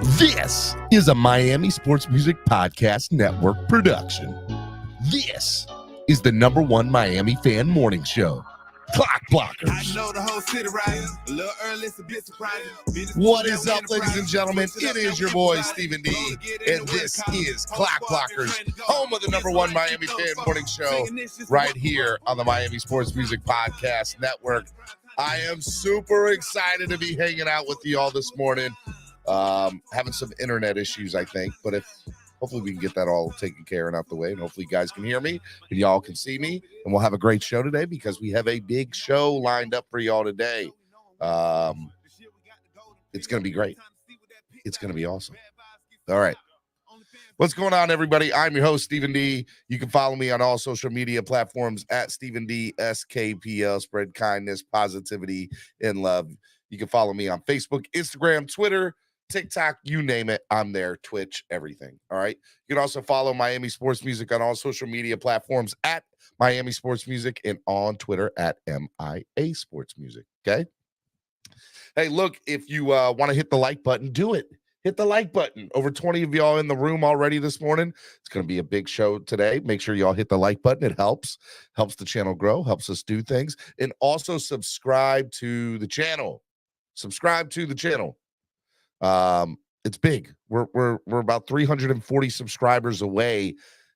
This is a Miami Sports Music Podcast Network production. This is the #1 Miami fan morning show, Clock Blockers. I know the whole city right. A little early, it's a bit surprising. What is up, ladies and gentlemen? It is your boy, Stephen D, and this is Clock Blockers, home of the #1 Miami fan morning show, right here on the Miami Sports Music Podcast Network. I am super excited to be hanging out with you all this morning. Having some internet issues, I think, but hopefully we can get that all taken care and out the way, and hopefully you guys can hear me and y'all can see me, and we'll have a great show today because we have a big show lined up for y'all today. It's going to be great. It's going to be awesome. All right. What's going on, everybody? I'm your host, Stephen D. You can follow me on all social media platforms at Stephen D. SKPL. Spread kindness, positivity, and love. You can follow me on Facebook, Instagram, Twitter, TikTok, you name it. I'm there. Twitch, everything. All right. You can also follow Miami Sports Music on all social media platforms at Miami Sports Music and on Twitter at MIA Sports Music. Okay. Hey, look, if you want to hit the like button, do it. Hit the like button. Over 20 of y'all in the room already this morning. It's going to be a big show today. Make sure y'all hit the like button. It helps the channel grow, helps us do things. And also subscribe to the channel. Subscribe to the channel. It's big. We're about 340 subscribers away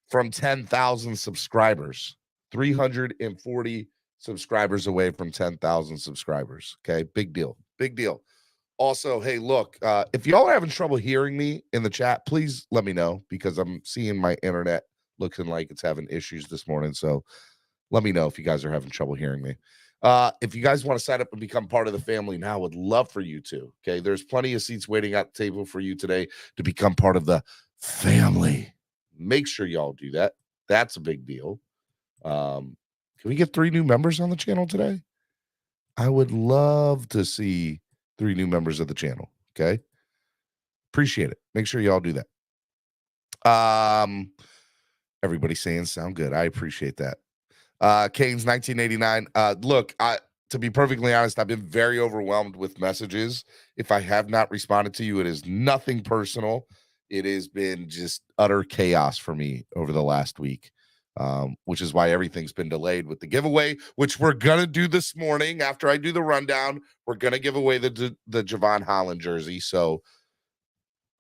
from 10,000 subscribers. 340 subscribers away from 10,000 subscribers. Okay, big deal. Big deal. Also, hey, look, if y'all are having trouble hearing me in the chat, please let me know because I'm seeing my internet looking like it's having issues this morning. So let me know if you guys are having trouble hearing me. If you guys want to sign up and become part of the family now, I would love for you to. Okay, there's plenty of seats waiting at the table for you today to become part of the family. Make sure y'all do that. That's a big deal. Can we get 3 new members on the channel today? I would love to see 3 new members of the channel. Okay, appreciate it. Make sure y'all do that. Everybody's saying sound good. I appreciate that. Kane's 1989. Look, to be perfectly honest, I've been very overwhelmed with messages. If I have not responded to you, it is nothing personal. It has been just utter chaos for me over the last week, which is why everything's been delayed with the giveaway, which we're going to do this morning. After I do the rundown, we're going to give away the Javon Holland jersey. So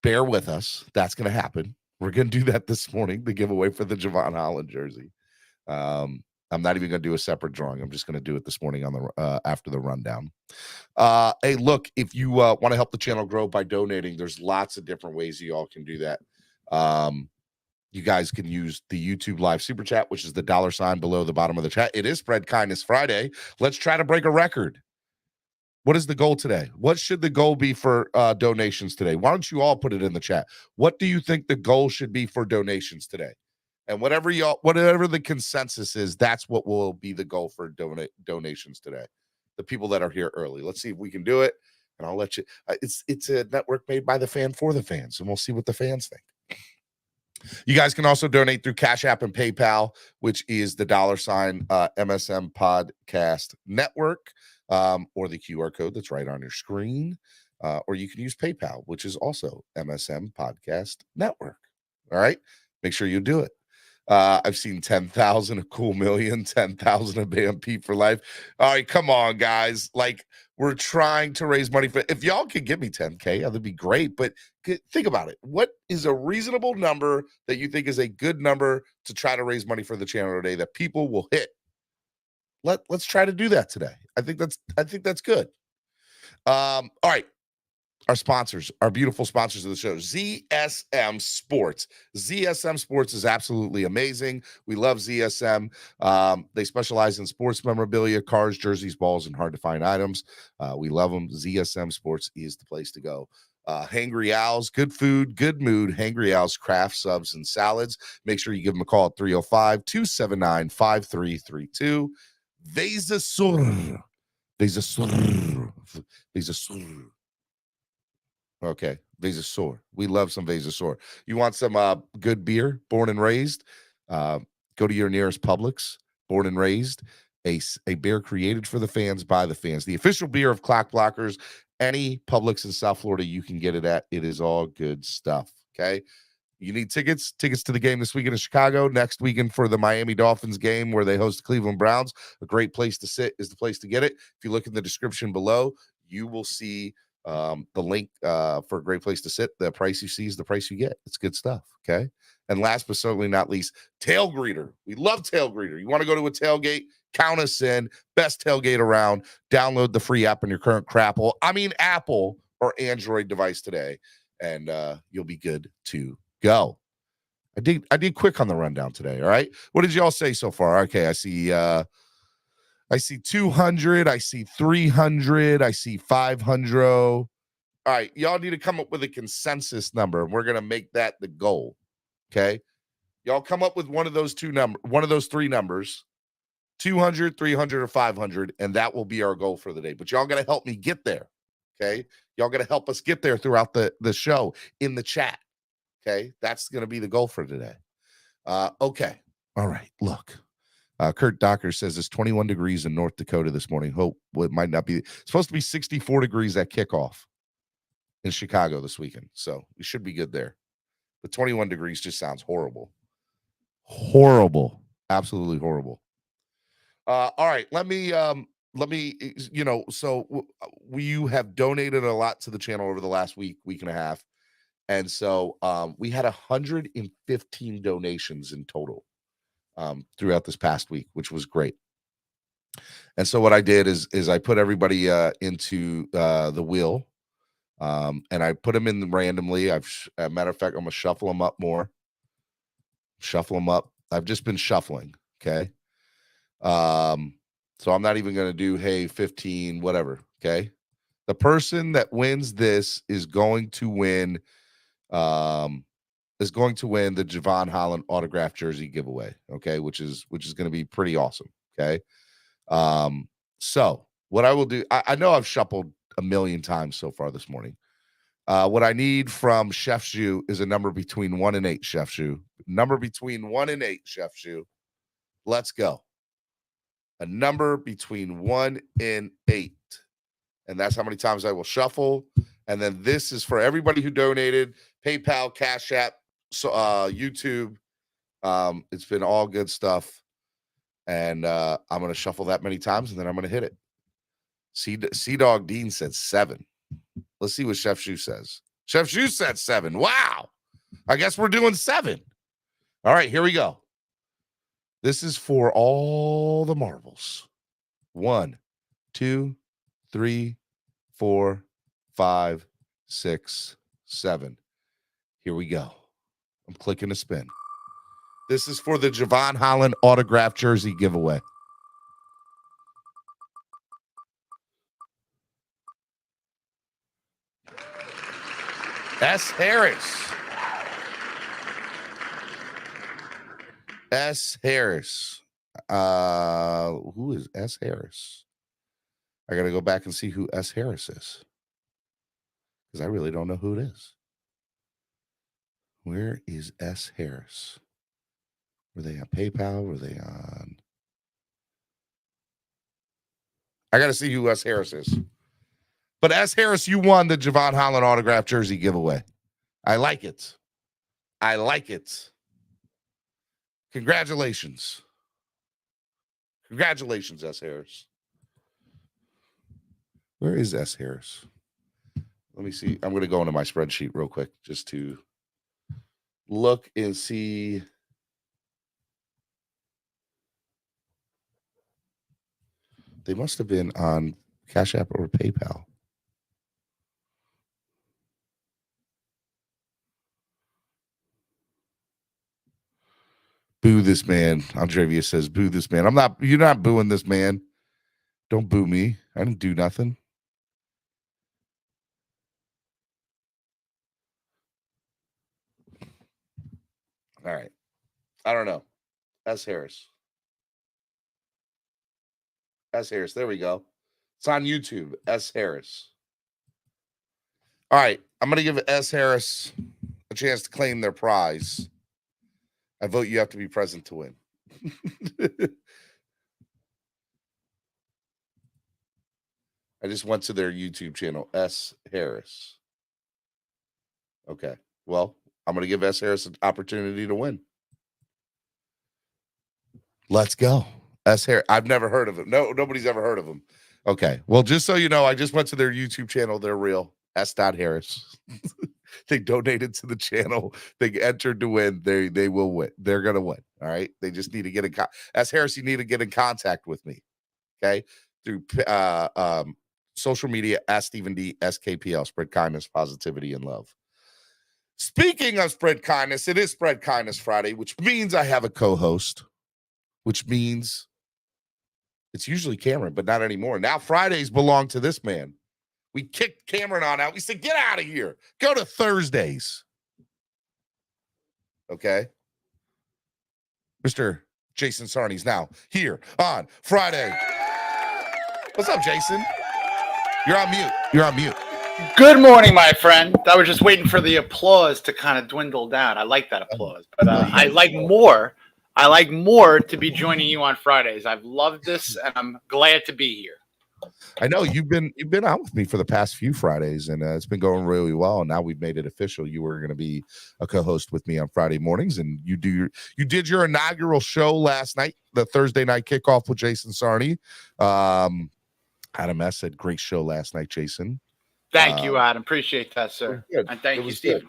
bear with us. That's going to happen. We're going to do that this morning, the giveaway for the Javon Holland jersey. I'm not even going to do a separate drawing. I'm just going to do it this morning on the after the rundown. Hey, look, if you want to help the channel grow by donating, there's lots of different ways you all can do that. You guys can use the YouTube live super chat, which is the $ below the bottom of the chat. It is Spread Kindness Friday. Let's try to break a record. What is the goal today? What should the goal be for donations today? Why don't you all put it in the chat? What do you think the goal should be for donations today? And whatever the consensus is, that's what will be the goal for donations today. The people that are here early. Let's see if we can do it. And I'll let you. It's a network made by the fan for the fans, and we'll see what the fans think. You guys can also donate through Cash App and PayPal, which is the $ MSM Podcast Network, or the QR code that's right on your screen. Or you can use PayPal, which is also MSM Podcast Network. All right. Make sure you do it. I've seen 10,000, a cool million, 10,000, a BMP for life. All right, come on, guys. Like, we're trying to raise money for. If y'all could give me 10K, that'd be great. But think about it. What is a reasonable number that you think is a good number to try to raise money for the channel today that people will hit? Let's try to do that today. I think that's good. All right. Our sponsors, our beautiful sponsors of the show, ZSM Sports. ZSM Sports is absolutely amazing. We love ZSM. They specialize in sports memorabilia, cars, jerseys, balls, and hard-to-find items. We love them. ZSM Sports is the place to go. Hangry Owls, good food, good mood. Hangry Owls, craft subs and salads. Make sure you give them a call at 305-279-5332. Vezasur. Okay, Vezasur. We love some Vezasur. You want some good beer, born and raised? Go to your nearest Publix, born and raised. A beer created for the fans, by the fans. The official beer of Clock Blockers Any Publix in South Florida, you can get it at. It is all good stuff. Okay. You need tickets to the game this weekend in Chicago, next weekend for the Miami Dolphins game where they host the Cleveland Browns. A great place to sit is the place to get it. If you look in the description below, you will see the link for a great place to sit. The price you see is the price you get. It's good stuff. Okay. And last but certainly not least, Tail Greeter. We love Tail Greeter. You want to go to a tailgate? Count us in. Best tailgate around. Download the free app on your current Apple or Android device today, and you'll be good to go. I did quick on the rundown today. All right. What did y'all say so far? Okay, I see 200, I see 300, I see 500. All right, y'all need to come up with a consensus number, and we're gonna make that the goal. Okay. Y'all come up with one of those three numbers, 200, 300, or 500, and that will be our goal for the day. But y'all gotta help me get there. Okay. Y'all gotta help us get there throughout the show in the chat. Okay, that's going to be the goal for today. Okay, all right. Look, Kurt Docker says it's 21 degrees in North Dakota this morning. Hope it might not be. It's supposed to be 64 degrees at kickoff in Chicago this weekend, so we should be good there. But 21 degrees just sounds horrible. Horrible, absolutely horrible. All right, let me. So you have donated a lot to the channel over the last week and a half. And so we had 115 donations in total throughout this past week, which was great. And so what I did is I put everybody into the wheel, and I put them in randomly. Matter of fact, I'm gonna shuffle them up more. Shuffle them up. I've just been shuffling. Okay. So I'm not even gonna do 15, whatever. Okay. The person that wins this is going to win the Javon Holland autographed jersey giveaway, okay, which is going to be pretty awesome. Okay. So what I will do, I know I've shuffled a million times so far this morning. What I need from Chef Zhu is a number between 1 and 8, Chef Zhu. Number between 1 and 8, Chef Zhu. Let's go. A number between 1 and 8. And that's how many times I will shuffle. And then this is for everybody who donated, PayPal, Cash App, YouTube. It's been all good stuff. And I'm going to shuffle that many times, and then I'm going to hit it. C-Dog Dean said 7. Let's see what Chef Zhu says. Chef Zhu said 7. Wow. I guess we're doing 7. All right, here we go. This is for all the marbles. 1, 2, 3, 4, 5, 6, 7. Here we go. I'm clicking a spin. This is for the Javon Holland autographed jersey giveaway. S. Harris. S. Harris. Who is S. Harris? I got to go back and see who S. Harris is, because I really don't know who it is. Where is S. Harris? Were they on PayPal? Were they on? I got to see who S. Harris is. But S. Harris, you won the Javon Holland autographed jersey giveaway. I like it. I like it. Congratulations. Congratulations, S. Harris. Where is S. Harris? Let me see. I'm going to go into my spreadsheet real quick just to look and see. They must have been on Cash App or PayPal. Boo this man. Andrevia says, boo this man. You're not booing this man. Don't boo me. I didn't do nothing. All right. I don't know. S. Harris. S. Harris. There we go. It's on YouTube. S. Harris. All right. I'm going to give S. Harris a chance to claim their prize. I vote you have to be present to win. I just went to their YouTube channel, S. Harris. Okay. Well, I'm going to give S. Harris an opportunity to win. Let's go. S. Harris. I've never heard of him. No, nobody's ever heard of him. Okay. Well, just so you know, I just went to their YouTube channel. They're real. S. Harris. They donated to the channel. They entered to win. They will win. They're going to win. All right. They just need to get in S. Harris, you need to get in contact with me. Okay. Through social media at Stephen D. SKPL. Spread kindness, positivity, and love. Speaking of spread kindness, it is Spread Kindness Friday, which means I have a co-host, which means it's usually Cameron, but not anymore. Now Fridays belong to this man. We kicked Cameron on out. We said, get out of here. Go to Thursdays. Okay. Mr. Jason Sarney's now here on Friday. What's up, Jason? You're on mute. You're on mute. Good morning, my friend. I was just waiting for the applause to kind of dwindle down. I like that applause, but I like more. I like more to be joining you on Fridays. I've loved this, and I'm glad to be here. I know you've been out with me for the past few Fridays, and it's been going really well. And now we've made it official. You were going to be a co-host with me on Friday mornings, and you did your inaugural show last night, the Thursday night kickoff with Jason Sarney. Adam S. said, great show last night, Jason. Thank you, Adam. Appreciate that, sir. And thank you, Steve.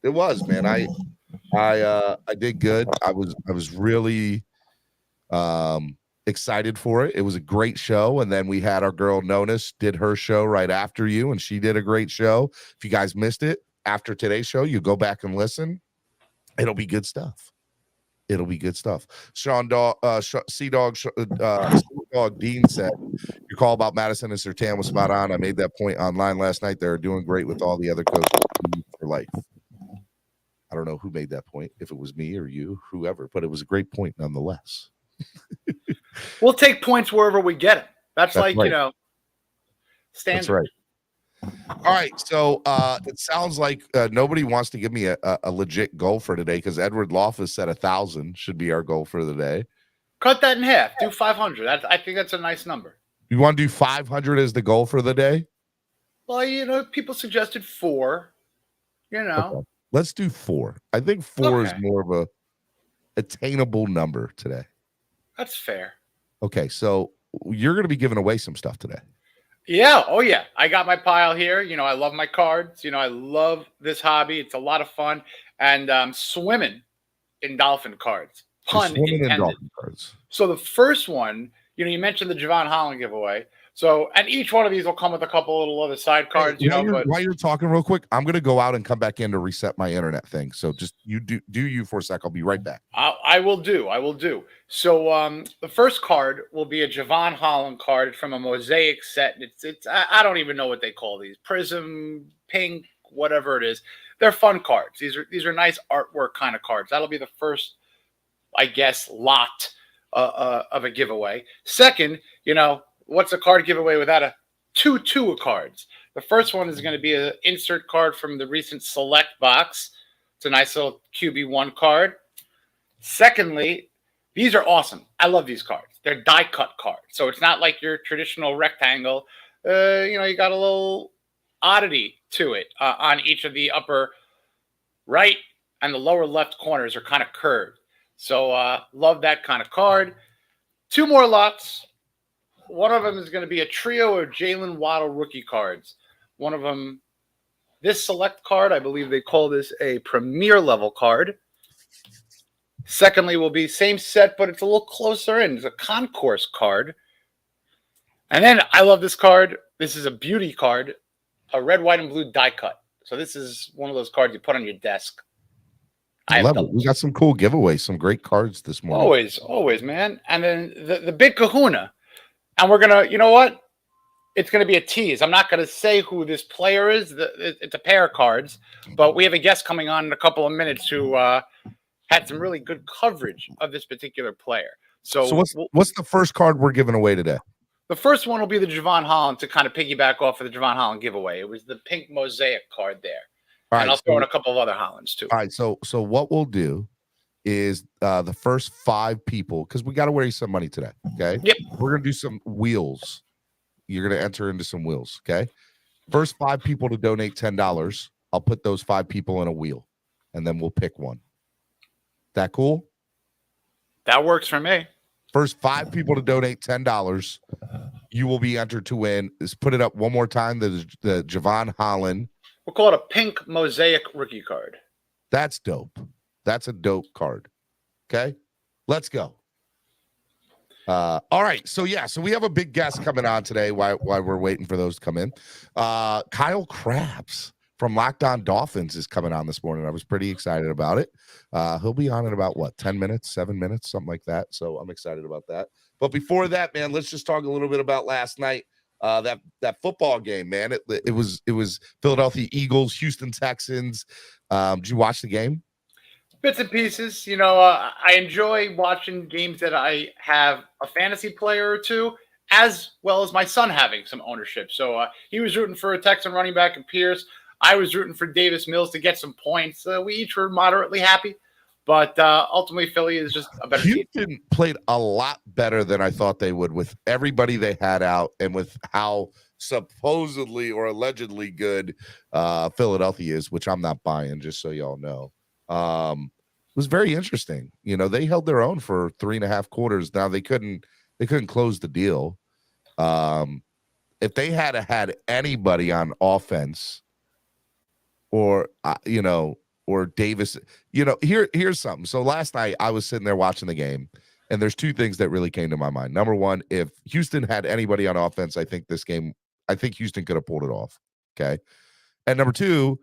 It was, man. I did good. I was really excited for it. It was a great show. And then we had our girl Nonis did her show right after you, and she did a great show. If you guys missed it after today's show, you go back and listen. It'll be good stuff. It'll be good stuff. Sea Dog Dean said, your call about Madison and Sertan was spot on. I made that point online last night. They're doing great with all the other coaches for life. I don't know who made that point, if it was me or you, whoever, but it was a great point nonetheless. We'll take points wherever we get it. That's like, right. Standard. That's right. All right, so it sounds like nobody wants to give me a legit goal for today because Edward Loftus said 1,000 should be our goal for the day. Cut that in half. Do 500. I think that's a nice number. You want to do 500 as the goal for the day? Well, people suggested 4. Okay. Let's do 4. I think 4 is more of a attainable number today. That's fair. Okay, so you're going to be giving away some stuff today. Yeah. Oh, yeah. I got my pile here. I love my cards. I love this hobby. It's a lot of fun. And swimming in dolphin cards. Pun intended. So the first one, you mentioned the Javon Holland giveaway. So, and each one of these will come with a couple little other side cards. While you're talking real quick, I'm going to go out and come back in to reset my internet thing. So just you do you for a sec. I'll be right back. I will do. So the first card will be a Javon Holland card. It's from a mosaic set. It's I don't even know what they call these. Prism, pink, whatever it is. They're fun cards. These are nice artwork kind of cards. That'll be the first, I guess, lot of a giveaway. Second, what's a card giveaway without a 2 cards? The first one is going to be an insert card from the recent Select box. It's a nice little QB1 card. Secondly, these are awesome. I love these cards. They're die cut cards. So it's not like your traditional rectangle. You got a little oddity to it on each of the upper right and the lower left corners are kind of curved. So love that kind of card. 2 more lots. One of them is going to be a trio of Jalen Waddle rookie cards. One of them, this Select card, I believe they call this a Premier level card. Secondly, will be same set, but it's a little closer in. It's a Concourse card. And then I love this card. This is a beauty card, a red, white, and blue die cut. So this is one of those cards you put on your desk. I love it. We got some cool giveaways, some great cards this morning. Always, man. And then the big kahuna. And we're going to, you know what? It's going to be a tease. I'm not going to say who this player is. It's a pair of cards. But we have a guest coming on in a couple of minutes who had some really good coverage of this particular player. So what's the first card we're giving away today? The first one will be the Javon Holland to kind of piggyback off of the Javon Holland giveaway. It was the pink mosaic card there. And I'll throw in a couple of other Hollands too. All right. So what we'll do is the first 5 people, because we got to raise some money today. Okay. Yep. We're gonna do some wheels. you're going to enter into some wheels. Okay. First 5 people to donate $10, I'll put those 5 people in a wheel, and then we'll pick one. That cool? That works for me. First 5 people to donate $10, you will be entered to win. Let's put it up one more time. The Javon Holland. We'll call it a pink mosaic rookie card. That's dope. That's a dope card. Okay, let's go. All right. So we have a big guest coming on today while we're waiting for those to come in. Kyle Krabs from Locked On Dolphins is coming on this morning. I was pretty excited about it. He'll be on in about 10 minutes, 7 minutes, something like that. So I'm excited about that. But before that, man, let's just talk a little bit about last night. That football game, man. It was Philadelphia Eagles, Houston Texans. Did you watch the game? Bits and pieces. I enjoy watching games that I have a fantasy player or two, as well as my son having some ownership. So he was rooting for a Texan running back in Pierce. I was rooting for Davis Mills to get some points. We each were moderately happy, but ultimately Philly is just a better team. Houston played a lot better than I thought they would with everybody they had out and with how supposedly or allegedly good Philadelphia is, which I'm not buying, just so y'all know. It was very interesting. They held their own for 3.5 quarters. Now they couldn't close the deal. If they had anybody on offense or Davis, here's something. So last night I was sitting there watching the game, and there's 2 things that really came to my mind. Number one, if Houston had anybody on offense, I think Houston could have pulled it off. Okay. And number 2,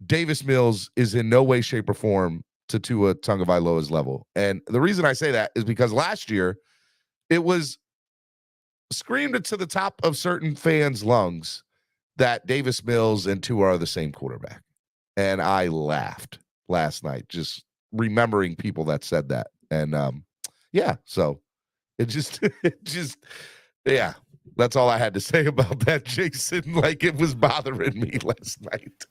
Davis Mills is in no way, shape, or form to Tua Tagovailoa's level. And the reason I say that is because last year it was screamed to the top of certain fans' lungs that Davis Mills and Tua are the same quarterback. And I laughed last night just remembering people that said that. And so it just that's all I had to say about that, Jason. Like, it was bothering me last night.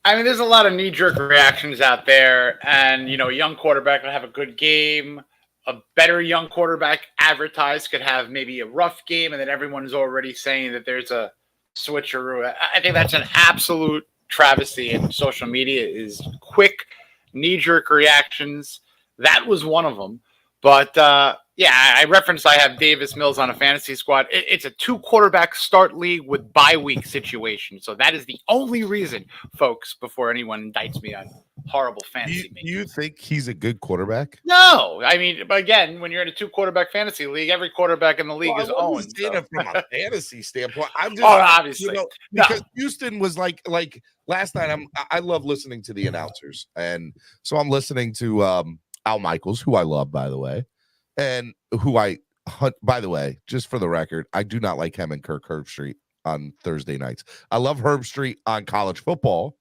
I mean, there's a lot of knee-jerk reactions out there, and, a young quarterback will have a good game. A better young quarterback advertised could have maybe a rough game, and then everyone's already saying that there's a switcheroo. I think that's an absolute travesty, and social media is quick knee-jerk reactions. That was one of them. But, I referenced I have Davis Mills on a fantasy squad. It's a 2-quarterback start league with bye week situation. So that is the only reason, folks, before anyone indicts me on horrible fantasy. Do you think he's a good quarterback? No. I mean, but again, when you're in a 2-quarterback fantasy league, every quarterback in the league is owned. From a fantasy standpoint. I'm just obviously. Because Houston was like last night, I love listening to the announcers. And so I'm listening to Al Michaels, who I love, by the way. And by the way, just for the record, I do not like him and Kirk Herbstreit on Thursday nights. I love Herbstreit on college football,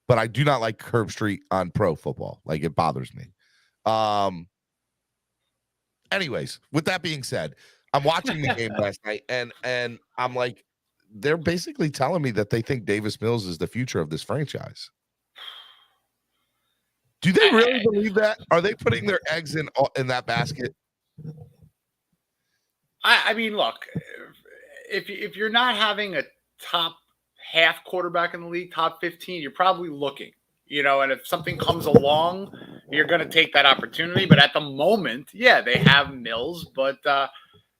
but I do not like Herbstreit on pro football. Like, it bothers me. Anyways, with that being said, I'm watching the game last night, and I'm like, they're basically telling me that they think Davis Mills is the future of this franchise. Do they really believe that? Are they putting their eggs in that basket? I mean, look, if you're not having a top half quarterback in the league, top 15, you're probably looking, and if something comes along, you're going to take that opportunity. But at the moment, they have Mills, but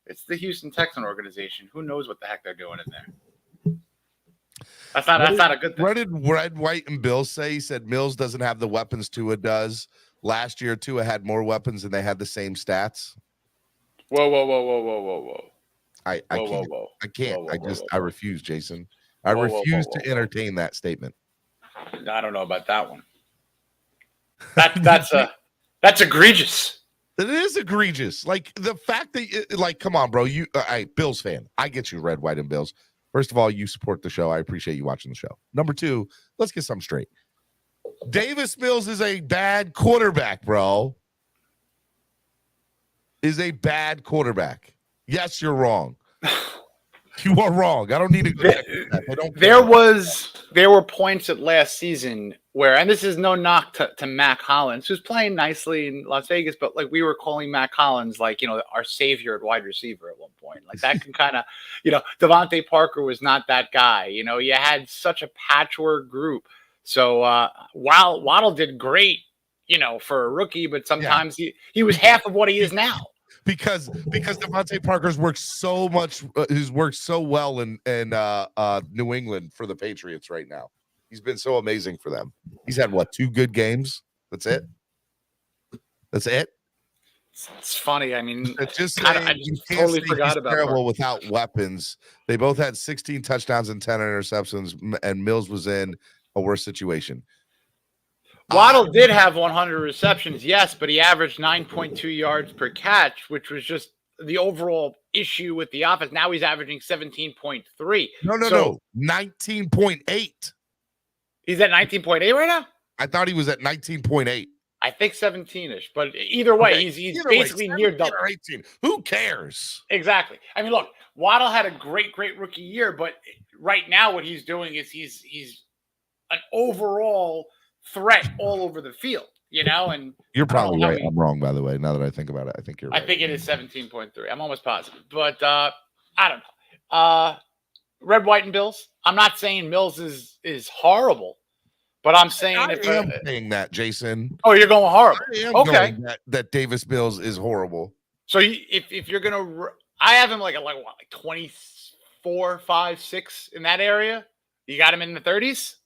it's the Houston Texan organization. Who knows what the heck they're doing in there? That's not a good thing. What did Red, White, and Bill say? He said Mills doesn't have the weapons Tua does. Last year, Tua had more weapons and they had the same stats. Whoa. I can't. I refuse, Jason. I refuse to entertain that statement. I don't know about that one. That's egregious. It is egregious. Like, the fact that, come on, bro. You, Bills fan. I get you, Red, White, and Bills. First of all, you support the show. I appreciate you watching the show. Number 2, let's get something straight. Davis Mills is a bad quarterback, bro. Is a bad quarterback. Yes, you're wrong. You are wrong. I don't need to go back to that. There were points at last season where, and this is no knock to Mac Hollins, who's playing nicely in Las Vegas, but like we were calling Mac Hollins, like, our savior at wide receiver at one point. Like that can kind of, Devontae Parker was not that guy. You had such a patchwork group. So while Waddle did great, for a rookie, but sometimes he was half of what he is now. Because Devontae Parker's worked so much, he's worked so well in New England for the Patriots right now. He's been so amazing for them. He's had 2 good games. That's it. It's funny. I mean, I just totally forgot about terrible without weapons. They both had 16 touchdowns and 10 interceptions, and Mills was in a worse situation. Waddle did have 100 receptions, yes, but he averaged 9.2 yards per catch, which was just the overall issue with the offense. Now he's averaging 17.3. No, 19.8. He's at 19.8 right now? I thought he was at 19.8. I think 17-ish, but either way, he's basically near double. 18. Who cares? Exactly. I mean, look, Waddle had a great rookie year, but right now what he's doing is he's an overall threat all over the field, and you're probably right. I'm wrong, by the way. Now that I think about it, I think you're right. I think it is 17.3. I'm almost positive, but I don't know. Red, white, and Bills. I'm not saying Mills is horrible, but I'm saying I am saying that, Jason. Oh, you're going horrible. I am going that Davis Mills is horrible. So if you're gonna, I have him like 24, 5, 6 in that area. You got him in the 30s.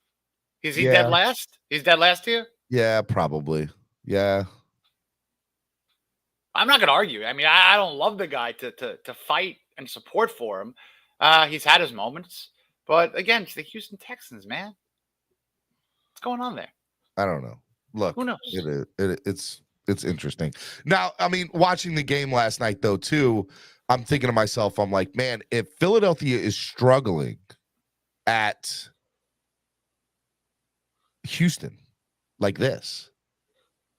Is he dead last? He's dead last here. Yeah, probably. Yeah. I'm not gonna argue. I mean, I don't love the guy to fight and support for him. He's had his moments, but again, it's the Houston Texans, man. What's going on there? I don't know. Look, who knows? It's interesting. Now, I mean, watching the game last night, though, too, I'm thinking to myself, I'm like, man, if Philadelphia is struggling at Houston like this,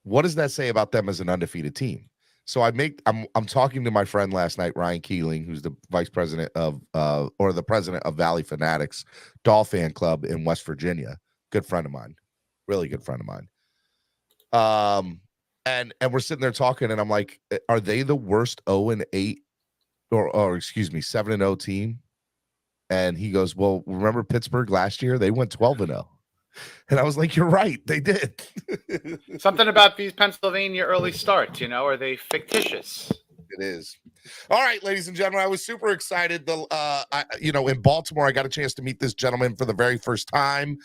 what does that say about them as an undefeated team? So I'm talking to my friend last night, Ryan Keeling, who's the vice president of or the president of Valley Fanatics Dolphin Club in West Virginia. Good friend of mine, really good friend of mine. And we're sitting there talking, and I'm like, are they the worst 0-8 or excuse me 7-0 team? And he goes, well, remember Pittsburgh last year? They went 12-0. And I was like, you're right, they did. Something about these Pennsylvania early starts, are they fictitious? It is. All right, ladies and gentlemen, I was super excited. In Baltimore, I got a chance to meet this gentleman for the very first time.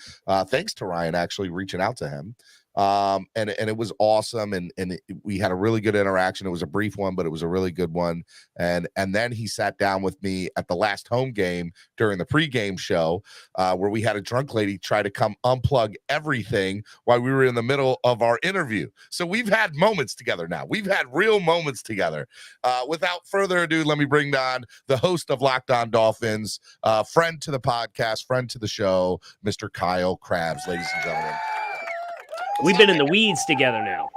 Thanks to Ryan actually reaching out to him. And it was awesome, and we had a really good interaction. It was a brief one, but it was a really good one. And then he sat down with me at the last home game during the pregame show, where we had a drunk lady try to come unplug everything while we were in the middle of our interview. So we've had moments together now. We've had real moments together. Without further ado, let me bring on the host of Locked On Dolphins, friend to the podcast, friend to the show, Mr. Kyle Krabs, ladies and gentlemen. We've been in the weeds together now.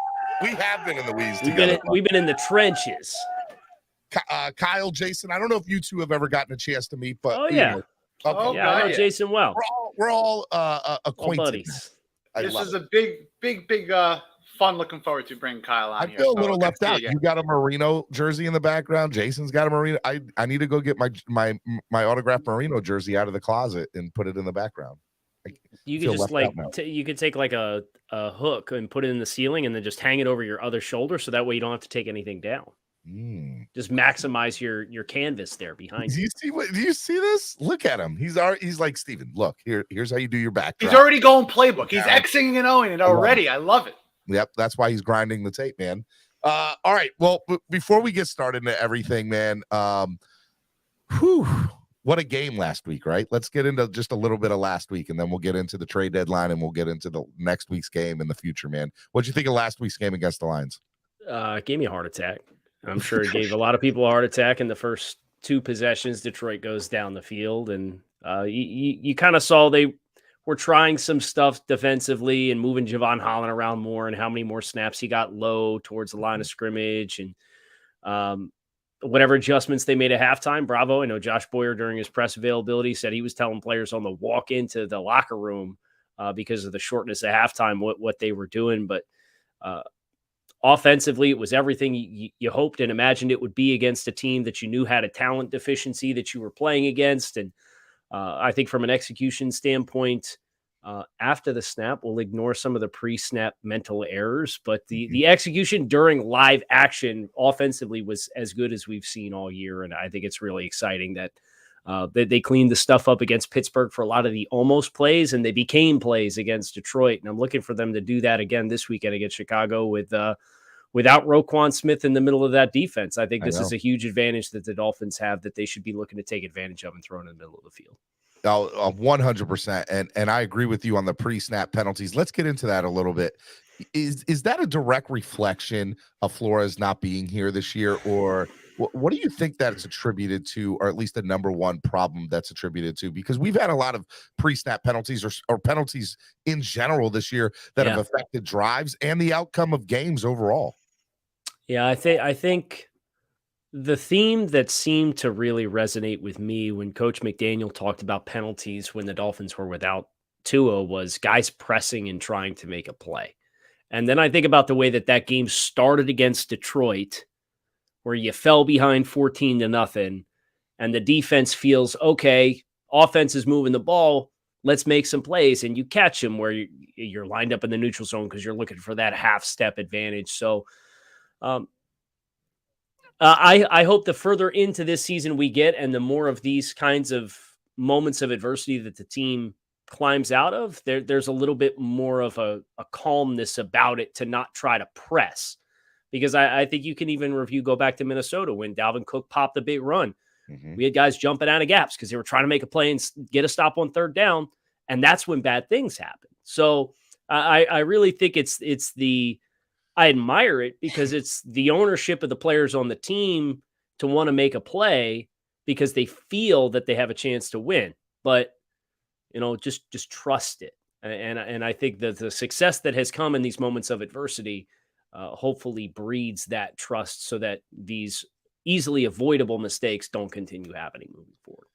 We have been in the weeds together. We've been in the trenches. Kyle, Jason, I don't know if you two have ever gotten a chance to meet, but yeah. Okay. Yeah, I know Jason well. We're all acquainted. All buddies. This is a big fun. Looking forward to bringing Kyle on. I feel a little left out. You got a Marino jersey in the background. Jason's got a Marino. I need to go get my autographed Marino jersey out of the closet and put it in the background. You could just you could take like a hook and put it in the ceiling and then just hang it over your other shoulder, so that way you don't have to take anything down. Just maximize your canvas there behind you. Do you see this? Look at him. He's like, Steven, look, here's how you do your back. He's already going playbook. He's Xing and Oing it already. I love it. Yep, that's why he's grinding the tape, man. All right. Well, before we get started into everything, man, what a game last week, right? Let's get into just a little bit of last week, and then we'll get into the trade deadline, and we'll get into the next week's game in the future, man. What'd you think of last week's game against the Lions? It gave me a heart attack. I'm sure it gave a lot of people a heart attack in the first 2 possessions. Detroit goes down the field, and you kind of saw they were trying some stuff defensively and moving Javon Holland around more, and how many more snaps he got low towards the line of scrimmage, and whatever adjustments they made at halftime. Bravo. I know Josh Boyer during his press availability said he was telling players on the walk into the locker room because of the shortness of halftime, what they were doing. But offensively, it was everything you hoped and imagined it would be against a team that you knew had a talent deficiency that you were playing against. And I think from an execution standpoint, after the snap, we'll ignore some of the pre-snap mental errors, but the execution during live action offensively was as good as we've seen all year. And I think it's really exciting that they cleaned the stuff up against Pittsburgh for a lot of the almost plays, and they became plays against Detroit. And I'm looking for them to do that again this weekend against Chicago without Roquan Smith in the middle of that defense. I think this is a huge advantage that the Dolphins have that they should be looking to take advantage of and throw in the middle of the field. 100%. And I agree with you on the pre-snap penalties. Let's get into that a little bit. Is that a direct reflection of Flores not being here this year, or what do you think that's attributed to, or at least the number one problem that's attributed to? Because we've had a lot of pre-snap penalties or penalties in general this year that have affected drives and the outcome of games overall. Yeah, I think the theme that seemed to really resonate with me when Coach McDaniel talked about penalties when the Dolphins were without Tua was guys pressing and trying to make a play. And then I think about the way that game started against Detroit, where you fell behind 14-0, and the defense feels, okay, offense is moving the ball, let's make some plays, and you catch them where you're lined up in the neutral zone because you're looking for that half-step advantage. So I hope the further into this season we get and the more of these kinds of moments of adversity that the team climbs out of, there's a little bit more of a calmness about it to not try to press. Because I think you can even go back to Minnesota when Dalvin Cook popped a big run. We had guys jumping out of gaps because they were trying to make a play and get a stop on third down. And that's when bad things happen. So I really think I admire it because it's the ownership of the players on the team to want to make a play because they feel that they have a chance to win. But, just trust it. And I think that the success that has come in these moments of adversity hopefully breeds that trust so that these easily avoidable mistakes don't continue happening moving forward.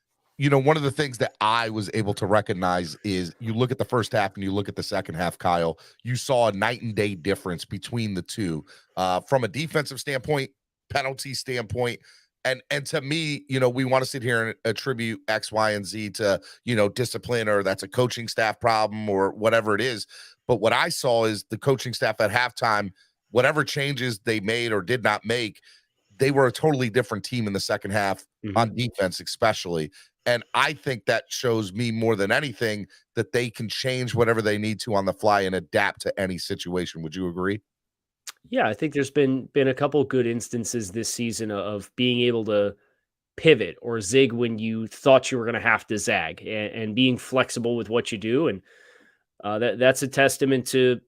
One of the things that I was able to recognize is you look at the first half and you look at the second half, Kyle, you saw a night and day difference between the two from a defensive standpoint, penalty standpoint. And to me, we want to sit here and attribute X, Y, and Z to, discipline, or that's a coaching staff problem or whatever it is. But what I saw is the coaching staff at halftime, whatever changes they made or did not make, they were a totally different team in the second half on defense, especially. And I think that shows me more than anything that they can change whatever they need to on the fly and adapt to any situation. Would you agree? Yeah, I think there's been a couple good instances this season of being able to pivot or zig when you thought you were going to have to zag and being flexible with what you do. And that's a testament to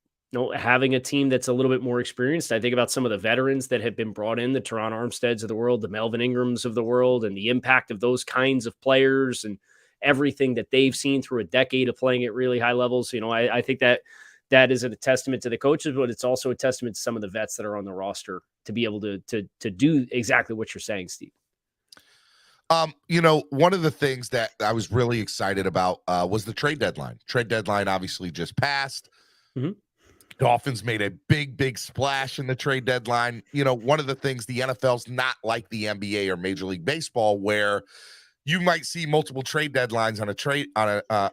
having a team that's a little bit more experienced. I think about some of the veterans that have been brought in, the Teron Armsteads of the world, the Melvin Ingrams of the world, and the impact of those kinds of players and everything that they've seen through a decade of playing at really high levels. I think that is a testament to the coaches, but it's also a testament to some of the vets that are on the roster to be able to do exactly what you're saying, Steve. One of the things that I was really excited about was the trade deadline. Trade deadline obviously just passed. Dolphins made a big splash in the trade deadline. One of the things, the NFL's not like the NBA or Major League Baseball, where you might see multiple trade deadlines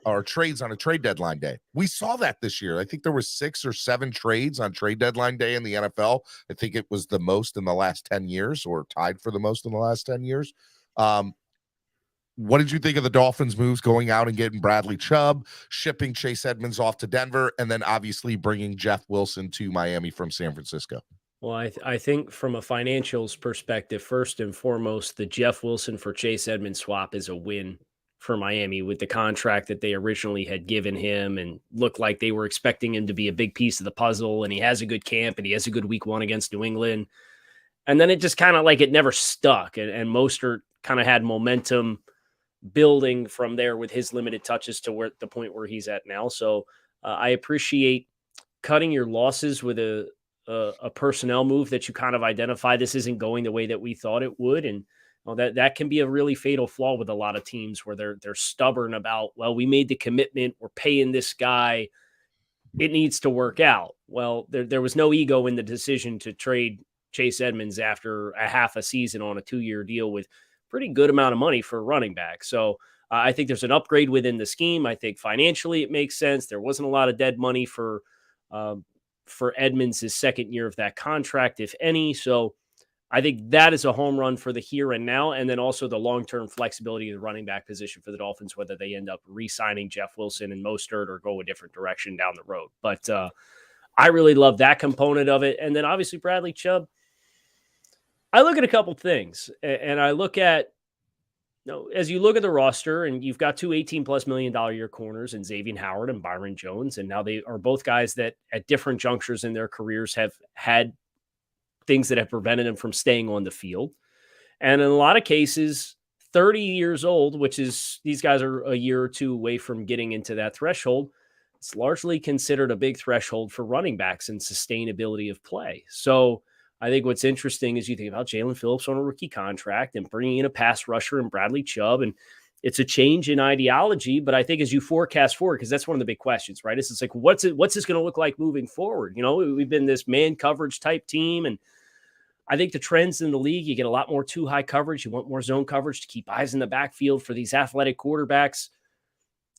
or trades on a trade deadline day. We saw that this year. I think there were 6 or 7 trades on trade deadline day in the NFL. I think it was the most in the last 10 years, or tied for the most in the last 10 years. What did you think of the Dolphins' moves going out and getting Bradley Chubb, shipping Chase Edmonds off to Denver, and then obviously bringing Jeff Wilson to Miami from San Francisco? Well, I think from a financials perspective, first and foremost, the Jeff Wilson for Chase Edmonds swap is a win for Miami with the contract that they originally had given him and looked like they were expecting him to be a big piece of the puzzle. And he has a good camp and he has a good week 1 against New England. And then it just kind of like it never stuck. And Mostert kind of had momentum building from there with his limited touches to the point where he's at now. So I appreciate cutting your losses with a personnel move that you kind of identify this isn't going the way that we thought it would. And Well, that can be a really fatal flaw with a lot of teams where they're stubborn about, well, we made the commitment, we're paying this guy, it needs to work out. Well, there was no ego in the decision to trade Chase Edmonds after a half a season on a 2-year deal with pretty good amount of money for a running back. So I think there's an upgrade within the scheme. I think financially it makes sense. There wasn't a lot of dead money for Edmonds' his second year of that contract, if any. So I think that is a home run for the here and now, and then also the long-term flexibility of the running back position for the Dolphins, whether they end up re-signing Jeff Wilson and Mostert or go a different direction down the road. But I really love that component of it. And then obviously Bradley Chubb, I look at a couple things, and I look at, as you look at the roster, and you've got two $18+ million year corners in Xavier Howard and Byron Jones, and now they are both guys that at different junctures in their careers have had things that have prevented them from staying on the field. And in a lot of cases, 30 years old, which is these guys are a year or two away from getting into that threshold. It's largely considered a big threshold for running backs and sustainability of play. So I think what's interesting is you think about Jalen Phillips on a rookie contract and bringing in a pass rusher and Bradley Chubb, and it's a change in ideology. But I think as you forecast forward, because that's one of the big questions, right? It's like, what's this going to look like moving forward? We've been this man coverage type team, and I think the trends in the league, you get a lot more too high coverage. You want more zone coverage to keep eyes in the backfield for these athletic quarterbacks.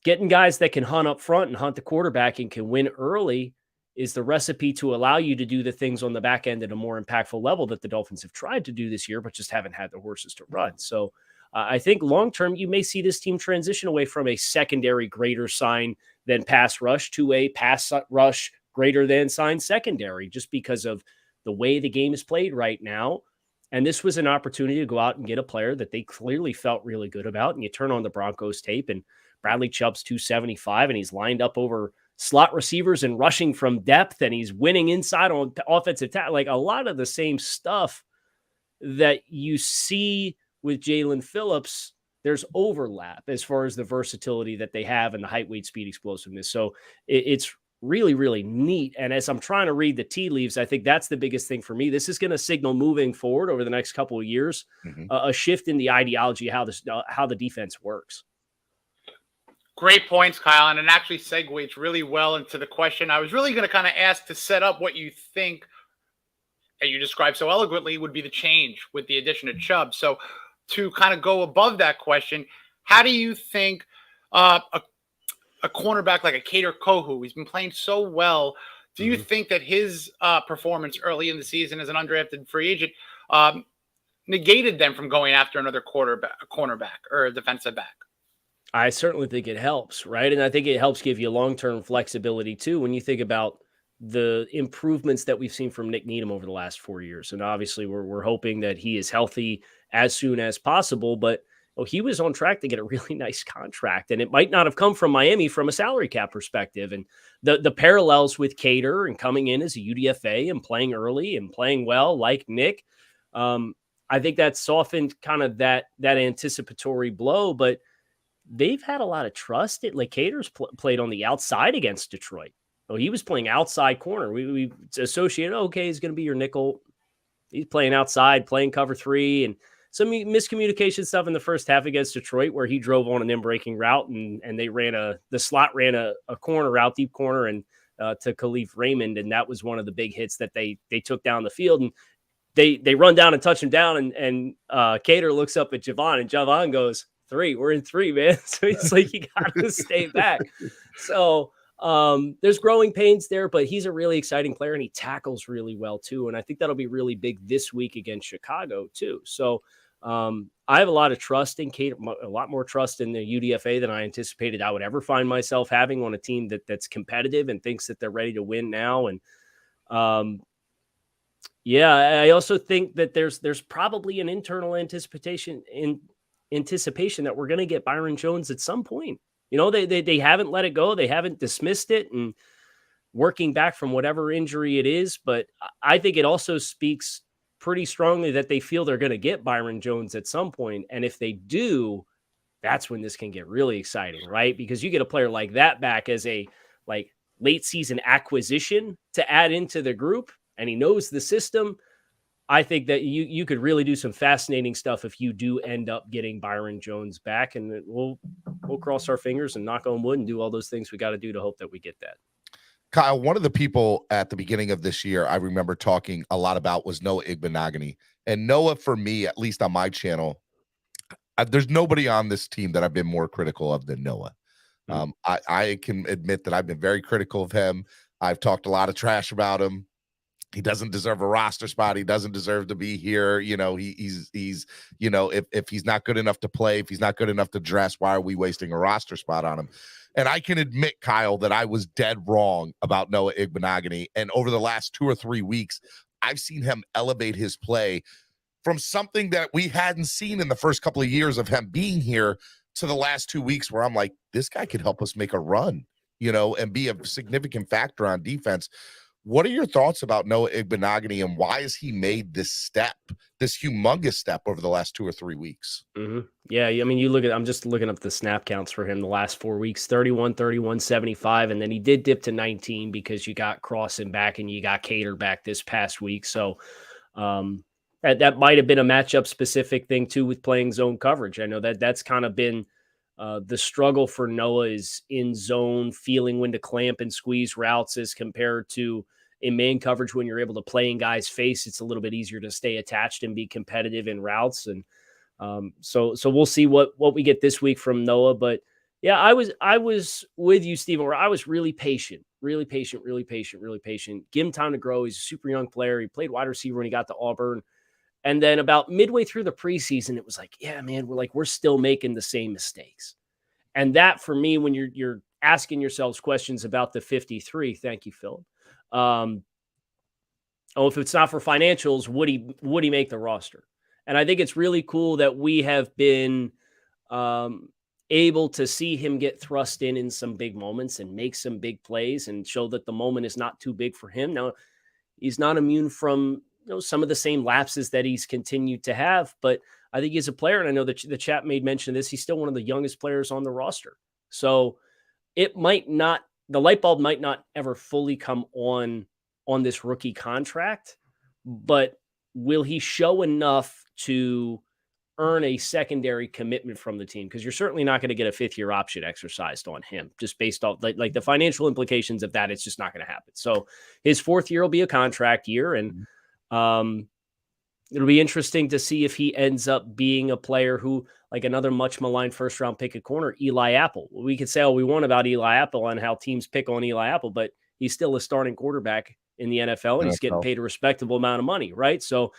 Getting guys that can hunt up front and hunt the quarterback and can win early is the recipe to allow you to do the things on the back end at a more impactful level that the Dolphins have tried to do this year, but just haven't had the horses to run. So I think long-term, you may see this team transition away from a secondary greater sign than pass rush to a pass rush greater than sign secondary, just because of the way the game is played right now. And this was an opportunity to go out and get a player that they clearly felt really good about. And you turn on the Broncos tape, and Bradley Chubb's 275, and he's lined up over slot receivers and rushing from depth, and he's winning inside on offensive tackle. Like a lot of the same stuff that you see with Jalen Phillips, there's overlap as far as the versatility that they have and the height, weight, speed, explosiveness. So it's really, really neat. And as I'm trying to read the tea leaves, I think that's the biggest thing for me. This is going to signal moving forward over the next couple of years, a shift in the ideology of how the defense works. Great points, Kyle. And it actually segues really well into the question I was really going to kind of ask to set up what you think that you described so eloquently would be the change with the addition of Chubb. So to kind of go above that question, how do you think a cornerback like a Kader Kohou, he's been playing so well, do you think that his performance early in the season as an undrafted free agent negated them from going after another cornerback or a defensive back? I certainly think it helps, right? And I think it helps give you long-term flexibility too when you think about the improvements that we've seen from Nick Needham over the last 4 years. And obviously we're hoping that he is healthy as soon as possible, but he was on track to get a really nice contract, and it might not have come from Miami from a salary cap perspective. And the parallels with Kader and coming in as a UDFA and playing early and playing well like Nick, I think that softened kind of that anticipatory blow, but they've had a lot of trust. Like Kader's played on the outside against Detroit. He was playing outside corner. We associated, okay, he's going to be your nickel. He's playing outside, playing cover 3, and some miscommunication stuff in the first half against Detroit where he drove on an in-breaking route and they the slot ran a corner route, deep corner, and to Khalif Raymond. And that was one of the big hits that they took down the field. And they run down and touch him down. And Kader looks up at Javon, and Javon goes, 3, we're in 3, man. So he's like, you got to stay back. So there's growing pains there, but he's a really exciting player and he tackles really well too. And I think that'll be really big this week against Chicago too. So I have a lot of trust in Kate, a lot more trust in the UDFA than I anticipated I would ever find myself having on a team that's competitive and thinks that they're ready to win now. And I also think that there's probably an internal anticipation that we're going to get Byron Jones at some point. They haven't let it go. They haven't dismissed it and working back from whatever injury it is. But I think it also speaks pretty strongly that they feel they're going to get Byron Jones at some point. And if they do, that's when this can get really exciting, right? Because you get a player like that back as a late season acquisition to add into the group, and he knows the system. I think that you could really do some fascinating stuff if you do end up getting Byron Jones back, and we'll cross our fingers and knock on wood and do all those things we got to do to hope that we get that. Kyle, one of the people at the beginning of this year I remember talking a lot about was Noah Igbenogany. And Noah, for me, at least on my channel, there's nobody on this team that I've been more critical of than Noah. I can admit that I've been very critical of him. I've talked a lot of trash about him. He doesn't deserve a roster spot. He doesn't deserve to be here. You know, he's you know, if he's not good enough to play, if he's not good enough to dress, why are we wasting a roster spot on him? And I can admit, Kyle, that I was dead wrong about Noah Igbenogany. And over the last 2 or 3 weeks, I've seen him elevate his play from something that we hadn't seen in the first couple of years of him being here to the last 2 weeks where I'm like, this guy could help us make a run, you know, and be a significant factor on defense. What are your thoughts about Noah Igbenogany, and why has he made this step, this humongous step over the last 2 or 3 weeks? Yeah, I mean, I'm just looking up the snap counts for him the last 4 weeks, 31, 31, 75, and then he did dip to 19 because you got Crossan back and you got Cater back this past week. So that might have been a matchup specific thing too with playing zone coverage. I know that's kind of been the struggle for Noah is in zone, feeling when to clamp and squeeze routes as compared to in man coverage. When you're able to play in guys' face, it's a little bit easier to stay attached and be competitive in routes. And so we'll see what we get this week from Noah. But yeah, I was with you, Steven, where I was really patient. Give him time to grow. He's a super young player. He played wide receiver when he got to Auburn. And then about midway through the preseason, it was like, yeah, man, we're still making the same mistakes. And that for me, when you're asking yourselves questions about the 53, thank you, Phil. If it's not for financials, would he make the roster? And I think it's really cool that we have been able to see him get thrust in some big moments and make some big plays and show that the moment is not too big for him. Now, he's not immune from some of the same lapses that he's continued to have, but I think he's a player, and I know that the chat made mention of this, he's still one of the youngest players on the roster. So the light bulb might not ever fully come on this rookie contract, but will he show enough to earn a secondary commitment from the team? Because you're certainly not going to get a 5th-year option exercised on him just based off like the financial implications of that. It's just not going to happen. So his 4th year will be a contract year, and it'll be interesting to see if he ends up being a player who, like another much maligned 1st-round pick at corner, Eli Apple. We could say all we want about Eli Apple and how teams pick on Eli Apple, but he's still a starting quarterback in the NFL, and he's getting paid a respectable amount of money, right? So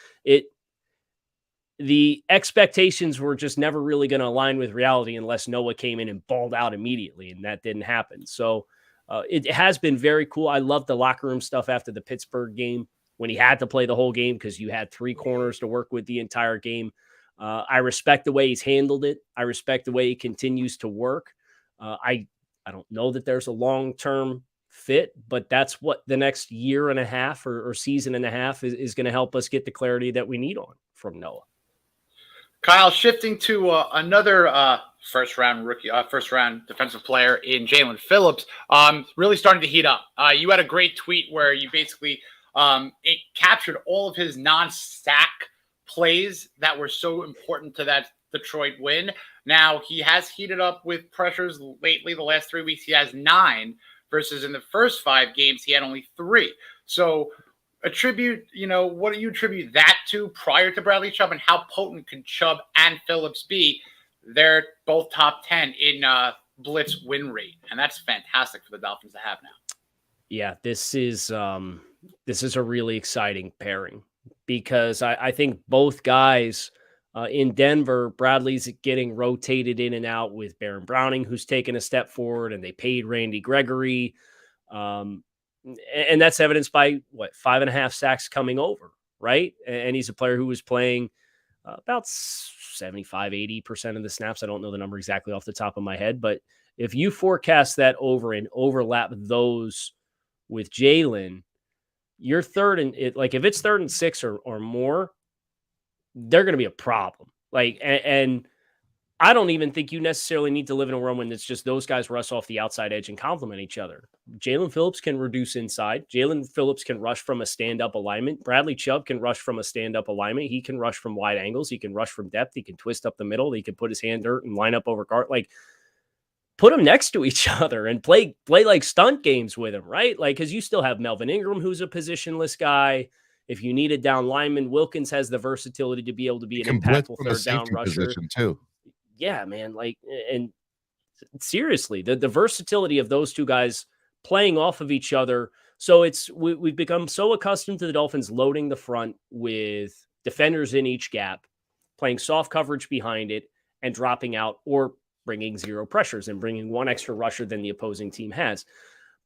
the expectations were just never really going to align with reality unless Noah came in and balled out immediately, and that didn't happen. So it has been very cool. I love the locker room stuff after the Pittsburgh game when he had to play the whole game because you had 3 corners to work with the entire game. I respect the way he's handled it. I respect the way he continues to work. I don't know that there's a long-term fit, but that's what the next year and a half or season and a half is going to help us get the clarity that we need from Noah. Kyle, shifting to another first-round defensive player in Jalen Phillips, really starting to heat up. You had a great tweet where you basically it captured all of his non-sack plays that were so important to that Detroit win. Now, he has heated up with pressures lately. The last 3 weeks, he has 9 versus in the first 5 games, he had only 3. So what do you attribute that to prior to Bradley Chubb, and how potent can Chubb and Phillips be? They're both top 10 in blitz win rate, and that's fantastic for the Dolphins to have now. Yeah, this is a really exciting pairing because I think both guys in Denver, Bradley's getting rotated in and out with Baron Browning, who's taken a step forward, and they paid Randy Gregory. And that's evidenced by 5.5 sacks coming over, right? And he's a player who was playing about 75, 80% of the snaps. I don't know the number exactly off the top of my head, but if you forecast that over and overlap those with Jalen, you're if it's 3rd and 6 or more, they're going to be a problem. And I don't even think you necessarily need to live in a world when it's just those guys rush off the outside edge and complement each other. Jalen Phillips can reduce inside. Jalen Phillips can rush from a stand-up alignment. Bradley Chubb can rush from a stand-up alignment. He can rush from wide angles. He can rush from depth. He can twist up the middle. He can put his hand dirt and line up over guard. Like, put them next to each other and play like stunt games with him, right? Like, because you still have Melvin Ingram, who's a positionless guy. If you need a down lineman, Wilkins has the versatility to be able to be an impactful third down rusher position too. Yeah, man. Like, and seriously, the versatility of those two guys playing off of each other. So we've become so accustomed to the Dolphins loading the front with defenders in each gap, playing soft coverage behind it, and dropping out or bringing zero pressures and bringing one extra rusher than the opposing team has.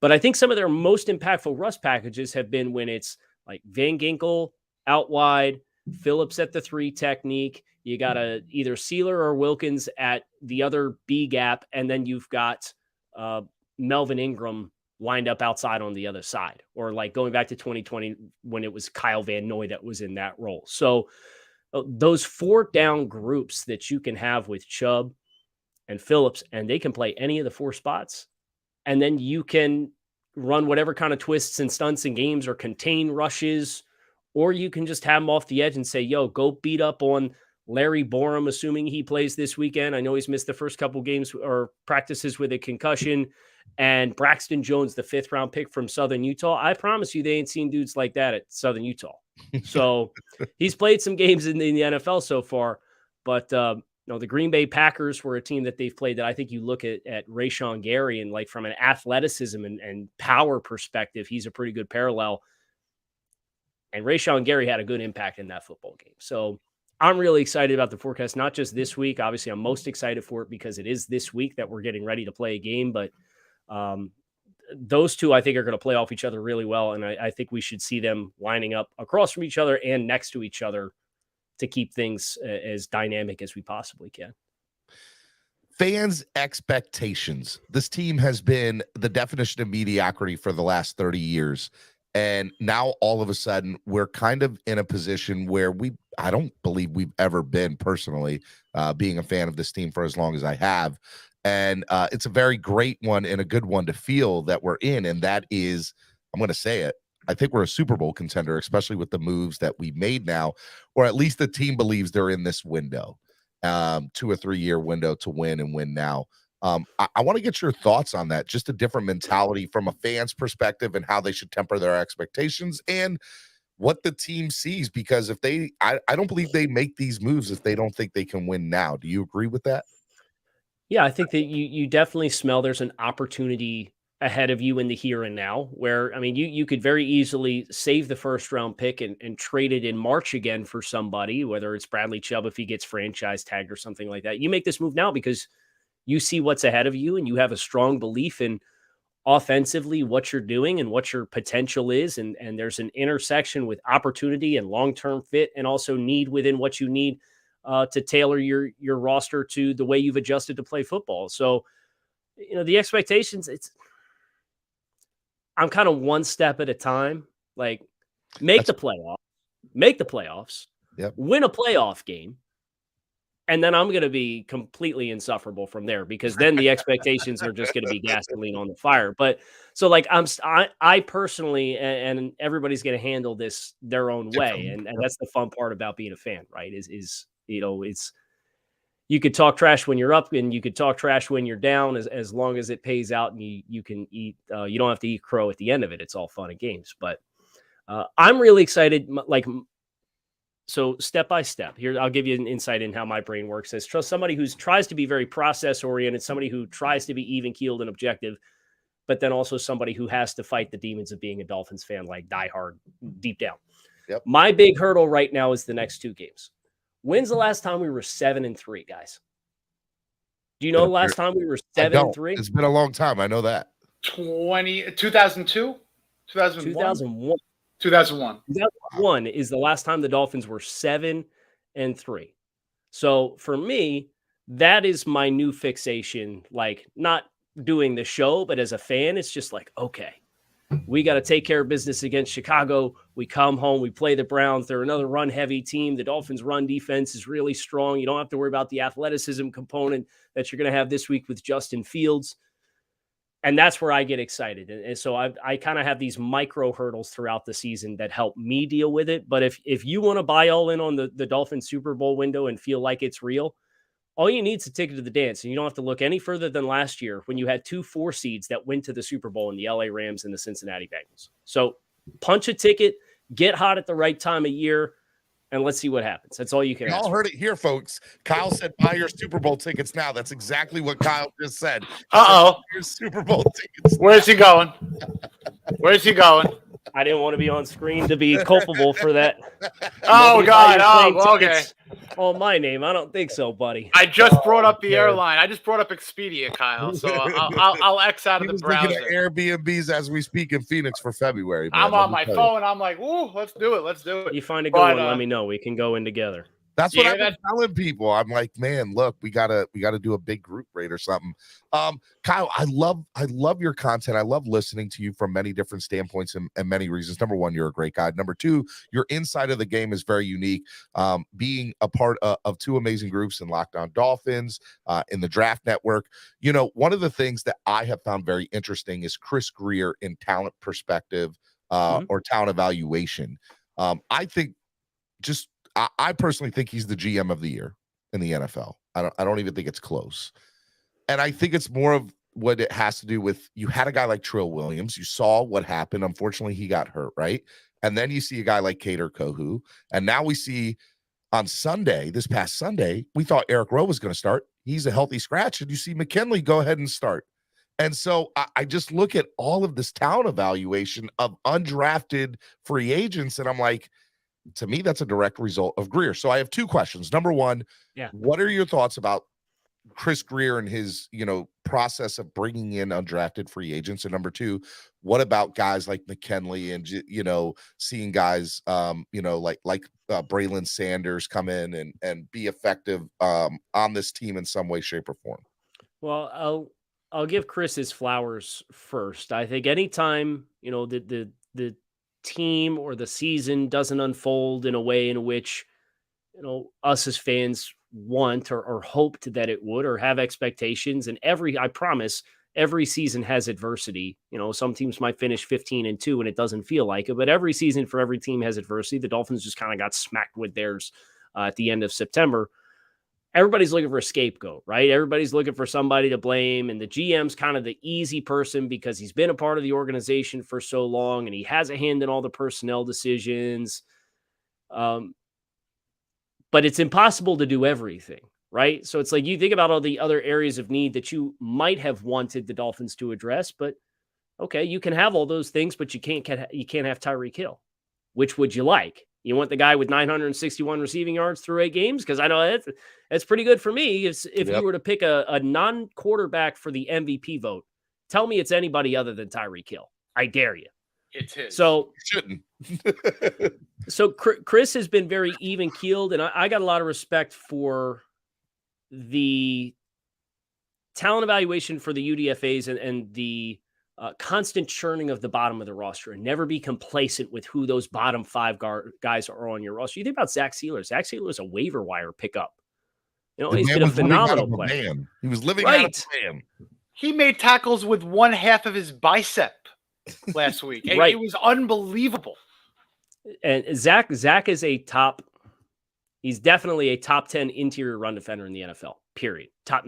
But I think some of their most impactful rush packages have been when it's like Van Ginkel out wide, Phillips at the 3 technique. You got either Sealer or Wilkins at the other B gap, and then you've got Melvin Ingram lined up outside on the other side, or like going back to 2020 when it was Kyle Van Noy that was in that role. So those 4 down groups that you can have with Chubb and Phillips, and they can play any of the 4 spots, and then you can run whatever kind of twists and stunts and games or contain rushes, or you can just have them off the edge and say, yo, go beat up on Larry Borum, assuming he plays this weekend. I know he's missed the first couple games or practices with a concussion. And Braxton Jones, the 5th round pick from Southern Utah. I promise you, they ain't seen dudes like that at Southern Utah. So he's played some games in the NFL so far. But the Green Bay Packers were a team that they've played that I think you look at Rashawn Gary, and like from an athleticism and power perspective, he's a pretty good parallel. And Rashawn Gary had a good impact in that football game. So I'm really excited about the forecast, not just this week. Obviously, I'm most excited for it because it is this week that we're getting ready to play a game. But those two, I think, are going to play off each other really well. And I think we should see them lining up across from each other and next to each other to keep things as dynamic as we possibly can. Fans' expectations. This team has been the definition of mediocrity for the last 30 years. And now all of a sudden we're kind of in a position where I don't believe we've ever been personally, being a fan of this team for as long as I have. And it's a very great one and a good one to feel that we're in. And that is, I'm going to say it, I think we're a Super Bowl contender, especially with the moves that we made now, or at least the team believes they're in this window, 2 or 3 year window to win and win now. I want to get your thoughts on that, just a different mentality from a fan's perspective and how they should temper their expectations and what the team sees, because if I don't believe they make these moves if they don't think they can win now. Do you agree with that? Yeah, I think that you definitely smell there's an opportunity ahead of you in the here and now where, I mean, you could very easily save the 1st round pick and trade it in March again for somebody, whether it's Bradley Chubb if he gets franchise tagged or something like that. You make this move now because you see what's ahead of you and you have a strong belief in offensively what you're doing and what your potential is. And there's an intersection with opportunity and long-term fit and also need within what you need to tailor your roster to the way you've adjusted to play football. So, the expectations, I'm kind of one step at a time, like make the playoffs, yep. Win a playoff game. And then I'm going to be completely insufferable from there because then the expectations are just going to be gasoline on the fire. But so like I personally, and everybody's going to handle this their own way. And that's the fun part about being a fan, right? Is it's, you could talk trash when you're up and you could talk trash when you're down as long as it pays out and you can eat, you don't have to eat crow at the end of it. It's all fun and games, but I'm really excited. So step by step here, I'll give you an insight in how my brain works as somebody who tries to be very process oriented, somebody who tries to be even keeled and objective, but then also somebody who has to fight the demons of being a Dolphins fan, like die hard deep down. Yep. My big hurdle right now is the next 2 games. When's the last time we were 7-3, guys? Do you know the last time we were 7-3? It's been a long time. I know that. 2002, 2001. 2001 is the last time the Dolphins were 7-3. So for me, that is my new fixation. Like, not doing the show, but as a fan, it's just like, okay, We got to take care of business against Chicago. We come home, we play the Browns. They're another run-heavy team. The Dolphins' run defense is really strong. You don't have to worry about the athleticism component that you're going to have this week with Justin Fields. And that's where I get excited. And so I kind of have these micro hurdles throughout the season that help me deal with it. But if you want to buy all in on the Dolphins Super Bowl window and feel like it's real, all you need is a ticket to the dance. And you don't have to look any further than last year when you had 2 4 seeds that went to the Super Bowl in the LA Rams and the Cincinnati Bengals. So punch a ticket, get hot at the right time of year, and let's see what happens. That's all you can ask. Y'all heard it here, folks. Kyle said, buy your Super Bowl tickets now. That's exactly what Kyle just said. Your Super Bowl tickets. Where's he going? Where's he going? I didn't want to be on screen to be culpable for that. Oh, God. Oh, okay. On my name. I don't think so, buddy. I just brought up the airline. I just brought up Expedia, Kyle. So I'll X out of the browser. Looking at Airbnbs as we speak in Phoenix for February. Man. I'm on my phone. I'm like, ooh, let's do it. Let's do it. You find a good one, let me know. We can go in together. That's what I've been telling people. I'm like, man, look, we gotta do a big group rate or something. Kyle, I love your content. I love listening to you from many different standpoints and many reasons. Number one, you're a great guy. Number two, your insight of the game is very unique. Being a part of 2 amazing groups in Locked On Dolphins, in the Draft Network. You know, one of the things that I have found very interesting is Chris Greer in talent perspective or talent evaluation. I think I personally think he's the GM of the year in the NFL. I don't even think it's close. And I think it's more of what it has to do with, you had a guy like Trill Williams. You saw what happened. Unfortunately, he got hurt, right? And then you see a guy like Kader Kohu. And now we see on Sunday, this past Sunday, we thought Eric Rowe was going to start. He's a healthy scratch. And you see McKinley go ahead and start. And so I just look at all of this talent evaluation of undrafted free agents. And I'm like, to me, that's a direct result of Greer. So I have 2 questions. Number one, what are your thoughts about Chris Greer and his, process of bringing in undrafted free agents? And number 2, what about guys like McKinley and, seeing guys, like Braylon Sanders come in and be effective on this team in some way, shape, or form? Well, I'll give Chris his flowers first. I think anytime, the team or the season doesn't unfold in a way in which us as fans want or hoped that it would, or have expectations, and I promise every season has adversity. Some teams might finish 15-2 and it doesn't feel like it, but every season for every team has adversity. The Dolphins just kind of got smacked with theirs at the end of September. Everybody's looking for a scapegoat, right? Everybody's looking for somebody to blame. And the GM's kind of the easy person because he's been a part of the organization for so long and he has a hand in all the personnel decisions. But it's impossible to do everything, right? So it's like you think about all the other areas of need that you might have wanted the Dolphins to address, but okay, you can have all those things, but you can't have Tyreek Hill. Which would you like? You want the guy with 961 receiving yards through 8 games? Because I know that's pretty good for me. If you were to pick a non-quarterback for the MVP vote, tell me it's anybody other than Tyreek Hill. I dare you. It's his. So shouldn't. So Chris has been very even-keeled, and I got a lot of respect for the talent evaluation for the UDFAs and the constant churning of the bottom of the roster, and never be complacent with who those bottom 5 guys are on your roster. You think about Zach Sealer. Zach Sealer is a waiver wire pickup. He's been a phenomenal player. He was living out of a man. He made tackles with 1/2 of his bicep last week. Right. It was unbelievable. And Zach is he's definitely a top 10 interior run defender in the NFL. Period. Top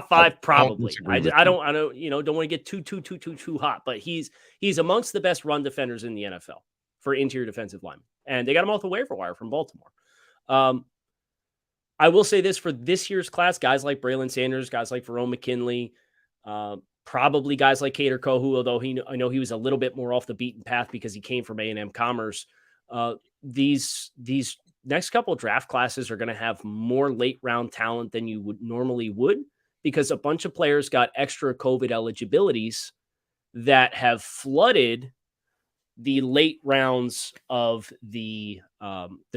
5 probably. I don't want to get too hot, but he's amongst the best run defenders in the NFL for interior defensive linemen. And they got him off the waiver wire from Baltimore. I will say this for this year's class, guys like Braylon Sanders, guys like Verone McKinley, probably guys like Kader Kohu, although I know he was a little bit more off the beaten path because he came from A&M Commerce. These next couple of draft classes are going to have more late round talent than you would normally because a bunch of players got extra COVID eligibilities that have flooded the late rounds of the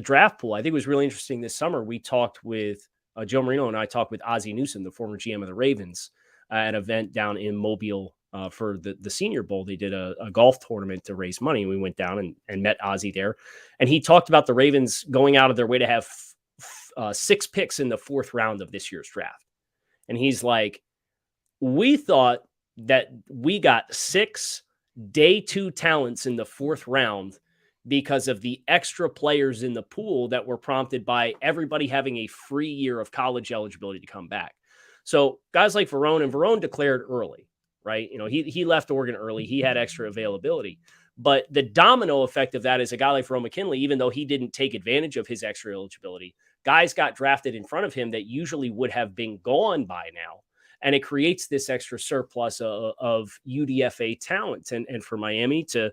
draft pool. I think it was really interesting this summer. We talked with Joe Marino and I talked with Ozzie Newsome, the former GM of the Ravens, at an event down in Mobile, for the Senior Bowl. They did a golf tournament to raise money. We went down and met Ozzie there. And he talked about the Ravens going out of their way to have 6 picks in the 4th round of this year's draft. And he's like, we thought that we got 6 day 2 talents in the 4th round because of the extra players in the pool that were prompted by everybody having a free year of college eligibility to come back. So guys like Verone, and Verone declared early, right? He left Oregon early. He had extra availability. But the domino effect of that is a guy like Verone McKinley, even though he didn't take advantage of his extra eligibility, guys got drafted in front of him that usually would have been gone by now. And it creates this extra surplus of UDFA talent. And for Miami to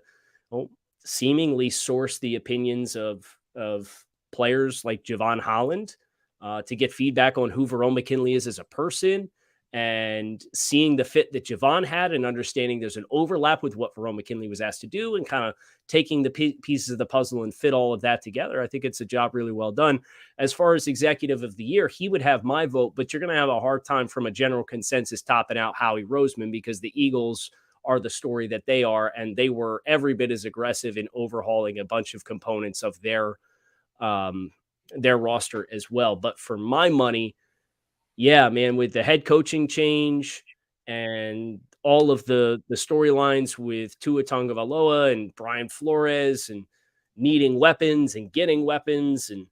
seemingly source the opinions of players like Javon Holland, to get feedback on who Verone McKinley is as a person, and seeing the fit that Javon had and understanding there's an overlap with what Verone McKinley was asked to do, and kind of taking the pieces of the puzzle and fit all of that together. I think it's a job really well done. As far as executive of the year, he would have my vote, but you're going to have a hard time from a general consensus topping out Howie Roseman, because the Eagles are the story that they are, and they were every bit as aggressive in overhauling a bunch of components of their roster as well. But for my money, yeah, man, with the head coaching change and all of the storylines with Tua Tagovailoa and Brian Flores and needing weapons and getting weapons, and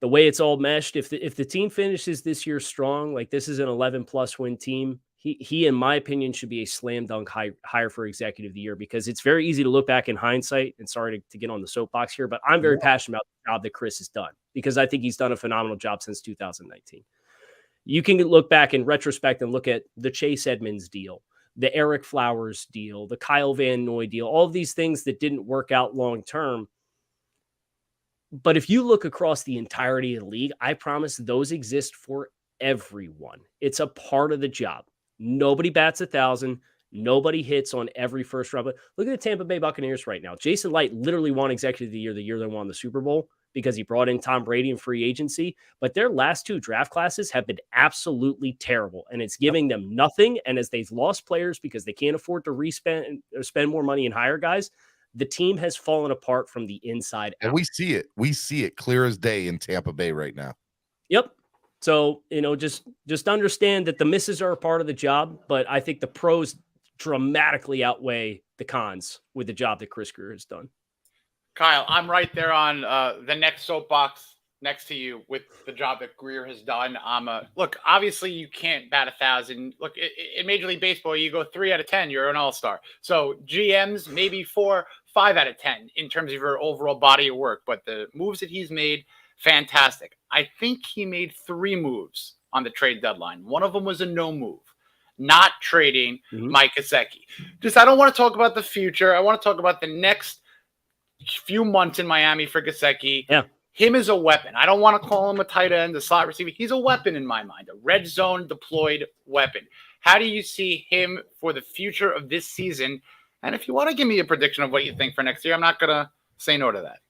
the way it's all meshed, if the team finishes this year strong, like this is an 11+ win team, he in my opinion should be a slam dunk hire for executive of the year, because it's very easy to look back in hindsight, and sorry to get on the soapbox here, but I'm very passionate about the job that Chris has done, because I think he's done a phenomenal job since 2019. You can look back in retrospect and look at the Chase Edmonds deal, the Eric Flowers deal, the Kyle Van Noy deal, all of these things that didn't work out long-term. But if you look across the entirety of the league, I promise those exist for everyone. It's a part of the job. Nobody bats 1,000. Nobody hits on every first round. But look at the Tampa Bay Buccaneers right now. Jason Light literally won executive of the year they won the Super Bowl, because he brought in Tom Brady in free agency. But their last 2 draft classes have been absolutely terrible, and it's giving them nothing. And as they've lost players because they can't afford to spend more money and hire guys, the team has fallen apart from the inside out. And we see it. We see it clear as day in Tampa Bay right now. Yep. So, just understand that the misses are a part of the job, but I think the pros dramatically outweigh the cons with the job that Chris Grier has done. Kyle, I'm right there on the next soapbox next to you with the job that Grier has done. Look, obviously you can't bat 1,000. Look, in Major League Baseball, you go 3 out of 10, you're an all-star. So GMs, maybe 4, 5 out of 10 in terms of your overall body of work. But the moves that he's made, fantastic. I think he made 3 moves on the trade deadline. One of them was a no move, not trading Mike Gesicki. I don't want to talk about the future. I want to talk about the next few months in Miami for Gesicki. Yeah. Him is a weapon. I don't want to call him a tight end, a slot receiver. He's a weapon in my mind, a red zone deployed weapon. How do you see him for the future of this season? And if you want to give me a prediction of what you think for next year, I'm not going to say no to that.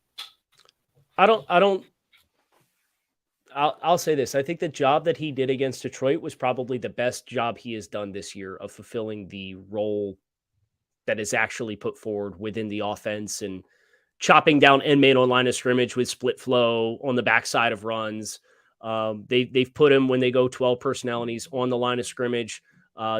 I'll say this. I think the job that he did against Detroit was probably the best job he has done this year of fulfilling the role that is actually put forward within the offense, and chopping down end man on line of scrimmage with split flow on the backside of runs. They've put him, when they go 12 personnel and he's on the line of scrimmage,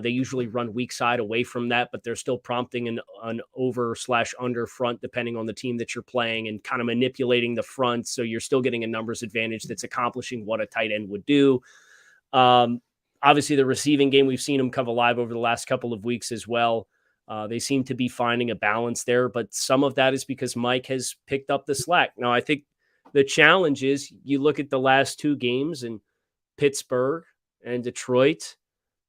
they usually run weak side away from that, but they're still prompting an over/under front depending on the team that you're playing, and kind of manipulating the front. So you're still getting a numbers advantage that's accomplishing what a tight end would do. Obviously the receiving game, we've seen him come alive over the last couple of weeks as well. They seem to be finding a balance there, but some of that is because Mike has picked up the slack. Now, I think the challenge is you look at the last 2 games in Pittsburgh and Detroit,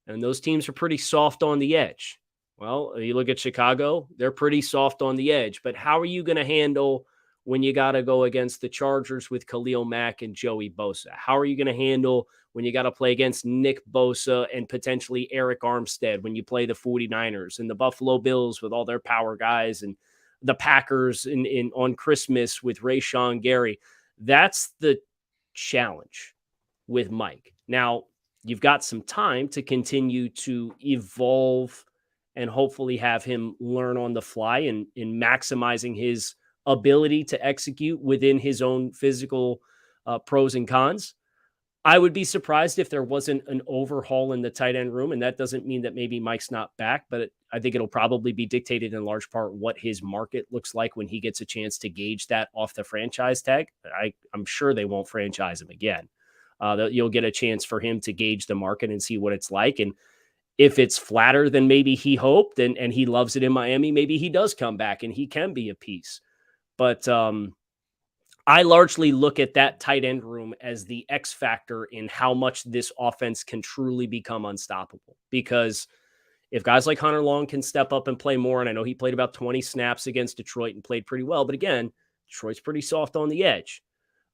and those teams are pretty soft on the edge. Well, you look at Chicago, they're pretty soft on the edge, but how are you going to handle when you got to go against the Chargers with Khalil Mack and Joey Bosa? How are you going to handle when you got to play against Nick Bosa and potentially Eric Armstead when you play the 49ers and the Buffalo Bills with all their power guys, and the Packers on Christmas with Rashawn Gary? That's the challenge with Mike. Now, you've got some time to continue to evolve and hopefully have him learn on the fly and in maximizing his ability to execute within his own physical pros and cons. I would be surprised if there wasn't an overhaul in the tight end room. And that doesn't mean that maybe Mike's not back, but I think it'll probably be dictated in large part what his market looks like when he gets a chance to gauge that off the franchise tag. I'm sure they won't franchise him again. You'll get a chance for him to gauge the market and see what it's like. And if it's flatter than maybe he hoped and he loves it in Miami, maybe he does come back and he can be a piece. But I largely look at that tight end room as the X factor in how much this offense can truly become unstoppable. Because if guys like Hunter Long can step up and play more, and I know he played about 20 snaps against Detroit and played pretty well, but again, Detroit's pretty soft on the edge.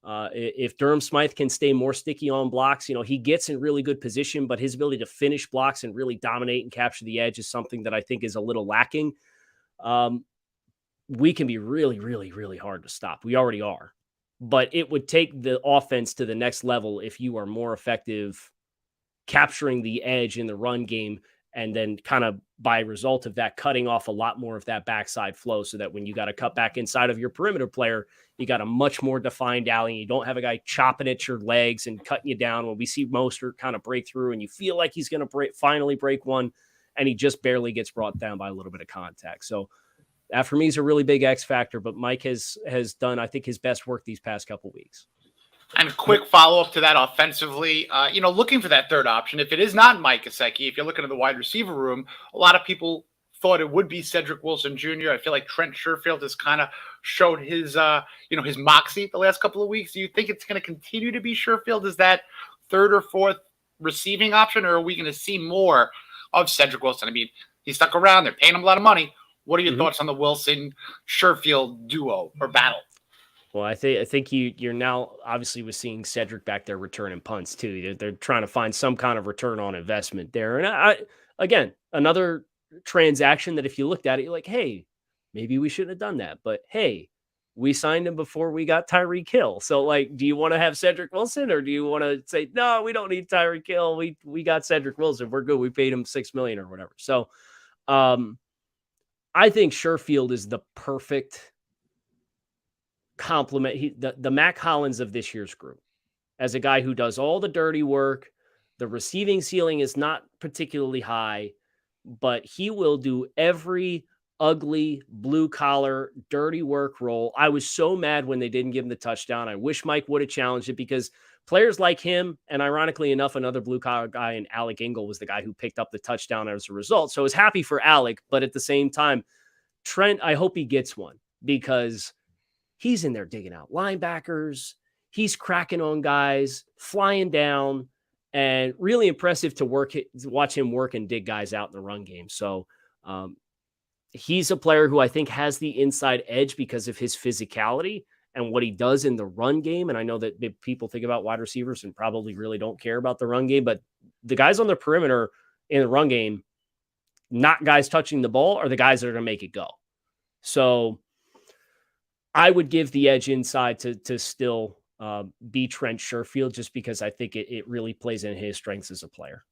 If Durham Smythe can stay more sticky on blocks, he gets in really good position, but his ability to finish blocks and really dominate and capture the edge is something that I think is a little lacking. We can be really, really, really hard to stop. We already are. But it would take the offense to the next level if you are more effective capturing the edge in the run game and then kind of by result of that, cutting off a lot more of that backside flow so that when you got to cut back inside of your perimeter player, you got a much more defined alley. You don't have a guy chopping at your legs and cutting you down. When we see Mostert kind of break through and you feel like he's going to finally break one, and he just barely gets brought down by a little bit of contact. So that for me is a really big X factor, but Mike has done, I think, his best work these past couple weeks. And a quick follow-up to that offensively, looking for that third option. If it is not Mike Gesicki, if you're looking at the wide receiver room, a lot of people thought it would be Cedric Wilson Jr. I feel like Trent Sherfield has kind of showed his, his moxie the last couple of weeks. Do you think it's going to continue to be Sherfield as that third or fourth receiving option, or are we going to see more of Cedric Wilson? I mean, he's stuck around. They're paying him a lot of money. What are your thoughts on the Wilson-Sherfield duo or battle? Well, I think you're now obviously with seeing Cedric back there returning punts too. They're trying to find some kind of return on investment there. And again, another transaction that if you looked at it, you're like, hey, maybe we shouldn't have done that. But hey, we signed him before we got Tyreek Hill. So do you want to have Cedric Wilson, or do you want to say, no, we don't need Tyreek Hill. We got Cedric Wilson. We're good. We paid him $6 million or whatever. So I think Sherfield is the perfect complement. The Mac Hollins of this year's group, as a guy who does all the dirty work. The receiving ceiling is not particularly high, but he will do every ugly, blue-collar, dirty work role. I was so mad when they didn't give him the touchdown. I wish Mike would have challenged it, because players like him, and ironically enough, another blue-collar guy in Alec Ingle was the guy who picked up the touchdown as a result. So I was happy for Alec, but at the same time, Trent, I hope he gets one, because he's in there digging out linebackers. He's cracking on guys, flying down, and really impressive to watch him work and dig guys out in the run game. So he's a player who I think has the inside edge because of his physicality and what he does in the run game. And I know that people think about wide receivers and probably really don't care about the run game, but the guys on the perimeter in the run game, not guys touching the ball, are the guys that are going to make it go. So I would give the edge inside to still be Trent Sherfield, just because I think it really plays in his strengths as a player.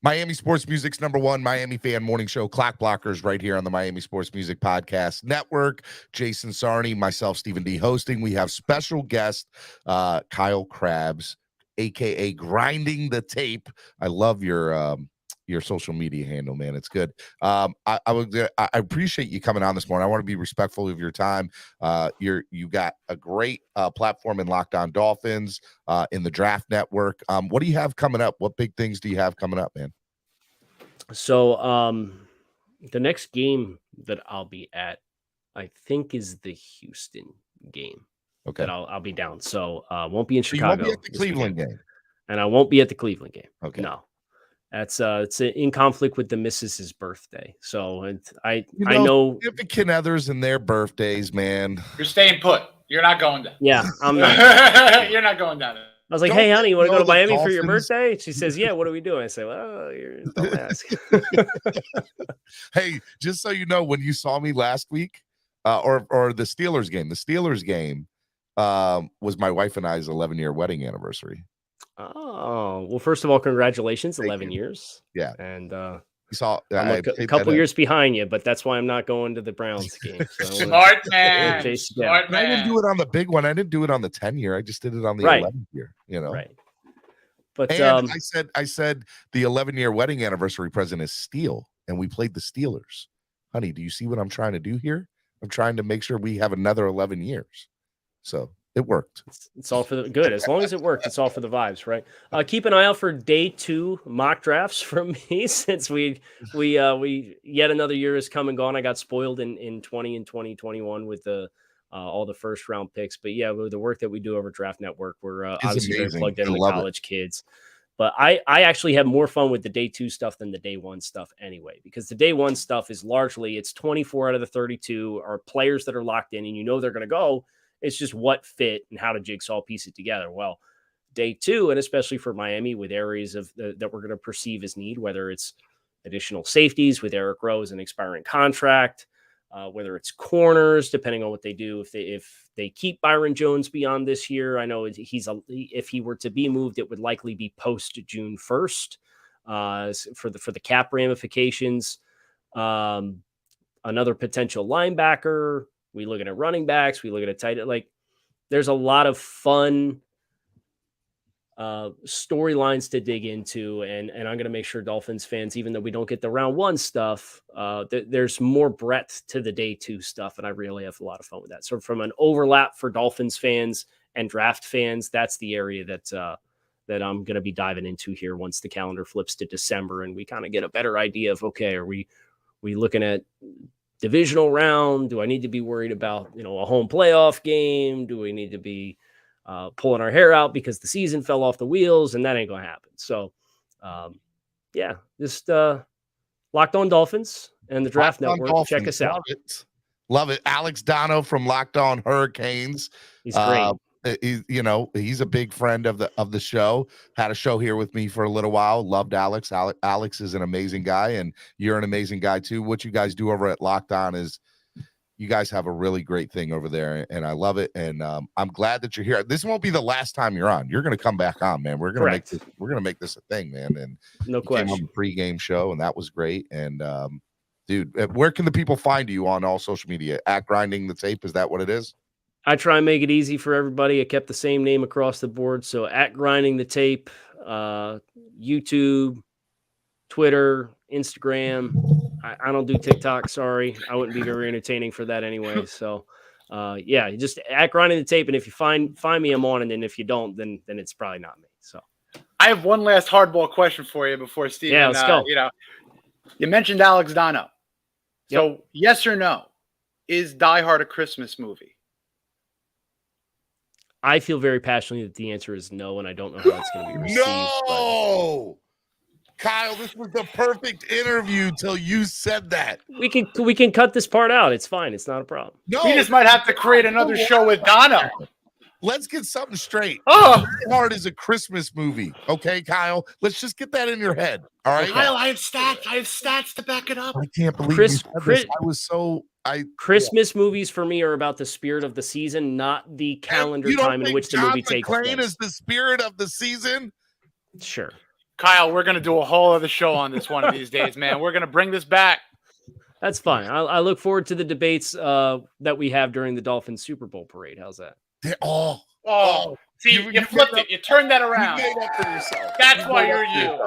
Miami Sports Music's #1 Miami fan morning show, Clock Blockers, right here on the Miami Sports Music Podcast Network. Jason Sarney, myself, Stephen D, hosting. We have special guest Kyle Krabs, aka Grinding the Tape. I love your social media handle, man. It's good. I appreciate you coming on this morning. I want to be respectful of your time. You got a great platform in Locked On Dolphins, in the Draft Network. What do you have coming up? What big things do you have coming up, man? So the next game that I'll be at, I think, is the Houston game. Okay. That I'll be down. So won't be in Chicago. You won't be at the Cleveland game. And I won't be at the Cleveland game. Okay. No. That's it's in conflict with the missus's birthday. So I know the Kennethers and their birthdays, man. You're staying put. You're not going down. Yeah, I'm not. You're not going down. I was like, hey, honey, you want to go to Miami for your birthday? She says, yeah, what are we doing? I say, well, don't ask. Hey, just so you know, when you saw me last week, or the Steelers game was my wife and I's 11-year wedding anniversary. Oh, well, first of all, congratulations, 11 years. Yeah. And You saw I'm a couple years behind you, but that's why I'm not going to the Browns game. So Smart man. Smart man. I didn't do it on the big one. I didn't do it on the 10-year. I just did it on the 11th year, you know. Right. But and I said the 11-year wedding anniversary present is steel, and we played the Steelers. Honey, do you see what I'm trying to do here? I'm trying to make sure we have another 11 years. So it worked. It's all for the good. As long as it worked, it's all for the vibes, right? Keep an eye out for day 2 mock drafts from me, since we yet another year has come and gone. I got spoiled in 20 and 2021 with all the first round picks. But yeah, with the work that we do over Draft Network, we're obviously very plugged in with college kids. But I actually have more fun with the day 2 stuff than the day 1 stuff anyway, because the day 1 stuff is largely, it's 24 out of the 32 are players that are locked in and you know they're going to go. It's just what fit and how to jigsaw piece it together. Well, day 2, and especially for Miami, with areas of that we're going to perceive as need, whether it's additional safeties with Eric Rowe an expiring contract, whether it's corners, depending on what they do. If they keep Byron Jones beyond this year, I know if he were to be moved, it would likely be post June 1st for the cap ramifications. Another potential linebacker. We looking at running backs. We look at a tight end. Like, there's a lot of fun storylines to dig into, and I'm going to make sure Dolphins fans, even though we don't get the round 1 stuff, there's more breadth to the day 2 stuff, and I really have a lot of fun with that. So from an overlap for Dolphins fans and draft fans, that's the area that I'm going to be diving into here once the calendar flips to December and we kind of get a better idea of, okay, are we looking at divisional round? Do I need to be worried about, a home playoff game? Do we need to be pulling our hair out because the season fell off the wheels? And that ain't going to happen. So, just Locked On Dolphins and the Draft Network. Dolphins. Check us out. Love it. Alex Dono from Locked On Hurricanes. He's great. He's a big friend of the show. Had a show here with me for a little while. Loved Alex. Alex is an amazing guy, and you're an amazing guy too. What you guys do over at Locked On is you guys have a really great thing over there, and I love it. And I'm glad that you're here. This won't be the last time you're on. You're going to come back on, man. We're going to make this a thing, man. And no question. Came on the pregame show, and that was great. And dude, where can the people find you on all social media? At Grinding the Tape, is that what it is? I try and make it easy for everybody. I kept the same name across the board. So at Grinding the Tape, YouTube, Twitter, Instagram. I don't do TikTok. Sorry. I wouldn't be very entertaining for that anyway. So just at Grinding the Tape. And if you find me, I'm on. And then if you don't, then it's probably not me. So I have one last hardball question for you before Steven. Yeah, let's go. You mentioned Alex Dono. So Yep. Yes or no, is Die Hard a Christmas movie? I feel very passionately that the answer is no, and I don't know how it's going to be received. No, Kyle, this was the perfect interview till you said that. We can cut this part out. It's fine. It's not a problem. No, we just might have to create another show with Dono. Let's get something straight. Oh, Die Hard is a Christmas movie. Okay, Kyle, let's just get that in your head. All right, Kyle, I have stats to back it up. I can't believe you said this. I was so. Christmas movies for me are about the spirit of the season, not the calendar time in which the movie takes place. Is the spirit of the season? Sure. Kyle, we're going to do a whole other show on this one of these days, man. We're going to bring this back. That's fine. I look forward to the debates that we have during the Dolphins Super Bowl parade. How's that? See, you flipped it. You turned that around. You made up for yourself. That's why you're you.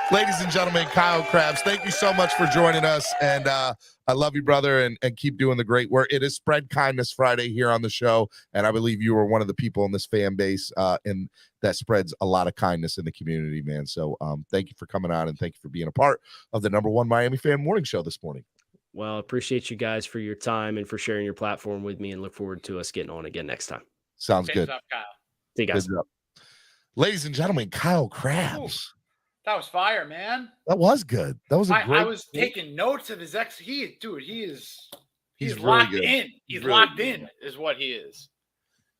Ladies and gentlemen, Kyle Krabs, thank you so much for joining us. And I love you, brother, and keep doing the great work. It is Spread Kindness Friday here on the show, and I believe you are one of the people in this fan base and that spreads a lot of kindness in the community, man. So thank you for coming on, and thank you for being a part of the #1 Miami Fan Morning Show this morning. Well, appreciate you guys for your time and for sharing your platform with me, and look forward to us getting on again next time. Sounds good. Up, Kyle. See you guys. Ladies and gentlemen, Kyle Krabs. Ooh. That was fire, man. That was good. That was I was taking notes of his he's really locked good. in. He's really locked good. in is what he is.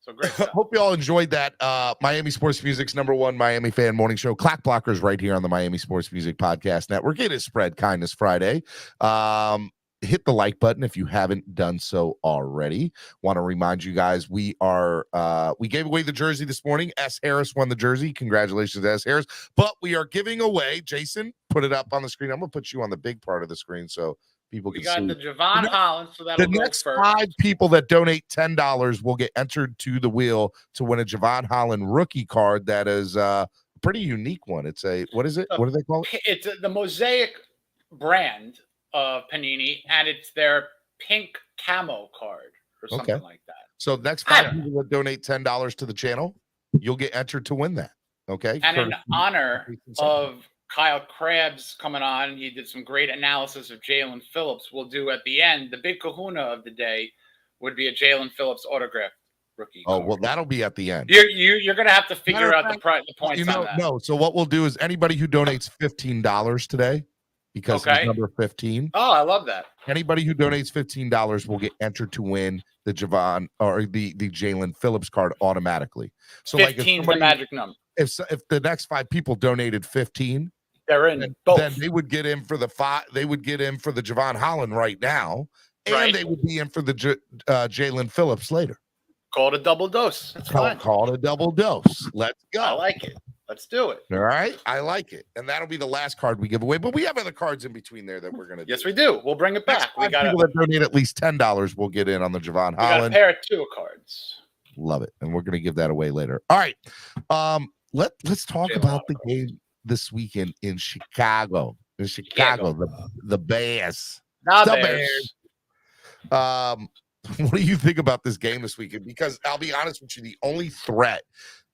So great stuff. Hope you all enjoyed that. Miami Sports Music's #1 Miami Fan Morning Show. Clock Blockers right here on the Miami Sports Music Podcast Network. It is Spread Kindness Friday. hit the like button if you haven't done so already. Want to remind you guys, we gave away the jersey this morning. S. Harris won the jersey. Congratulations, S. Harris. But we are giving away, Jason, put it up on the screen. I'm going to put you on the big part of the screen so people We can got see. the Javon Holland, so that'll The go next first. 5 people that donate $10 will get entered to the wheel to win a Javon Holland rookie card that is a pretty unique one. It's what is it? What do they call it? It's the Mosaic brand of Panini, and it's their pink camo card or something like that. So next 5 people that donate $10 to the channel, you'll get entered to win that. Okay. And in honor of Kyle Krabs coming on, he did some great analysis of Jalen Phillips. We'll do at the end, the big kahuna of the day would be a Jalen Phillips autograph rookie card. Well, that'll be at the end. You're going to have to figure out the points on that. No. So what we'll do is anybody who donates $15 today, because he's number 15. Oh, I love that. Anybody who donates $15 will get entered to win the Javon or the Jalen Phillips card automatically. So 15 is the magic number. If the next 5 people donated 15, they're in both. Then they would get in for the 5. They would get in for the Javon Holland right now, and they would be in for the Jalen Phillips later. Call it a double dose. That's fine. Call it a double dose. Let's go. I like it. Let's do it. All right. I like it. And that'll be the last card we give away. But we have other cards in between there that we're going to do. Yes, we do. We'll bring it back. We got people that donate at least $10 will get in on the Javon Holland. We got a pair of 2 cards. Love it. And we're going to give that away later. All right. Let's talk about the game this weekend in Chicago. The Bears. The Bears. What do you think about this game this weekend? Because I'll be honest with you, the only threat,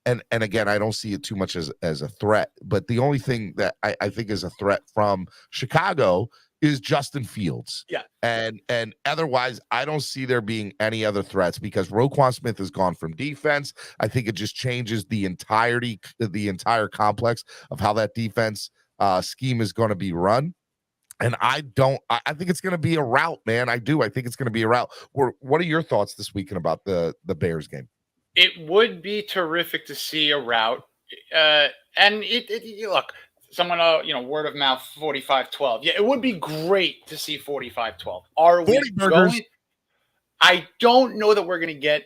and again, I don't see it too much as a threat, but the only thing that I think is a threat from Chicago is Justin Fields. Yeah. And otherwise, I don't see there being any other threats because Roquan Smith has gone from defense. I think it just changes the entire complex of how that defense scheme is going to be run. And I think it's going to be a rout, man. I think it's going to be a rout. What are your thoughts this weekend about the Bears game? It would be terrific to see a rout. And look, someone, word of mouth, 45-12. Yeah, it would be great to see 45-12. Are we going? I don't know that we're going to get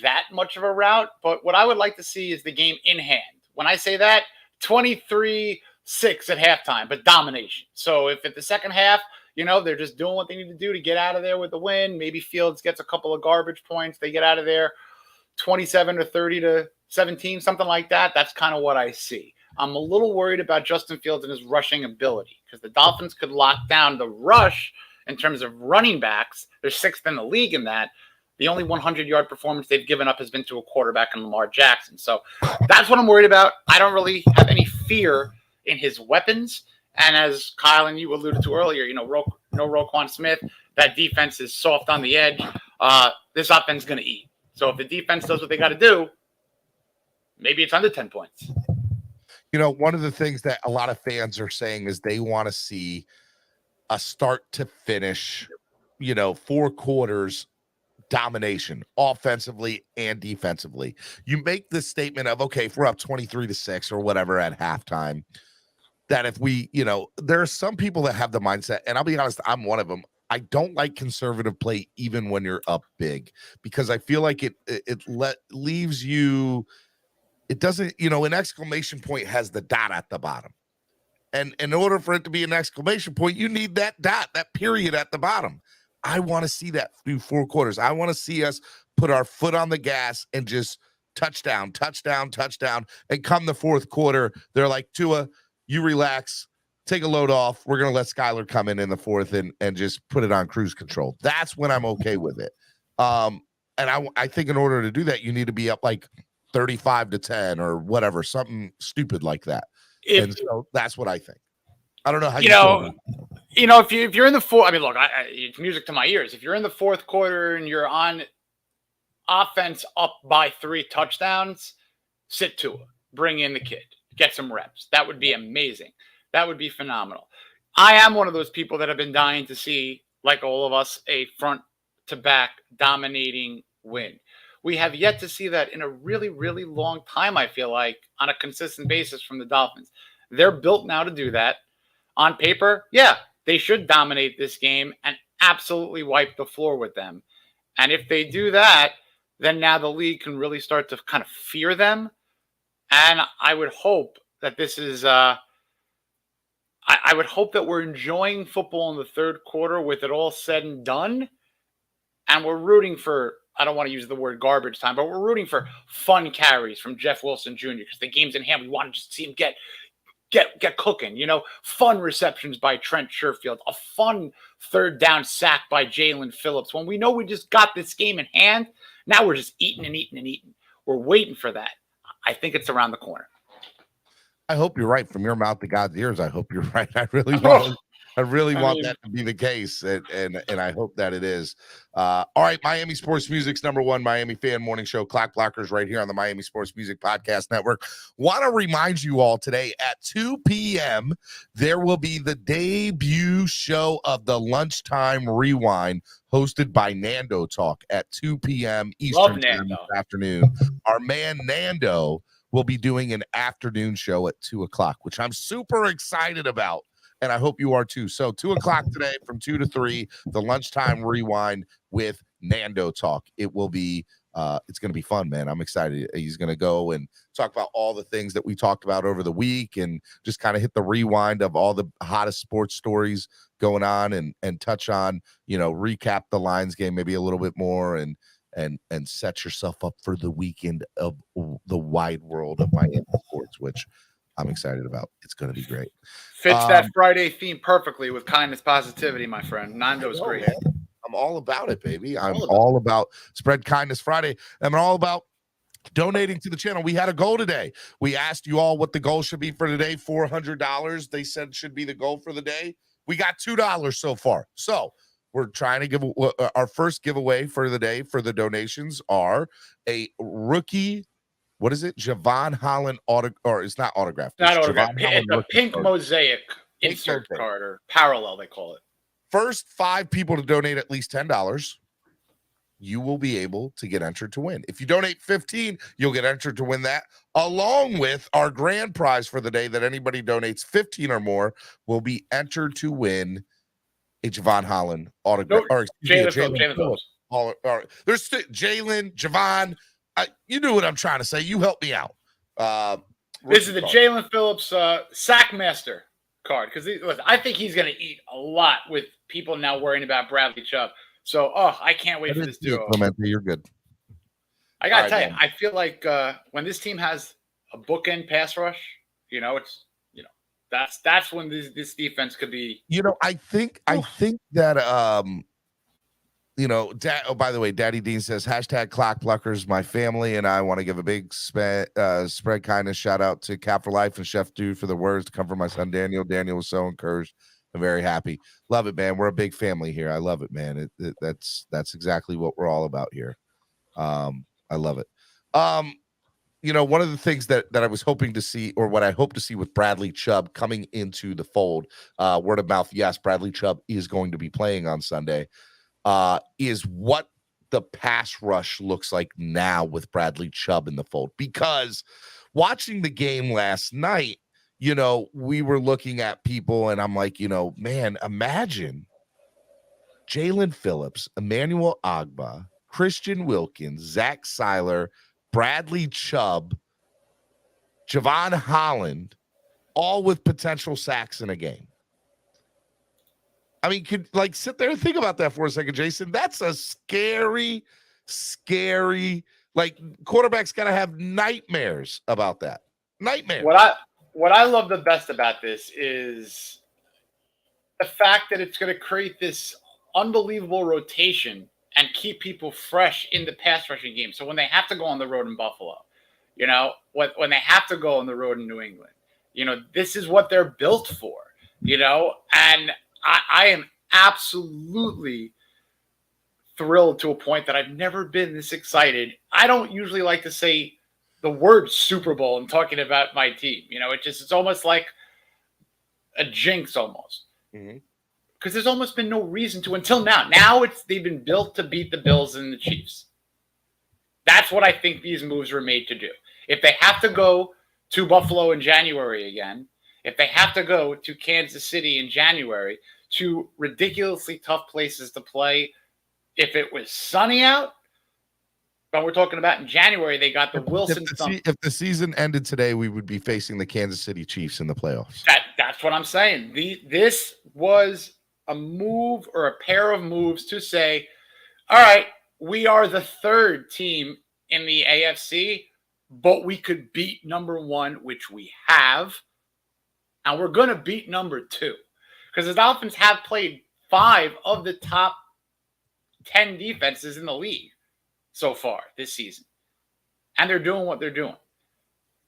that much of a rout, but what I would like to see is the game in hand. When I say that, 23-6 at halftime, but domination. So if at the second half, they're just doing what they need to do to get out of there with the win, maybe Fields gets a couple of garbage points, they get out of there 27 to 30 to 17, something like that. That's kind of what I see. I'm a little worried about Justin Fields and his rushing ability because the Dolphins could lock down the rush in terms of running backs. They're 6th in the league in that. The only 100-yard performance they've given up has been to a quarterback in Lamar Jackson. So that's what I'm worried about. I don't really have any fear in his weapons. And as Kyle and you alluded to earlier, no Roquan Smith. That defense is soft on the edge. This offense is going to eat. So if the defense does what they got to do, maybe it's under 10 points. One of the things that a lot of fans are saying is they want to see a start to finish, 4 quarters domination offensively and defensively. You make this statement of, okay, if we're up 23-6 or whatever at halftime, that if we, there are some people that have the mindset, and I'll be honest, I'm one of them. I don't like conservative play even when you're up big because I feel like it leaves you. It doesn't, an exclamation point has the dot at the bottom. And in order for it to be an exclamation point, you need that dot, that period at the bottom. I want to see that through 4 quarters. I want to see us put our foot on the gas and just touchdown. And come the 4th quarter, they're like, Tua, you relax, take a load off. We're going to let Skylar come in the 4th and just put it on cruise control. That's when I'm okay with it. And I think in order to do that, you need to be up like 35-10 or whatever, something stupid like that. And so that's what I think. I don't know how if you're in the 4th, I mean, look, it's music to my ears. If you're in the 4th quarter and you're on offense up by 3 touchdowns, sit to it. Bring in the kid. Get some reps. That would be amazing. That would be phenomenal. I am one of those people that have been dying to see, like all of us, a front-to-back dominating win. We have yet to see that in a really, really long time, I feel like, on a consistent basis from the Dolphins. They're built now to do that. On paper, yeah, they should dominate this game. And absolutely wipe the floor with them. And if they do that, then now the league can really start to kind of fear them. And I would hope that this is I would hope that we're enjoying football in the third quarter with it all said and done. And we're rooting for, I don't want to use the word garbage time, but we're rooting for fun carries from Jeff Wilson Jr. because the game's in hand. We want to just see him get cooking, fun receptions by Trent Sherfield, a fun third down sack by Jalen Phillips. When we know we just got this game in hand, now we're just eating and eating and eating. We're waiting for that. I think it's around the corner. I hope you're right. From your mouth to God's ears, I hope you're right. I really want that to be the case, and I hope that it is. All right, Miami Sports Music's #1 Miami fan morning show, Clock Blockers, right here on the Miami Sports Music Podcast Network. Want to remind you all today at 2 p.m. there will be the debut show of the Lunchtime Rewind, hosted by Nando Talk at 2 p.m. Eastern time this afternoon. Our man Nando will be doing an afternoon show at 2 o'clock, which I'm super excited about. And I hope you are too. So 2 o'clock today from 2 to 3, the Lunchtime Rewind with Nando Talk. It will be, it's going to be fun, man. I'm excited. He's going to go and talk about all the things that we talked about over the week and just kind of hit the rewind of all the hottest sports stories going on and touch on, recap the Lions game maybe a little bit more and set yourself up for the weekend of the wide world of Miami sports, which I'm excited about. It's going to be great. Fits that Friday theme perfectly with kindness, positivity, my friend. Nando's great. Man. I'm all about it, baby. I'm all about Spread Kindness Friday. I'm all about donating to the channel. We had a goal today. We asked you all what the goal should be for today. $400. They said should be the goal for the day. We got $2 so far. So we're trying to give our first giveaway for the day for the donations are a rookie. What is it? Javon Holland or it's not autographed. Not autographed. It's a pink mosaic insert card or parallel, they call it. First 5 people to donate at least $10, you will be able to get entered to win. If you donate 15, you'll get entered to win that, along with our grand prize for the day that anybody donates 15 or more will be entered to win a Javon Holland autograph. Jalen Phillips. There's Jalen, Javon. You knew what I'm trying to say. You help me out. This is the Jalen Phillips Sackmaster card because I think he's going to eat a lot with people now worrying about Bradley Chubb. So, I can't wait for this duo. You're good. I got to tell you, I feel like when this team has a bookend pass rush, that's when this defense could be. I think that by the way, Daddy Dean says #ClockBlockers. My family and I want to give a big spread kindness shout out to Cap for Life and Chef Dude for the words to come from my son Daniel. Daniel was so encouraged and very happy. Love it, man. We're a big family here. I love it, man. That's exactly what we're all about here. I love it. One of the things that I was hoping to see, or what I hope to see with Bradley Chubb coming into the fold, word of mouth, yes, Bradley Chubb is going to be playing on Sunday. Is what the pass rush looks like now with Bradley Chubb in the fold. Because watching the game last night, we were looking at people and I'm like, man, imagine Jalen Phillips, Emmanuel Ogbah, Christian Wilkins, Zach Seiler, Bradley Chubb, Javon Holland, all with potential sacks in a game. I mean, could sit there and think about that for a second, Jason. That's a scary, quarterback's got to have nightmares about that. Nightmares. What I love the best about this is the fact that it's going to create this unbelievable rotation and keep people fresh in the pass rushing game. So when they have to go on the road in Buffalo, when they have to go on the road in New England, this is what they're built for, and I am absolutely thrilled to a point that I've never been this excited. I don't usually like to say the word Super Bowl and talking about my team. It's almost like a jinx almost. Mm-hmm. Because there's almost been no reason to until now. Now they've been built to beat the Bills and the Chiefs. That's what I think these moves were made to do. If they have to go to Buffalo in January again, if they have to go to Kansas City in January to ridiculously tough places to play. If it was sunny out, but we're talking about in January, they got the Wilson. If the season ended today, we would be facing the Kansas City Chiefs in the playoffs. That's what I'm saying. This was a move or a pair of moves to say, all right, we are the third team in the AFC, but we could beat number one, which we have, and we're going to beat number two. Because the Dolphins have played 5 of the top 10 defenses in the league so far this season. And they're doing what they're doing.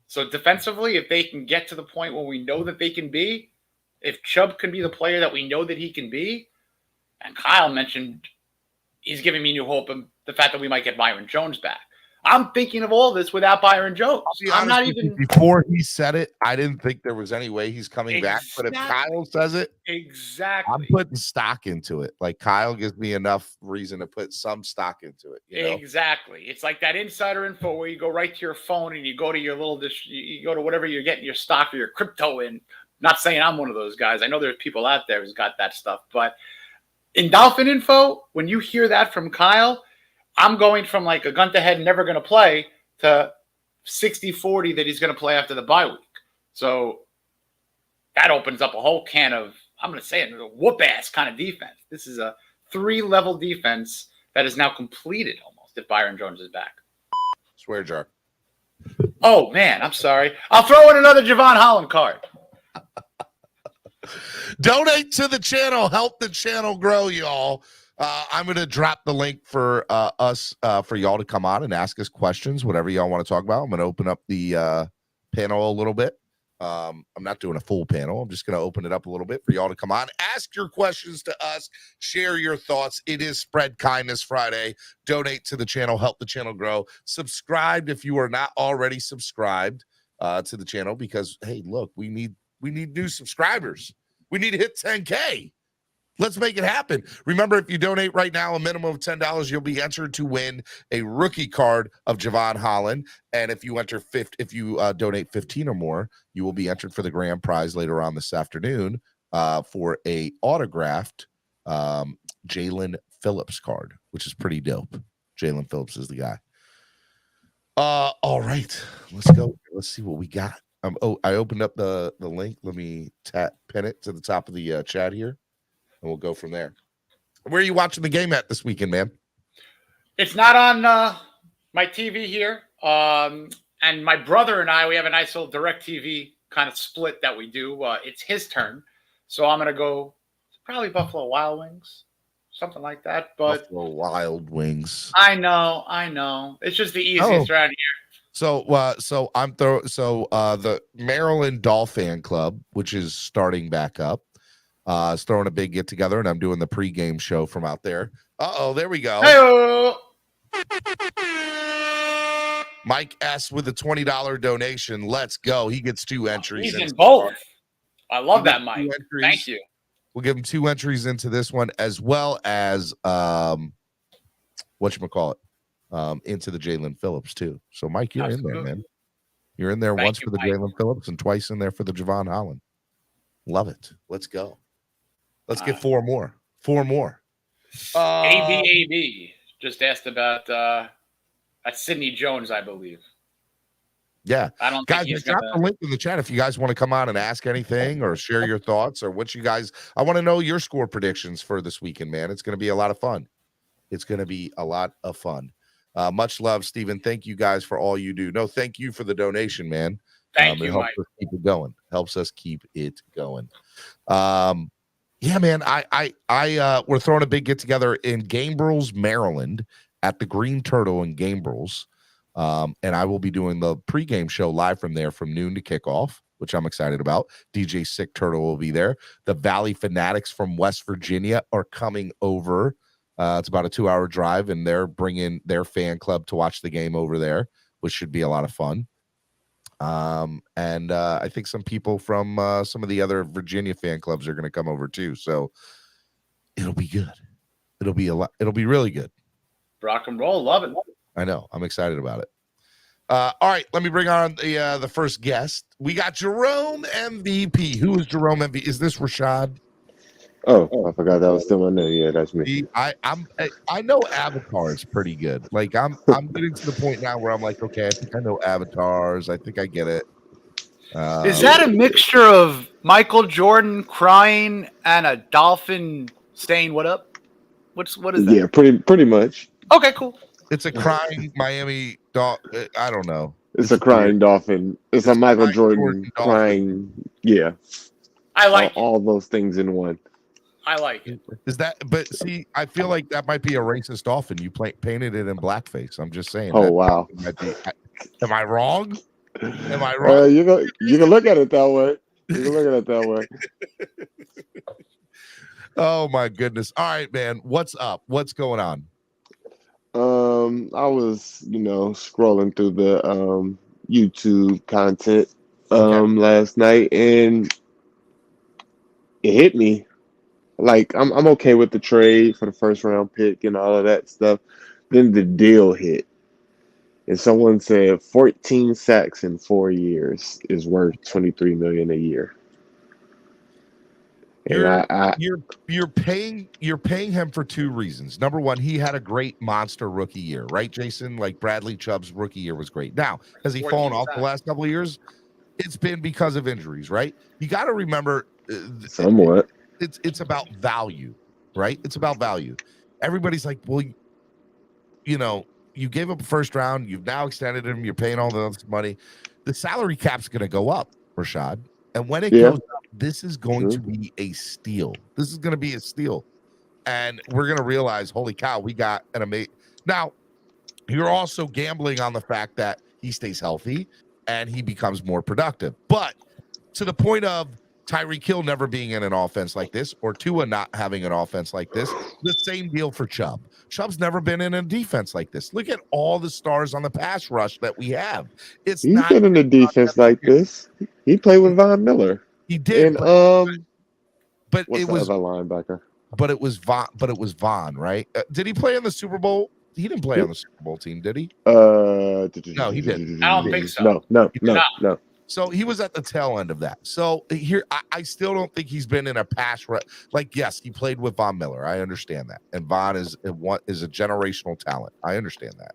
So defensively, if they can get to the point where we know that they can be, if Chubb can be the player that we know that he can be, and Kyle mentioned he's giving me new hope in the fact that we might get Byron Jones back. I'm thinking of all this without Byron Jones. I'm not even. Before he said it, I didn't think there was any way he's coming back. But if Kyle says it, I'm putting stock into it. Like Kyle gives me enough reason to put some stock into it. You know? Exactly. It's like that insider info where you go right to your phone and you go to your you go to whatever you're getting your stock or your crypto in. Not saying I'm one of those guys. I know there's people out there who's got that stuff. But in Dolphin info, when you hear that from Kyle, I'm going from like a gun to head, never going to play, to 60-40 that he's going to play after the bye week. So that opens up a whole can of, I'm going to say it, a whoop-ass kind of defense. This is a 3-level defense that is now completed almost if Byron Jones is back. Swear jar. Oh, man, I'm sorry. I'll throw in another Javon Holland card. Donate to the channel. Help the channel grow, y'all. I'm going to drop the link for us, for y'all to come on and ask us questions, whatever y'all want to talk about. I'm going to open up the panel a little bit. I'm not doing a full panel. I'm just going to open it up a little bit for y'all to come on. Ask your questions to us. Share your thoughts. It is Spread Kindness Friday. Donate to the channel. Help the channel grow. Subscribe if you are not already subscribed to the channel because, hey, look, we need new subscribers. We need to hit 10K. Let's make it happen. Remember, if you donate right now, a minimum of $10, you'll be entered to win a rookie card of Javon Holland. And if you donate 15 or more, you will be entered for the grand prize later on this afternoon for a autographed Jalen Phillips card, which is pretty dope. Jalen Phillips is the guy. All right, let's go. Let's see what we got. I opened up the link. Let me pin it to the top of the chat here. And we'll go from there. Where are you watching the game at this weekend, man? It's not on my TV here. And my brother and I, we have a nice little DirecTV kind of split that we do. It's his turn. So I'm going to go probably Buffalo Wild Wings, something like that. But Buffalo Wild Wings. I know. It's just the easiest around here. So I'm the Maryland Dolphin Club, which is starting back up. Is throwing a big get together, and I'm doing the pregame show from out there. There we go. Hey-o. Mike S with a $20 donation. Let's go. He gets 2 entries. He's in both. I love that, Mike. Thank you. We'll give him 2 entries into this one, as well as whatchamacallit, into the Jalen Phillips too. So, Mike, you're in there, man. You're in there once for the Jalen Phillips and twice in there for the Javon Holland. Love it. Let's go. Let's get 4 more. 4 more. AB just asked about Sidney Jones, I believe. Yeah. I don't guys, drop the link in the chat if you guys want to come on and ask anything or share your thoughts or what you guys. I want to know your score predictions for this weekend, man. It's going to be a lot of fun. Much love, Steven. Thank you guys for all you do. No, thank you for the donation, man. Thank you, Mike. Helps us keep it going. Yeah, man. We're throwing a big get together in Gambrills, Maryland, at the Green Turtle in Gambrills, and I will be doing the pregame show live from there from noon to kickoff, which I'm excited about. DJ Sick Turtle will be there. The Valley Fanatics from West Virginia are coming over. It's about a 2-hour drive, and they're bringing their fan club to watch the game over there, which should be a lot of fun. And I think some people from some of the other Virginia fan clubs are going to come over too. So it'll be good. It'll be really good. Rock and roll. Love it. I know. I'm excited about it. All right. Let me bring on the first guest. We got Jerome MVP. Who is Jerome MVP? Is this Rashad? Oh, I forgot that was still in there. Yeah, that's me. See, I know avatars pretty good. Like I'm getting to the point now where I'm like, okay, I think I know avatars. I think I get it. Is that a mixture of Michael Jordan crying and a dolphin saying "What up"? What is that? Yeah, pretty much. Okay, cool. It's a crying Miami dog. I don't know. It's a crying dolphin. It's a Michael Jordan crying. Yeah, I like it. all those things in one. I like it. Is that? But see, I feel like that might be a racist dolphin. You painted it in blackface. I'm just saying. Oh wow. Am I wrong? Am I wrong? You can look at it that way. You can look at it that way. Oh my goodness! All right, man. What's up? What's going on? I was, scrolling through the YouTube content last night, and it hit me. Like I'm okay with the trade for the first round pick and all of that stuff. Then the deal hit, and someone said 14 sacks in 4 years is worth $23 million a year. You're paying him for two reasons. Number one, he had a great monster rookie year, right, Jason? Like Bradley Chubb's rookie year was great. Now, has he fallen off the last couple of years? It's been because of injuries, right? You got to remember, somewhat. It's about value, right? It's about value. Everybody's like, well, you gave up a first round, you've now extended him, you're paying all this money. The salary cap's going to go up, Rashad. And when it goes up, this is going to be a steal. This is going to be a steal. And we're going to realize, holy cow, we got an amazing. Now, you're also gambling on the fact that he stays healthy and he becomes more productive. But to the point of Tyreek Hill never being in an offense like this, or Tua not having an offense like this, the same deal for Chubb. Chubb's never been in a defense like this. Look at all the stars on the pass rush that we have. He's been in a defense like this. He played with Von Miller. He did. And but what's it the was other linebacker. But it was Von, right? Did he play in the Super Bowl? He didn't play on the Super Bowl team, did he? No, he didn't. I don't think so. No. So he was at the tail end of that. So here, I still don't think he's been in a pass rush. Like, yes, he played with Von Miller. I understand that. And Von is a generational talent. I understand that.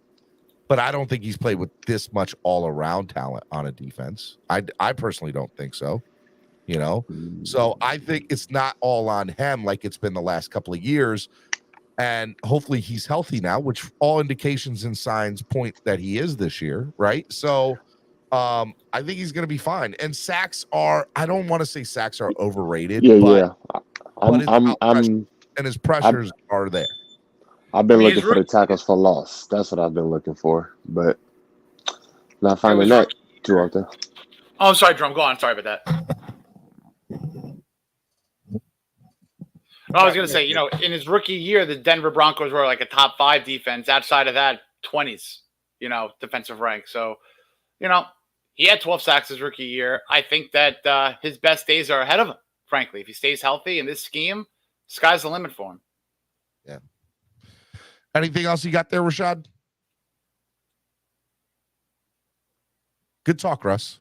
But I don't think he's played with this much all-around talent on a defense. I personally don't think so. So I think it's not all on him like it's been the last couple of years. And hopefully he's healthy now, which all indications and signs point that he is this year, right? So I think he's going to be fine. And sacks I don't want to say sacks are overrated. Yeah. And his pressures are there. I've been looking for the tackles for loss. That's what I've been looking for, but not finding that too often. Oh, I'm sorry, Drum. Go on. Sorry about that. I was going to say, in his rookie year, the Denver Broncos were like a top 5 defense. Outside of that, 20s, defensive rank. So, he had 12 sacks his rookie year. I think that his best days are ahead of him, frankly. If he stays healthy in this scheme, sky's the limit for him. Yeah. Anything else you got there, Rashad? Good talk, Russ.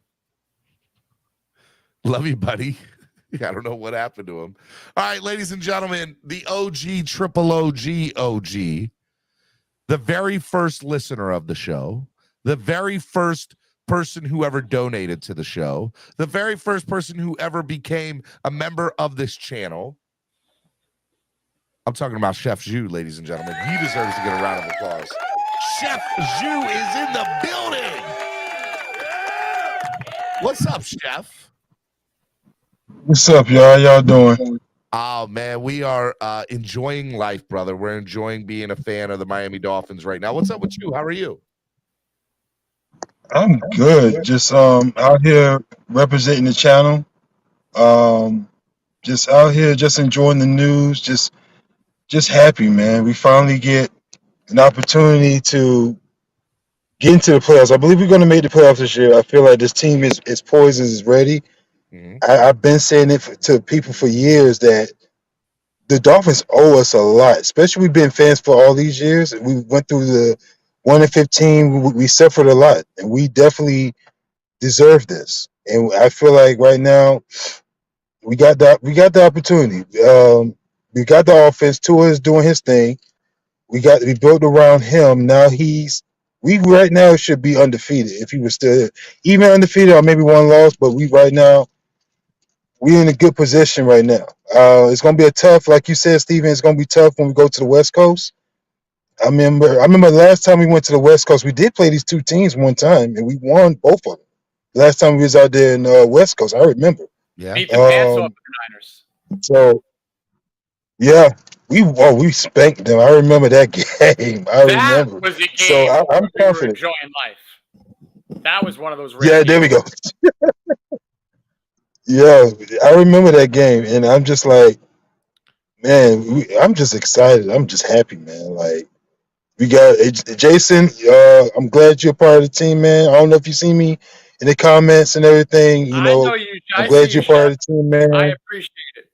Love you, buddy. I don't know what happened to him. All right, ladies and gentlemen, the OG, triple OG, the very first listener of the show, the very first person who ever donated to the show, the very first person who ever became a member of this channel. I'm talking about Chef Zhu, ladies and gentlemen. He deserves to get a round of applause. Chef Zhu is in the building. What's up, Chef? What's up, y'all? How y'all doing? Oh, man, we are enjoying life, brother. We're enjoying being a fan of the Miami Dolphins right now. What's up with you? How are you? I'm good. Just out here representing the channel. Just out here, just enjoying the news. Just happy, man. We finally get an opportunity to get into the playoffs. I believe we're going to make the playoffs this year. I feel like this team is poised, is ready. Mm-hmm. I've been saying it to people for years that the Dolphins owe us a lot, especially we've been fans for all these years. We went through the 1-15. We suffered a lot, and we definitely deserve this. And I feel like right now we got the opportunity. We got the offense. Tua is doing his thing. We built around him. Now we right now should be undefeated if he was still even undefeated or maybe one loss. But we're in a good position right now. It's gonna be a tough, like you said, Steven. It's gonna be tough when we go to the West Coast. I remember last time we went to the West Coast, we did play these two teams one time and we won both of them. Last time we was out there in West Coast, I remember. Yeah. Beat the pants off the Niners. So yeah, we spanked them. I remember that game. That was a game So I'm where we were confident. enjoying life. That was one of those. Yeah, there we go. Yeah, I remember that game, and I'm just like, man, I'm just excited. I'm just happy, man. Like we got Jason. I'm glad you're part of the team, man. I don't know if you see me in the comments and everything. You I know, know you. I'm glad you're part of the team, man. I appreciate it.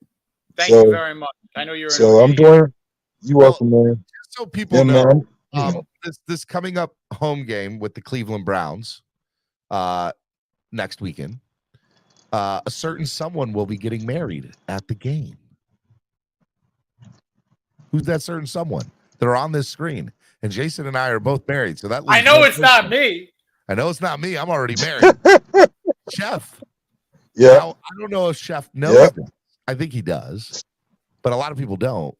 Thank you very much. I know you're. So I'm doing. You're welcome, man. So people know, this coming up home game with the Cleveland Browns next weekend, a certain someone will be getting married at the game. Who's that certain someone? They're on this screen, and Jason and I are both married. So that I know it's not me. I know it's not me. I'm already married. Chef. Yeah. Now, I don't know if Chef knows that. I think he does, but a lot of people don't.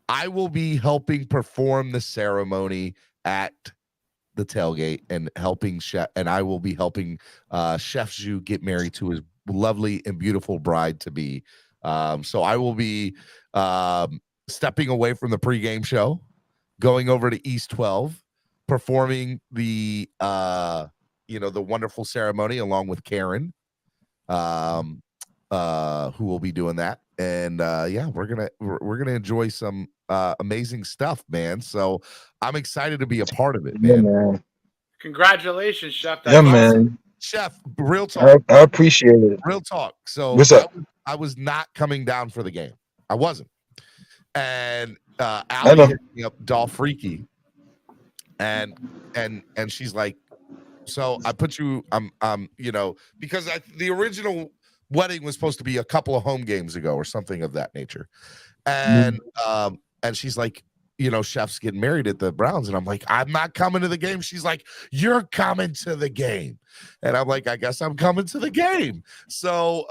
I will be helping perform the ceremony at the tailgate and helping Chef, and I will be helping Chef Zhu get married to his lovely and beautiful bride to be. So I will be stepping away from the pregame show, going over to East 12, performing the the wonderful ceremony along with Karen, who will be doing that. And we're gonna enjoy some amazing stuff, man. So I'm excited to be a part of it, man. Yeah, man. Congratulations, Chef. That's Yeah, awesome. man. Chef, real talk. I appreciate it. Real talk. So what's up? I was not coming down for the game. I wasn't. And I Allie know. hit me up, Dolph Freaky, and she's like, so I put you, because the original wedding was supposed to be a couple of home games ago or something of that nature, and she's like, Chef's getting married at the Browns, and I'm like, I'm not coming to the game. She's like, you're coming to the game, and I'm like, I guess I'm coming to the game. So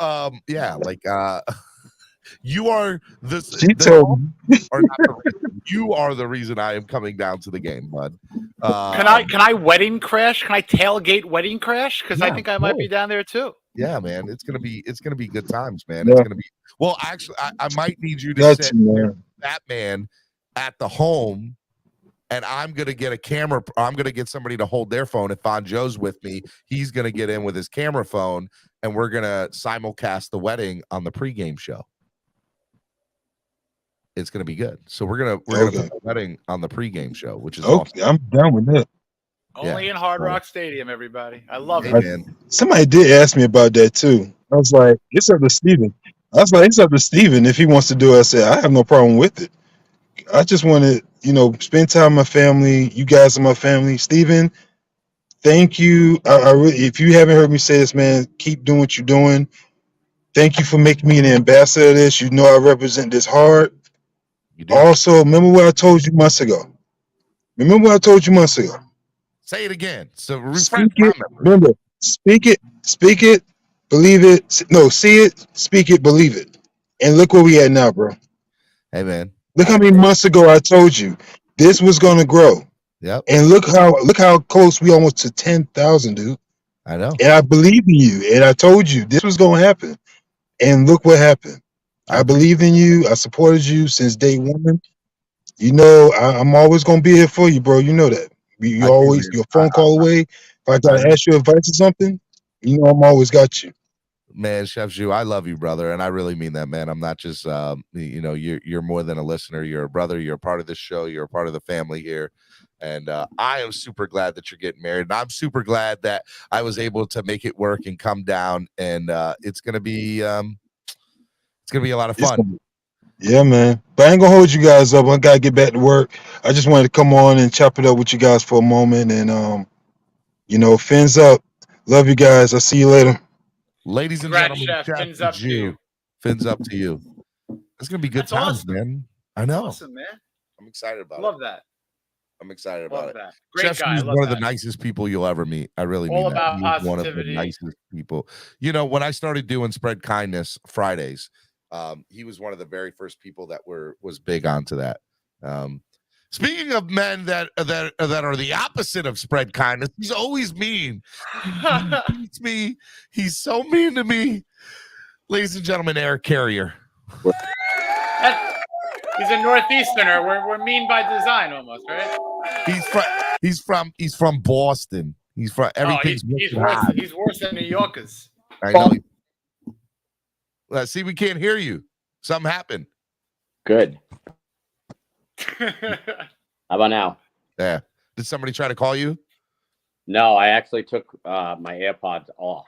you are you are the reason I am coming down to the game, bud. Can I wedding crash? Can I tailgate wedding crash? Because I think I might be down there too. Yeah, man, it's gonna be good times, man. Yeah. It's gonna be actually, I might need you to sit Batman at the home, and I'm gonna get a camera. I'm gonna get somebody to hold their phone. If Von Joe's with me, he's gonna get in with his camera phone, and we're gonna simulcast the wedding on the pregame show. It's gonna be good. So we're gonna put the wedding on the pregame show, which is awesome. I'm down with that. Only in Hard Rock Stadium, everybody. I love it. Man. Somebody did ask me about that too. I was like, it's up to Steven. It's up to Steven if he wants to do it. I said, I have no problem with it. I just want to, spend time with my family. You guys are my family. Steven, thank you. I really, if you haven't heard me say this, man, keep doing what you're doing. Thank you for making me an ambassador of this. You know I represent this hard. Also, remember what I told you months ago. Say it again. So speak it. Remember, speak it, believe it. No, see it, speak it, believe it. And look where we at now, bro. Hey, man. Look how many months ago I told you this was gonna grow. Yep. And look how close we almost to 10,000, dude. I know. And I believe in you. And I told you this was gonna happen. And look what happened. I believed in you. I supported you since day one. I'm always gonna be here for you, bro. You know that. You're a phone call away. If I gotta ask you advice or something, I'm always got you. Man, Chef Zhu, I love you, brother, and I really mean that, man. I'm not just, you're more than a listener. You're a brother. You're a part of this show. You're a part of the family here, and I am super glad that you're getting married. And I'm super glad that I was able to make it work and come down. And it's gonna be a lot of fun. Yeah, man. But I ain't gonna hold you guys up. I gotta get back to work. I just wanted to come on and chop it up with you guys for a moment, and fins up. Love you guys. I'll see you later. Ladies and gentlemen, Chef. Fins up to you. Fins up to you. It's gonna be good That's times, awesome. man. I know. Awesome, man. I'm excited about it. Love that. I'm excited about Love it. that. Great Chef guy. is Love one of the that. nicest people you'll ever meet. I really All mean that. about He is one of the positivity. nicest people. You know, when I started doing Spread Kindness Fridays, he was one of the very first people that was big onto that. Speaking of men that are the opposite of Spread Kindness, he's always mean. He beats me. He's so mean to me. Ladies and gentlemen, Eric Carrier. He's a Northeasterner. We're mean by design almost, right? He's from Boston. He's from everything's he's wicked worse. hot. He's worse than New Yorkers. I know. See, we can't hear you. Something happened. Good. How about now? Yeah. Did somebody try to call you? No, I actually took my AirPods off.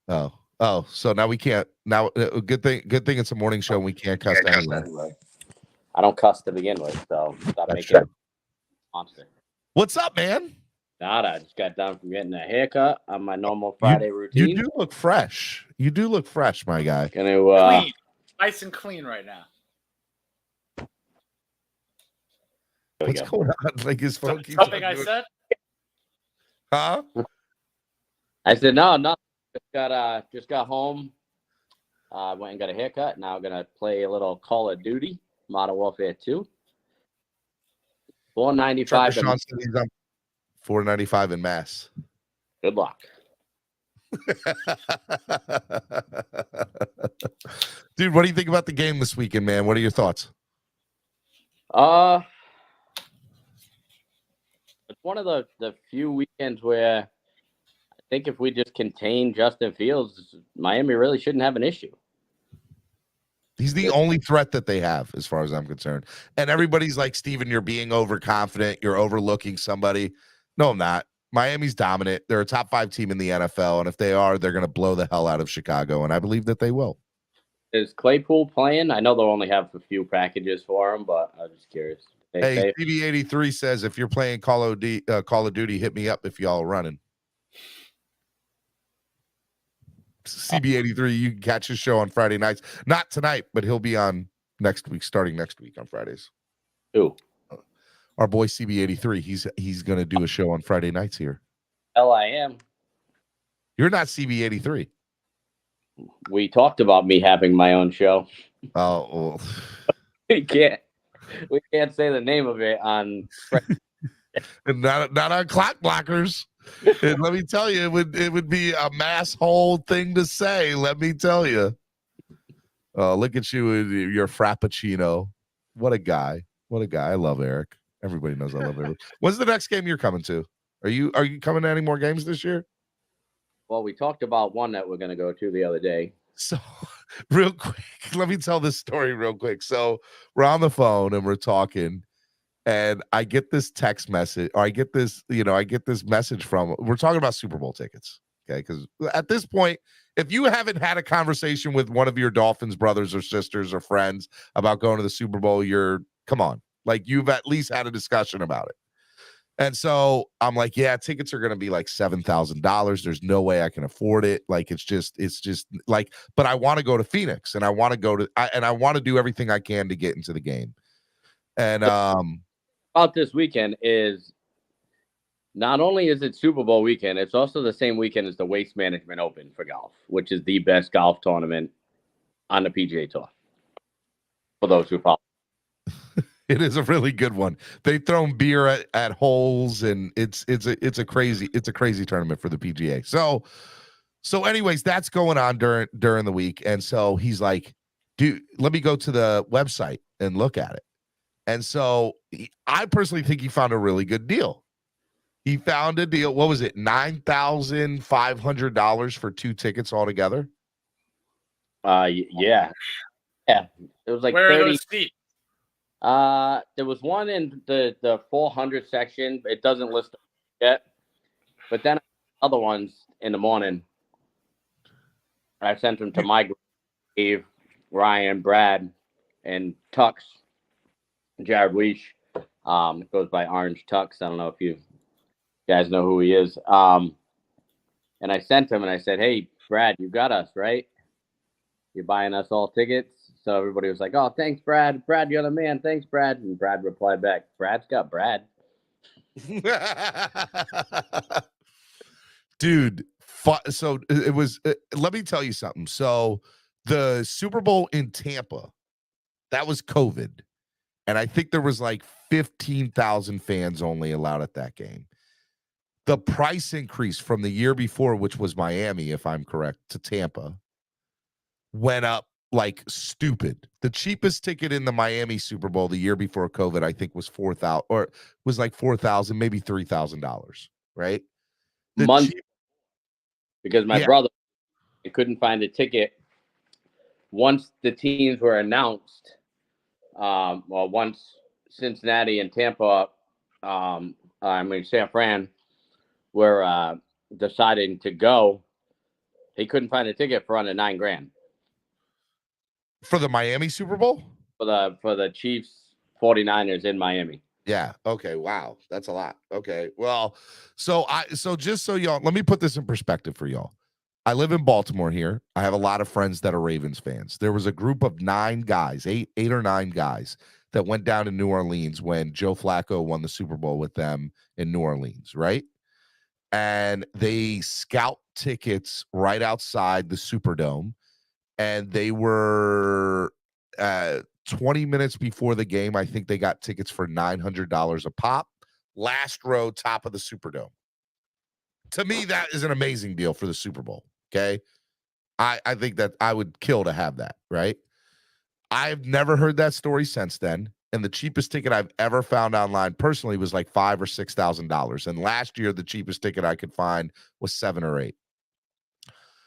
Oh, so now we can't. Now, good thing it's a morning show and we can't cuss anyway. I don't cuss to begin with, so stop That's making true. it monster. What's up, man? Nada, I just got done from getting a haircut on my normal Friday routine. You do look fresh. You do look fresh, my guy. Gonna Clean. Nice and clean right now. What's going on? Like his phone keeps Something on I doing- said? Huh? I said no. Just got home. Went and got a haircut. Now I'm gonna play a little Call of Duty, Modern Warfare 2. $4.95. Sean said he's on $4.95 in Mass. Good luck. Dude, what do you think about the game this weekend, man? What are your thoughts? It's one of the few weekends where I think if we just contain Justin Fields, Miami really shouldn't have an issue. He's the only threat that they have, as far as I'm concerned. And everybody's like, Steven, you're being overconfident. You're overlooking somebody. No, I'm not. Miami's dominant. They're a top 5 team in the NFL. And if they are, they're going to blow the hell out of Chicago. And I believe that they will. Is Claypool playing? I know they'll only have a few packages for him, but I was just curious. Hey, CB83 says, if you're playing Call of Duty, hit me up if y'all are running. CB83, you can catch his show on Friday nights. Not tonight, but he'll be on next week, starting next week on Fridays. Who? Our boy CB83. He's going to do a show on Friday nights here. LIM. You're not CB83. We talked about me having my own show. Oh, well. We can't say the name of it on. not on Clock Blockers. And let me tell you, it would be a mass whole thing to say. Let me tell you. Look at you with your frappuccino. What a guy! What a guy! I love Eric. Everybody knows I love Eric. When's the next game you're coming to? Are you coming to any more games this year? Well, we talked about one that we're going to go to the other day. So, real quick, let me tell this story real quick. So, we're on the phone and we're talking. And I get this text message, or I get this message from, we're talking about Super Bowl tickets. Okay. Because at this point, if you haven't had a conversation with one of your Dolphins brothers or sisters or friends about going to the Super Bowl, come on. Like, you've at least had a discussion about it. And so I'm like, yeah, tickets are going to be like $7,000. There's no way I can afford it. Like, it's just like, but I want to go to Phoenix and I want to do everything I can to get into the game. And, about this weekend is not only is it Super Bowl weekend, it's also the same weekend as the Waste Management Open for golf, which is the best golf tournament on the PGA Tour. For those who follow. It is a really good one. They throw beer at holes, and it's a crazy tournament for the PGA. So anyways, that's going on during the week. And so he's like, dude, let me go to the website and look at it. And so I personally think he found a really good deal. He found a deal. What was it? $9,500 for 2 tickets altogether. Yeah. It was like Where 30. are those seats? There was one in the 400 section. It doesn't list yet. But then other ones in the morning. I sent them to my group, Dave, Ryan, Brad, and Tux. Jared Weish, goes by Orange Tux. I don't know if you guys know who he is. And I sent him and I said, hey, Brad, you got us, right? You're buying us all tickets. So everybody was like, "Oh, thanks, Brad. Brad, you're the man. Thanks, Brad." And Brad replied back, "Brad's got Brad." Dude, so it was. Let me tell you something. So the Super Bowl in Tampa, that was COVID, and I think there was like 15,000 fans only allowed at that game. The price increase from the year before, which was Miami, if I'm correct, to Tampa, went up like stupid. The cheapest ticket in the Miami Super Bowl the year before COVID, I think, was 4,000, or was like 4,000, maybe $3,000, right? The Month cheap, because my yeah. brother couldn't find a ticket once the teams were announced. Well, once Cincinnati and Tampa, San Fran were deciding to go, he couldn't find a ticket for under $9,000 For the Miami Super Bowl? for the Chiefs 49ers in Miami. Yeah. Okay. Wow. That's a lot. Okay. Well, so just so y'all, let me put this in perspective for y'all. I live in Baltimore here. I have a lot of friends that are Ravens fans. There was a group of 9 guys, eight or 9 guys that went down to New Orleans when Joe Flacco won the Super Bowl with them in New Orleans, right? And they scout tickets right outside the Superdome, and they were 20 minutes before the game. I think they got tickets for $900 a pop, last row, top of the Superdome. To me, that is an amazing deal for the Super Bowl. Okay. I think that I would kill to have that, right? I've never heard that story since then. And the cheapest ticket I've ever found online personally was like $5,000 or $6,000. And last year, the cheapest ticket I could find was 7 or 8.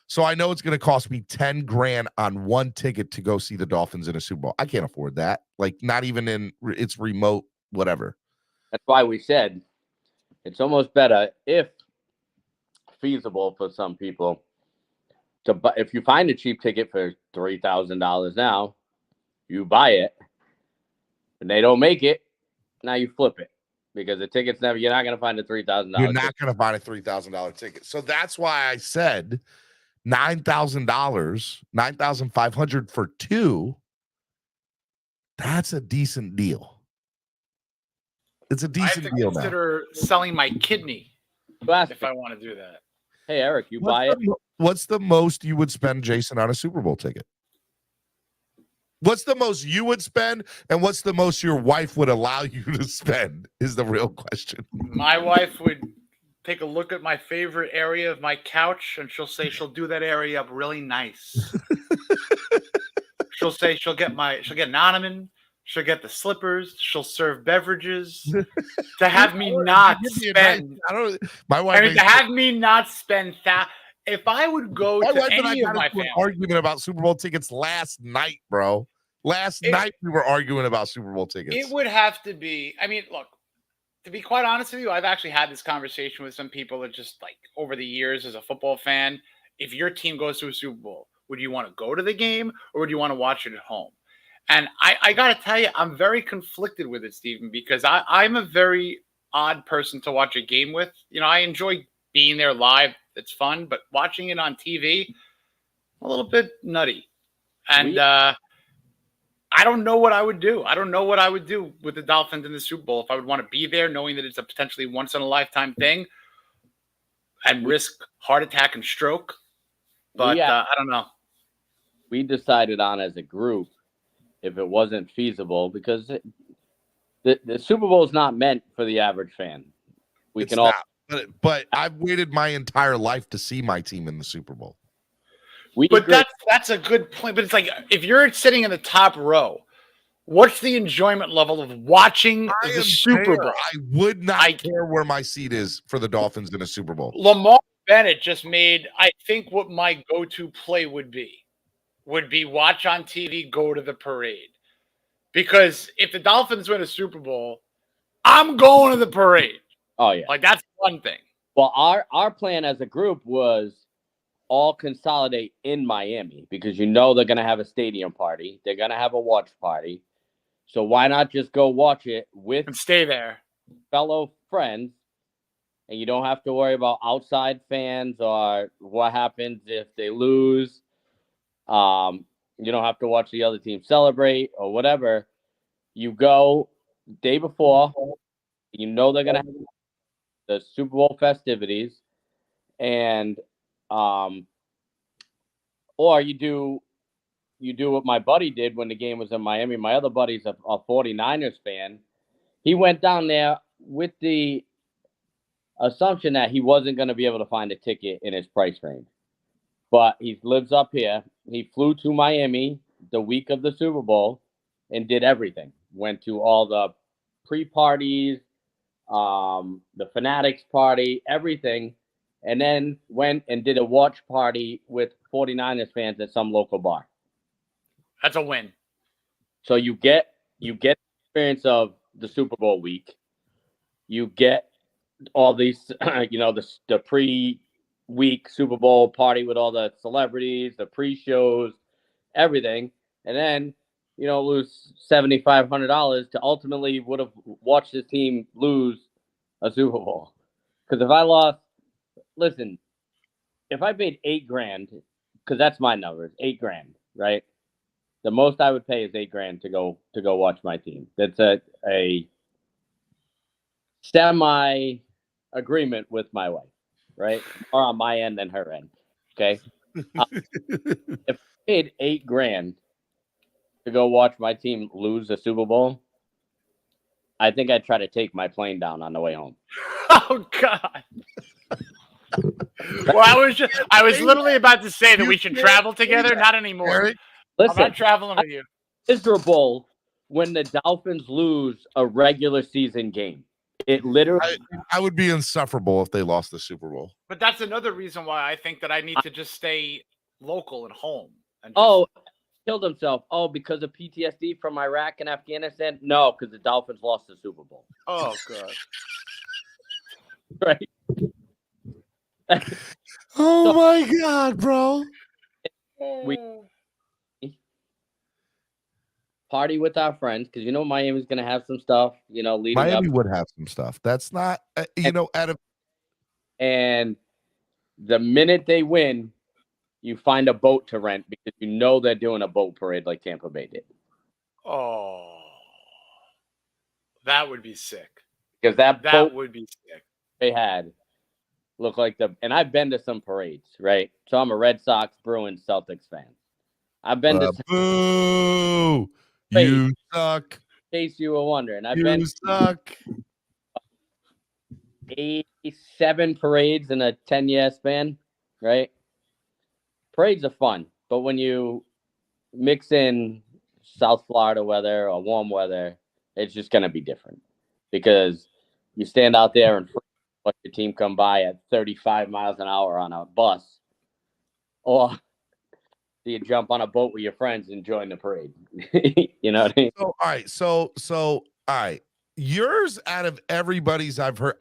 So I know it's going to cost me $10,000 on one ticket to go see the Dolphins in a Super Bowl. I can't afford that. Like, not even in it's remote, whatever. That's why we said it's almost better, if feasible for some people, to buy. If you find a cheap ticket for $3,000 now, you buy it, and they don't make it. Now you flip it, because the ticket's never. You're not going to find a $3,000. You're not going to find a $3,000 ticket. So that's why I said $9,000, $9,500 for 2. That's a decent deal. It's a decent deal now. Consider selling my kidney if I want to do that. Hey, Eric, you buy it. What's the most you would spend, Jason, on a Super Bowl ticket? What's the most you would spend, and what's the most your wife would allow you to spend is the real question. My wife would take a look at my favorite area of my couch, and she'll say she'll do that area up really nice. She'll say she'll get an ottoman, she'll get the slippers, she'll serve beverages. To have me not spend, my wife. to have me not spend that. If I would go my to wife any of my an family, argument about Super Bowl tickets last night, bro. Last night we were arguing about Super Bowl tickets. It would have to be. I mean, look, to be quite honest with you, I've actually had this conversation with some people that just, like, over the years as a football fan, if your team goes to a Super Bowl, would you want to go to the game or would you want to watch it at home? And I got to tell you, I'm very conflicted with it, Stephen, because I'm a very odd person to watch a game with. You know, I enjoy being there live. It's fun, but watching it on TV, a little bit nutty. And I don't know what I would do. I don't know what I would do with the Dolphins in the Super Bowl if I would want to be there, knowing that it's a potentially once-in-a-lifetime thing and risk heart attack and stroke. But I don't know. We decided on as a group, if it wasn't feasible, because the Super Bowl is not meant for the average fan. But I've waited my entire life to see my team in the Super Bowl. But that's a good point. But it's like, if you're sitting in the top row, what's the enjoyment level of watching the Super Bowl? I would not care where my seat is for the Dolphins in a Super Bowl. Lamar Bennett just made, I think, what my go-to play would be watch on TV, go to the parade. Because if the Dolphins win a Super Bowl, I'm going to the parade. Oh, yeah. Like, that's one thing. Well, our plan as a group was all consolidate in Miami, because they're going to have a stadium party. They're going to have a watch party. So why not just go watch it with and stay there, fellow friends, and you don't have to worry about outside fans or what happens if they lose. You don't have to watch the other team celebrate or whatever. You go day before. You know they're gonna have the Super Bowl festivities, and or you do what my buddy did when the game was in Miami. My other buddy's a 49ers fan. He went down there with the assumption that he wasn't going to be able to find a ticket in his price range. But he lives up here. He flew to Miami the week of the Super Bowl and did everything. Went to all the pre-parties, the Fanatics party, everything, and then went and did a watch party with 49ers fans at some local bar. That's a win. So you get the experience of the Super Bowl week. You get all these, the pre-week Super Bowl party with all the celebrities, the pre-shows, everything, and then lose $7,500 to ultimately would have watched this team lose a Super Bowl. Because if I lost, listen, if I paid $8,000, because that's my numbers, $8,000, right? The most I would pay is $8,000 to go watch my team. That's a semi agreement with my wife, right? More on my end than her end. Okay. If I paid $8,000 to go watch my team lose the Super Bowl, I think I'd try to take my plane down on the way home. Oh God. Well, I was literally about to say that we should travel together. Not anymore. Listen, I'm not traveling with you. Miserable when the Dolphins lose a regular season game. It literally. I would be insufferable if they lost the Super Bowl. But that's another reason why I think that I need to just stay local and home. And Killed himself. Oh, because of PTSD from Iraq and Afghanistan? No, because the Dolphins lost the Super Bowl. Oh God. Right. Oh my God, bro. We party with our friends because Miami's gonna have some stuff. Leading Miami up, would have some stuff. That's not out of. And the minute they win, you find a boat to rent because they're doing a boat parade like Tampa Bay did. Oh, that would be sick. Because that boat would be sick. They had looked like and I've been to some parades, right? So I'm a Red Sox, Bruins, Celtics fan. I've been to boo. You suck. In case you were wondering, You suck. 87 parades in a 10-year span, right? Parades are fun, but when you mix in South Florida weather or warm weather, it's just going to be different because you stand out there and watch your team come by at 35 miles an hour on a bus, or do you jump on a boat with your friends and join the parade? You know what I mean? So, all right. So, all right. Yours out of everybody's I've heard,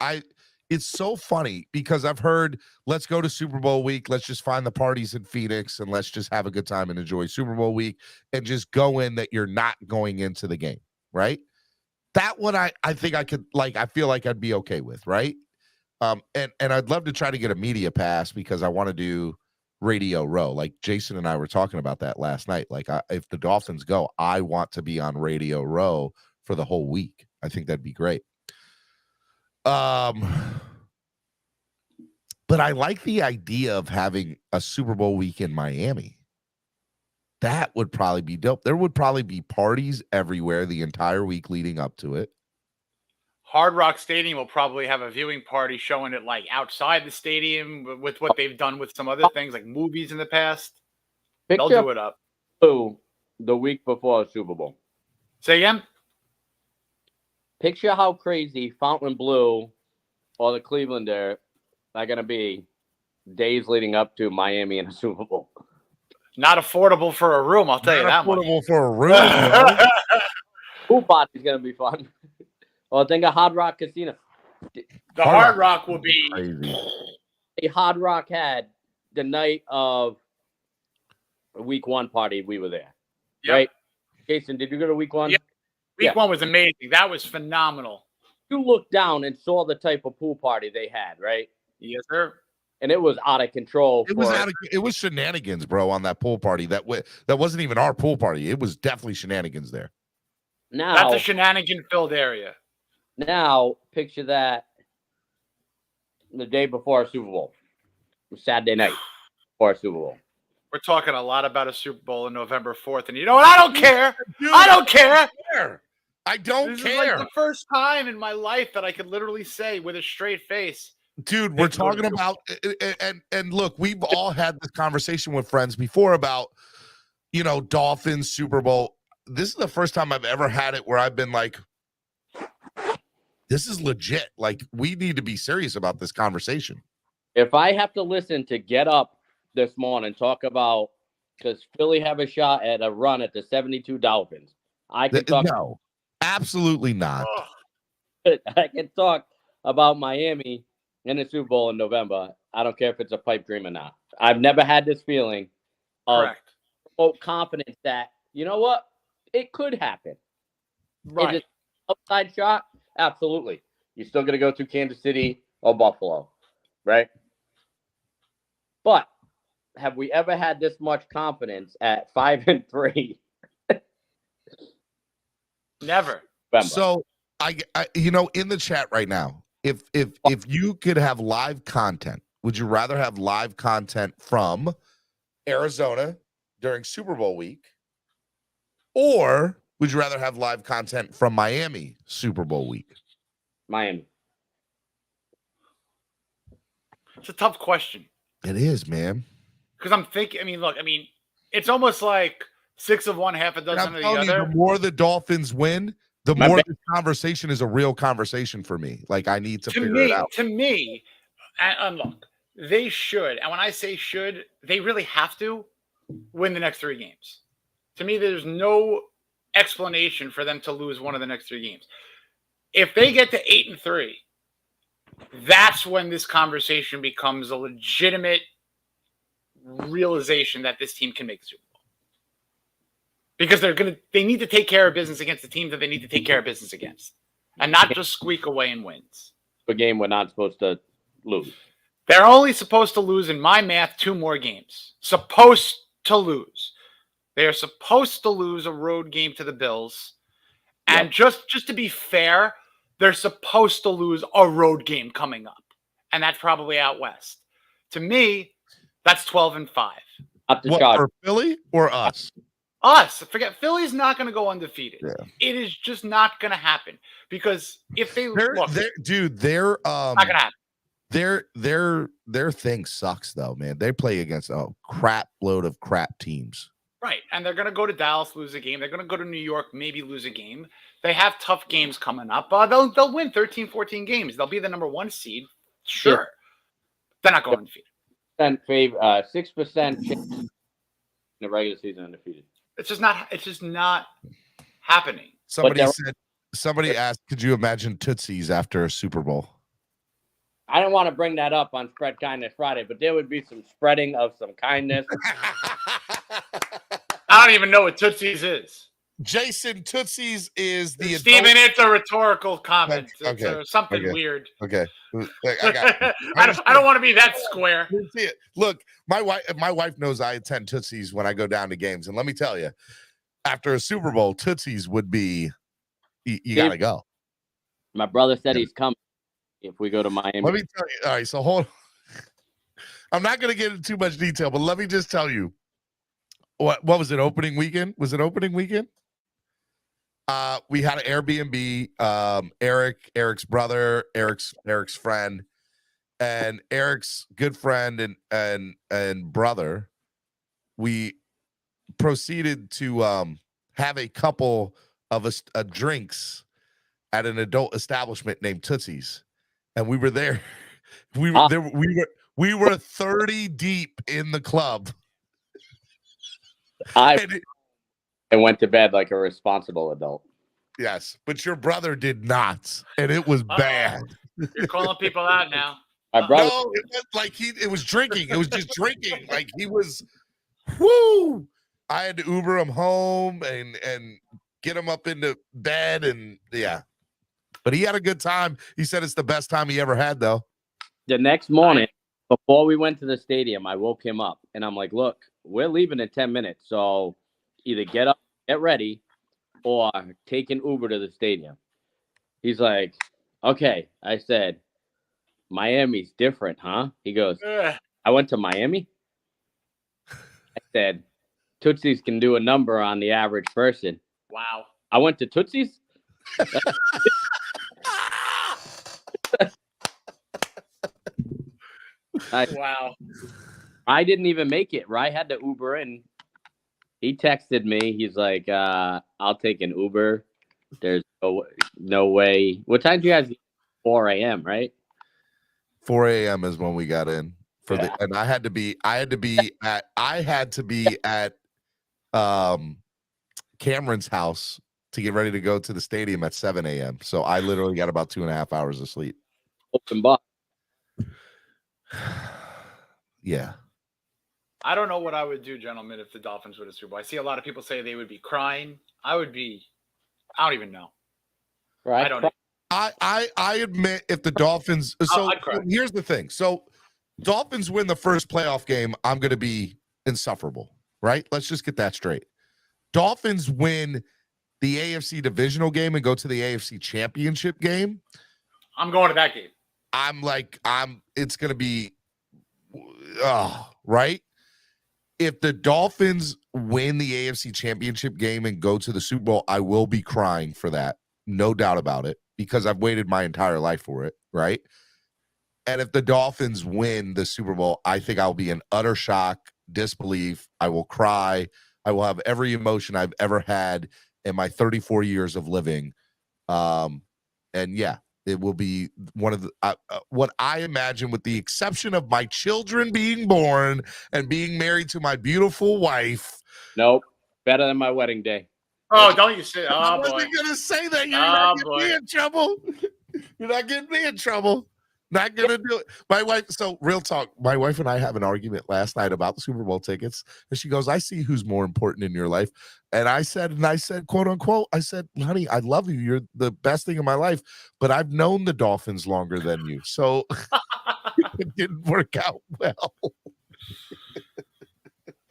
it's so funny because I've heard, let's go to Super Bowl week. Let's just find the parties in Phoenix and let's just have a good time and enjoy Super Bowl week and just go in that you're not going into the game, right? That one I think I could, I feel like I'd be okay with, right? And I'd love to try to get a media pass because I want to do Radio Row. Like Jason and I were talking about that last night. If the Dolphins go, I want to be on Radio Row for the whole week. I think that'd be great. But I like the idea of having a Super Bowl week in Miami. That would probably be dope. There would probably be parties everywhere the entire week leading up to it. Hard Rock Stadium will probably have a viewing party showing it outside the stadium with what they've done with some other things like movies in the past. They'll do it up. The week before the Super Bowl. Say again? Picture how crazy Fontainebleau or the Clevelander are going to be days leading up to Miami and a Super Bowl. Not affordable for a room, I'll tell you that much. Affordable for a room. Pool party's going to be fun. Well, think of Hard Rock Casino. The Hard Rock will be crazy. A Hard Rock had the night of week one party. We were there, right? Jason, did you go to week one? Yep. Week one was amazing. That was phenomenal. You looked down and saw the type of pool party they had, right? Yes, sir. and it was out of control. It was shenanigans, bro, on that pool party. That wasn't even our pool party. It was definitely shenanigans there. Now That's a shenanigan-filled area. Now picture that the day before a Super Bowl, Saturday night before a Super Bowl. We're talking a lot about a Super Bowl on November 4th, and you know what? I don't care. Dude, I don't care. I don't This care. is like the first time in my life that I could literally say with a straight face, dude, we're talking about and look, we've all had this conversation with friends before about, you know, Dolphins Super Bowl. This is the first time I've ever had it where I've been like, this is legit. Like, we need to be serious about this conversation. If I have to listen to Get Up this morning talk about, because Philly have a shot at a run at the 72 Dolphins, I can talk. No, absolutely not. I can talk about Miami in the Super Bowl in November. I don't care if it's a pipe dream or not. I've never had this feeling of confidence that, you know what, it could happen. Right. Is it an upside shot? Absolutely. You're still going to go to Kansas City or Buffalo, right? But have we ever had this much confidence at 5-3? Never. November? So I you know, in the chat right now, if you could have live content, would you rather have live content from Arizona during Super Bowl week, or would you rather have live content from Miami Super Bowl week? Miami. It's a tough question. It is, man. Because I'm thinking, it's almost like 6 of one, half a dozen of the other. The more the Dolphins win, the more this conversation is a real conversation for me. Like, I need to figure it out. To me, and look, they should, and when I say should, they really have to win the next 3 games. To me, there's no explanation for them to lose one of the next 3 games. If they get to 8-3, that's when this conversation becomes a legitimate realization that this team can make the Super Bowl. Because they need to take care of business against the teams that they need to take care of business against, and not just squeak away in wins. A game we're not supposed to lose. They're only supposed to lose, in my math, 2 more games. Supposed to lose. They are supposed to lose a road game to the Bills. And just to be fair, they're supposed to lose a road game coming up. And that's probably out west. To me, that's 12-5. What, for Philly or us? Us. Forget, Philly's not going to go undefeated. Yeah. It is just not going to happen. Because if they're not going to happen. Their thing sucks, though, man. They play against a crap load of crap teams. Right, and they're going to go to Dallas, lose a game. They're going to go to New York, maybe lose a game. They have tough games coming up. They'll win 13, 14 games. They'll be the number 1 seed. Sure. Yeah. They're not going undefeated. 6% in the regular season undefeated. It's just not happening. Somebody asked, could you imagine Tootsies after a Super Bowl? I didn't want to bring that up on Spread Kindness Friday, but there would be some spreading of some kindness. I don't even know what Tootsies is. Jason, Tootsies is the Steven, it's a rhetorical comment. Okay. It's something weird. Okay. I don't want to be that square. Look, my wife knows I attend Tootsies when I go down to games. And let me tell you, after a Super Bowl, Tootsies would be, you got to go. My brother said he's coming if we go to Miami. Let me tell you. All right, so hold on. I'm not going to get into too much detail, but let me just tell you. What was it? Opening weekend? Was it opening weekend? We had an Airbnb. Eric's brother, Eric's friend, and Eric's good friend and brother. We proceeded to have a couple of drinks at an adult establishment named Tootsie's, and we were there. We were 30 deep in the club. I went to bed like a responsible adult. Yes, but your brother did not, and it was bad. You're calling people out now. My brother, no, it was like it was drinking. It was just drinking. Like he was, whoo! I had to Uber him home and get him up into bed, and yeah. But he had a good time. He said it's the best time he ever had, though. The next morning, before we went to the stadium, I woke him up and I'm like, look, we're leaving in 10 minutes. So either get up, get ready, or take an Uber to the stadium. He's like, okay. I said, Miami's different, huh? He goes, I went to Miami. I said, Tootsie's can do a number on the average person. Wow. I went to Tootsie's. Wow. I didn't even make it. Rye had to Uber in. He texted me. He's like, I'll take an Uber. There's no way. What time do you guys get? 4 a.m., right? 4 a.m. is when we got in and I had to be at Cameron's house to get ready to go to the stadium at 7 a.m. So I literally got about 2.5 hours of sleep. Open box. Yeah. I don't know what I would do, gentlemen, if the Dolphins were the Super Bowl. I see a lot of people say they would be crying. I don't even know. Right. I don't know. I admit if the Dolphins here's the thing. So Dolphins win the first playoff game, I'm gonna be insufferable, right? Let's just get that straight. Dolphins win the AFC divisional game and go to the AFC championship game. I'm going to that game. It's gonna be right. If the Dolphins win the AFC championship game and go to the Super Bowl, I will be crying for that. No doubt about it, because I've waited my entire life for it, right? And if the Dolphins win the Super Bowl, I think I'll be in utter shock, disbelief. I will cry. I will have every emotion I've ever had in my 34 years of living. And yeah, it will be one of the what I imagine, with the exception of my children being born and being married to my beautiful wife. Nope. Better than my wedding day. Oh, don't you say? Oh, I boy. wasn't gonna say that. You're not getting me in trouble. You're not getting me in trouble. Not gonna do it. My wife. So real talk. My wife and I have an argument last night about the Super Bowl tickets, and she goes, "I see who's more important in your life." And I said, "quote unquote," I said, "Honey, I love you. You're the best thing in my life, but I've known the Dolphins longer than you, so it didn't work out well."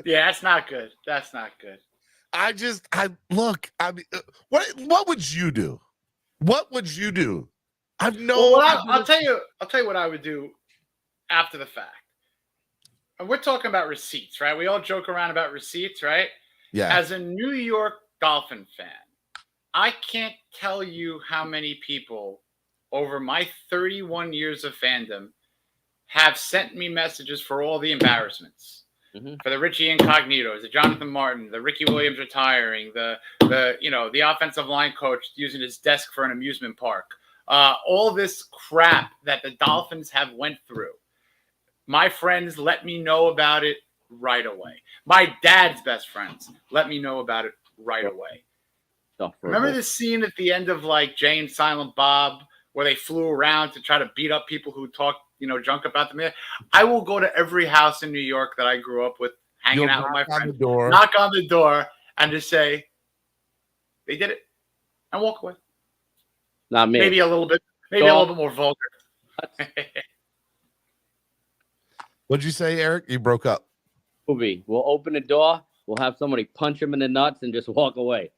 Yeah, that's not good. That's not good. What would you do? What would you do? I've no. Well, I'll tell you what I would do after the fact. And we're talking about receipts, right? We all joke around about receipts, right? Yeah. As a New York Dolphin fan, I can't tell you how many people over my 31 years of fandom have sent me messages for all the embarrassments. Mm-hmm. For the Richie Incognitos, the Jonathan Martin, the Ricky Williams retiring, the offensive line coach using his desk for an amusement park. All this crap that the Dolphins have went through. My friends let me know about it right away. My dad's best friends let me know about it right away. Remember the scene at the end of Jay and Silent Bob, where they flew around to try to beat up people who talked junk about them? I will go to every house in New York that I grew up with, hanging out with my friends, knock on the door, and just say, they did it, and walk away. Not me. Maybe a little bit more vulgar. What'd you say, Eric? You broke up. We'll open the door. We'll have somebody punch him in the nuts and just walk away.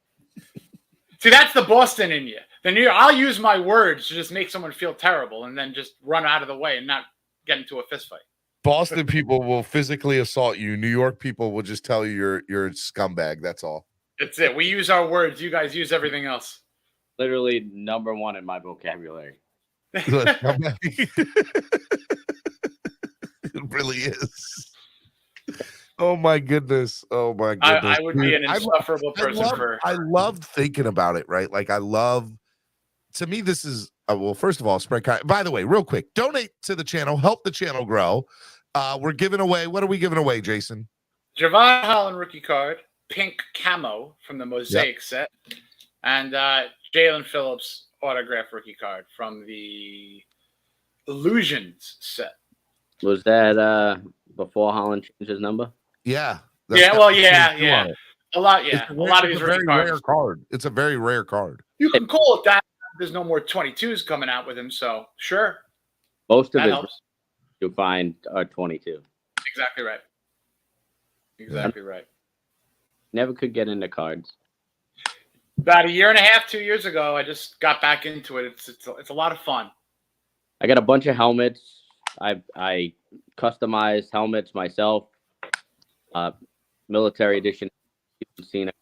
See, that's the Boston in you. The New York, I'll use my words to just make someone feel terrible and then just run out of the way and not get into a fist fight. Boston people will physically assault you. New York people will just tell you you're a scumbag. That's all. That's it. We use our words. You guys use everything else. Literally number one in my vocabulary. It really is. Oh my goodness. Oh my goodness. I would be an insufferable person. I love thinking about it, right? To me, this is, well, first of all, spread. By the way, real quick, donate to the channel, help the channel grow. We're giving away, what are we giving away, Jason? Javon Holland rookie card, pink camo from the Mosaic set, and Jalen Phillips autograph rookie card from the Illusions set. Was that before Holland changed his number? Yeah. Yeah. A lot. Yeah. A lot of these rare card. It's a very rare card. You can call it that. There's no more 22s coming out with him, so sure. Most of that his helps. you'll find a 22. Exactly right. Exactly right. Never could get into cards. About a year and a half, 2 years ago, I just got back into it. It's a lot of fun. I got a bunch of helmets. I customized helmets myself. Military edition. You've seen it.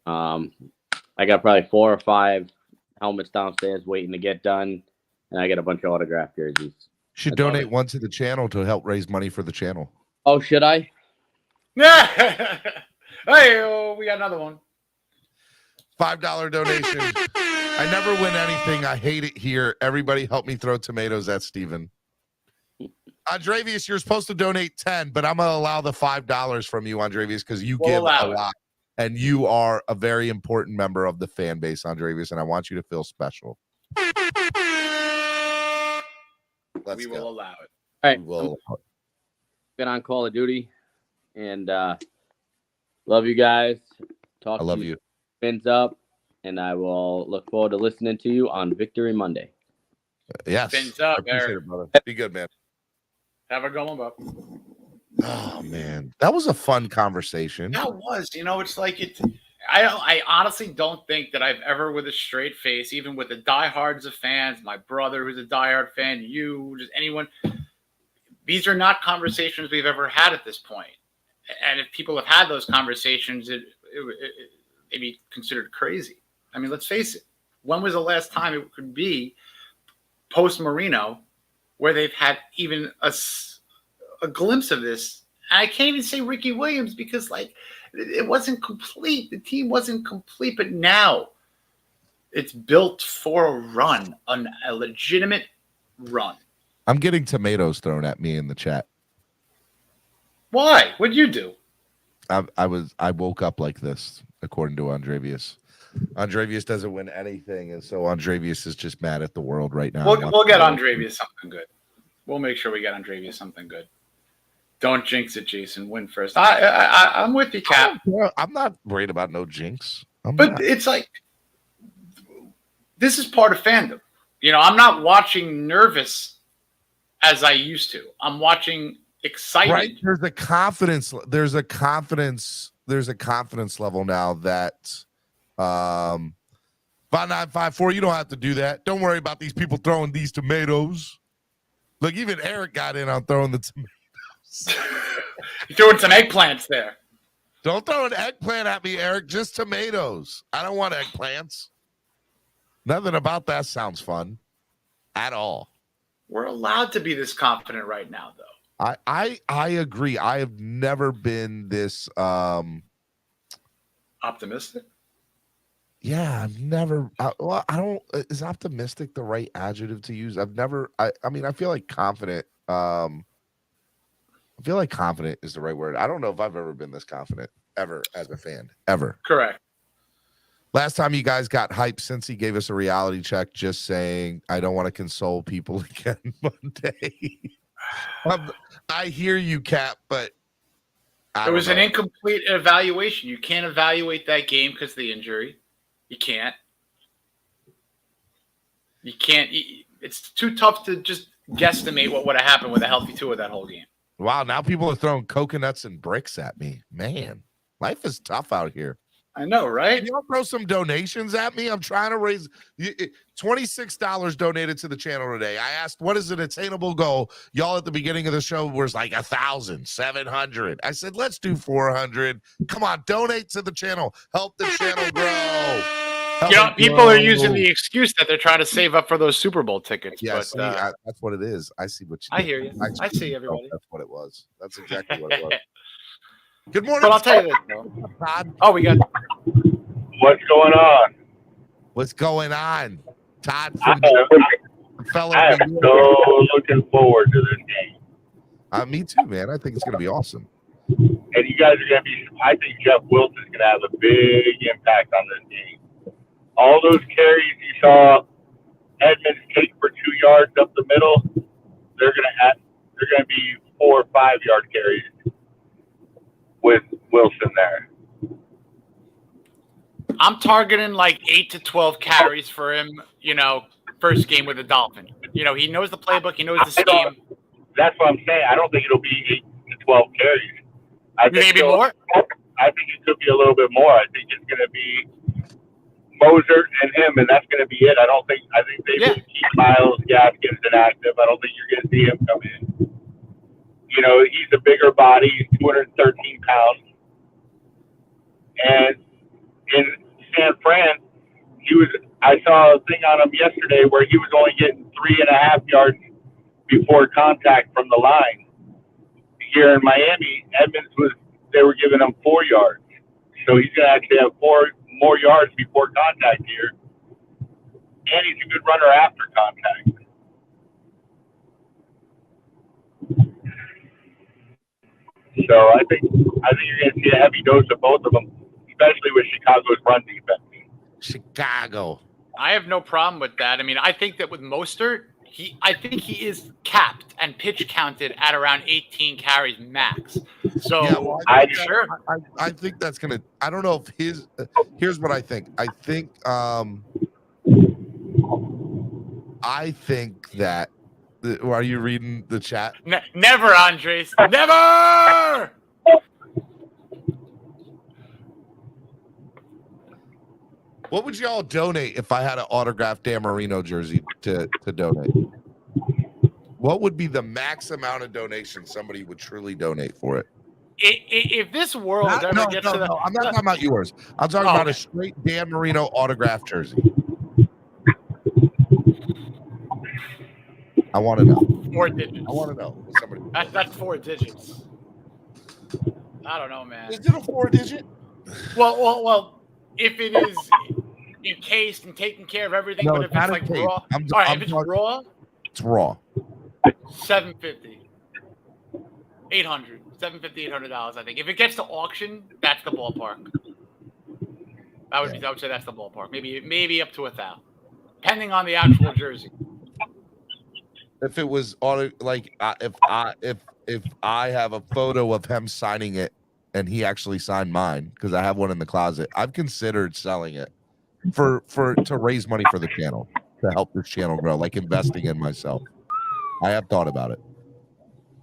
I got probably 4 or 5 helmets downstairs waiting to get done, and I got a bunch of autographed jerseys. Should donate one to the channel to help raise money for the channel. Oh, should I? Yeah. Hey, we got another one. $5 donation. I never win anything. I hate it here. Everybody help me throw tomatoes at Steven. Andrevius, you're supposed to donate 10, but I'm going to allow the $5 from you, Andrevius, because you give a lot. And you are a very important member of the fan base, Andrevius, and I want you to feel special. We will allow it. All right. We will. Been on Call of Duty, and love you guys. I love you. Fins up, and I will look forward to listening to you on Victory Monday. Yes. Fins up, I appreciate Eric. it, brother. Be good, man. Have a good one, Bob. Oh man, that was a fun conversation. That was, it's like it. I honestly don't think that I've ever, with a straight face, even with the diehards of fans, my brother who's a diehard fan, you, just anyone. These are not conversations we've ever had at this point. And if people have had those conversations, it'd be considered crazy. I mean, let's face it. When was the last time it could be post Marino where they've had even a glimpse of this? And I can't even say Ricky Williams because, it wasn't complete. The team wasn't complete, but now it's built for a run, a legitimate run. I'm getting tomatoes thrown at me in the chat. Why? What'd you do? I woke up like this, according to Andrevius. Andrevius doesn't win anything, and so Andrevius is just mad at the world right now. We'll get Andrevius something good. We'll make sure we get Andrevius something good. Don't jinx it, Jason. Win first. I'm with you, Cap. I'm not worried about no jinx. It's like this is part of fandom. I'm not watching nervous as I used to. I'm watching excited. Right. There's a confidence level now that 5954, you don't have to do that. Don't worry about these people throwing these tomatoes. Look, even Eric got in on throwing the tomatoes. You're throwing some eggplants there. Don't throw an eggplant at me, Eric. Just tomatoes. I don't want eggplants. Nothing about that sounds fun at all. We're allowed to be this confident right now, though. I agree. I have never been this optimistic. Yeah, I've never. I don't. Is optimistic the right adjective to use? I've never. I mean, I feel like confident. I feel like confident is the right word. I don't know if I've ever been this confident ever as a fan. Ever. Correct. Last time you guys got hyped since he gave us a reality check, just saying, I don't want to console people again Monday. I hear you, Cap, but it was an incomplete evaluation. You can't evaluate that game because of the injury. You can't. It's too tough to just guesstimate what would have happened with a healthy Tua that whole game. Wow, now people are throwing coconuts and bricks at me. Man, life is tough out here. I know, right? Can y'all throw some donations at me? I'm trying to raise $26 donated to the channel today. I asked, what is an attainable goal? Y'all at the beginning of the show was like 1,000, 700. I said, let's do 400. Come on, donate to the channel. Help the channel grow. People are using the excuse that they're trying to save up for those Super Bowl tickets. Yeah, but, that's what it is. I see what you I hear you. I see everybody. That's what it was. That's exactly what it was. Good morning. But I'll tell you this, though. Todd. Oh, we got. What's going on? What's going on, Todd? I am so looking forward to this game. Me too, man. I think it's going to be awesome. And you guys are going to be. I think Jeff Wilson's going to have a big impact on this game. All those carries you saw Edmonds take for 2 yards up the middle, they're going to be 4 or 5 yard carries with Wilson there. I'm targeting like 8 to 12 carries for him, first game with the Dolphins. You know, he knows the playbook. He knows the scheme. That's what I'm saying. I don't think it'll be 8 to 12 carries. I think Maybe more. I think it could be a little bit more. I think it's going to be Moser and him, and that's going to be it. I think they will keep Miles Gaskins inactive. I don't think you're going to see him come in. You know, he's a bigger body. He's 213 pounds. And in San Fran, I saw a thing on him yesterday where he was only getting 3.5 yards before contact from the line. Here in Miami, they were giving him 4 yards. So he's going to actually have 4 more yards before contact here. And he's a good runner after contact. So I think you're going to see a heavy dose of both of them, especially with Chicago's run defense. Chicago. I have no problem with that. I mean, I think that with Mostert, I think he is capped and pitch counted at around 18 carries max. So Yeah, well, I think that's gonna. I don't know if here's what I think. I think that. Are you reading the chat? Never, Andres. Never. What would y'all donate if I had an autographed Dan Marino jersey to donate? What would be the max amount of donation somebody would truly donate for it? If this world ever gets to the... No, I'm not talking about yours. I'm talking about a straight Dan Marino autographed jersey. I want to know. 4 digits. I want to know. That's 4 digits. I don't know, man. Is it a 4-digit? Well, if it is encased and taking care of everything, No, but if it's like raw, if it's raw, it's raw. 750, 800, 750, $800. I think if it gets to auction, that's the ballpark. I would say that's the ballpark. Maybe up to 1,000, depending on the actual jersey. If it was if I have a photo of him signing it and he actually signed mine, because I have one in the closet, I've considered selling it to raise money for the channel, to help this channel grow, like investing in myself. I have thought about it.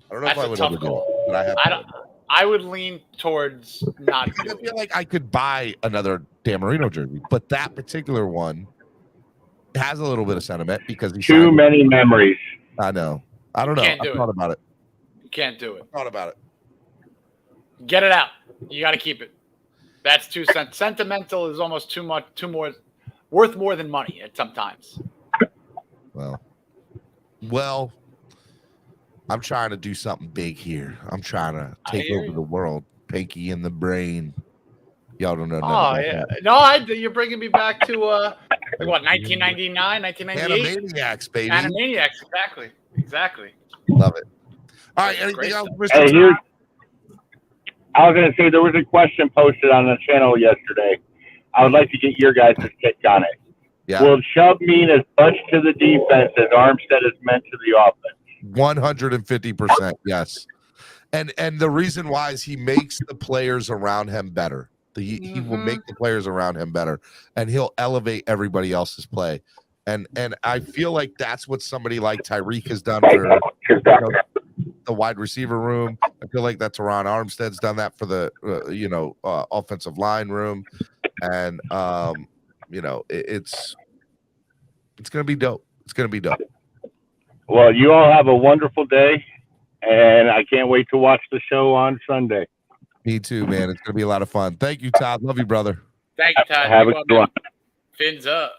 I don't know if I would ever do it, but I have. I would lean towards not. I feel like I could buy another Dan Marino jersey, but that particular one has a little bit of sentiment because he too many memories. I know. I don't know. I thought about it. You can't do it. Thought about it. Get it out. You got to keep it. That's too sentimental. Is almost too much. Worth more than money at sometimes. Well, I'm trying to do something big here. I'm trying to take over the world. Pinky in the brain. Y'all don't know. Oh yeah. No, you're bringing me back to what? 1999, 1998. Animaniacs, baby. Animaniacs. Exactly. Love it. All right. Anything else, Mr. Hey, I was going to say there was a question posted on the channel yesterday. I would like to get your guys' take on it. Yeah. Will Chubb mean as much to the defense as Armstead is meant to the offense? 150%. Yes. And the reason why is he makes the players around him better. He will make the players around him better, and he'll elevate everybody else's play. And I feel like that's what somebody like Tyreek has done for the wide receiver room. I feel like that Teron Armstead's done that for the offensive line room, and it's gonna be dope. It's gonna be dope. Well, you all have a wonderful day, and I can't wait to watch the show on Sunday. Me too, man. It's gonna be a lot of fun. Thank you, Todd. Love you, brother. Thank you, Todd. Have a good one. Fins up.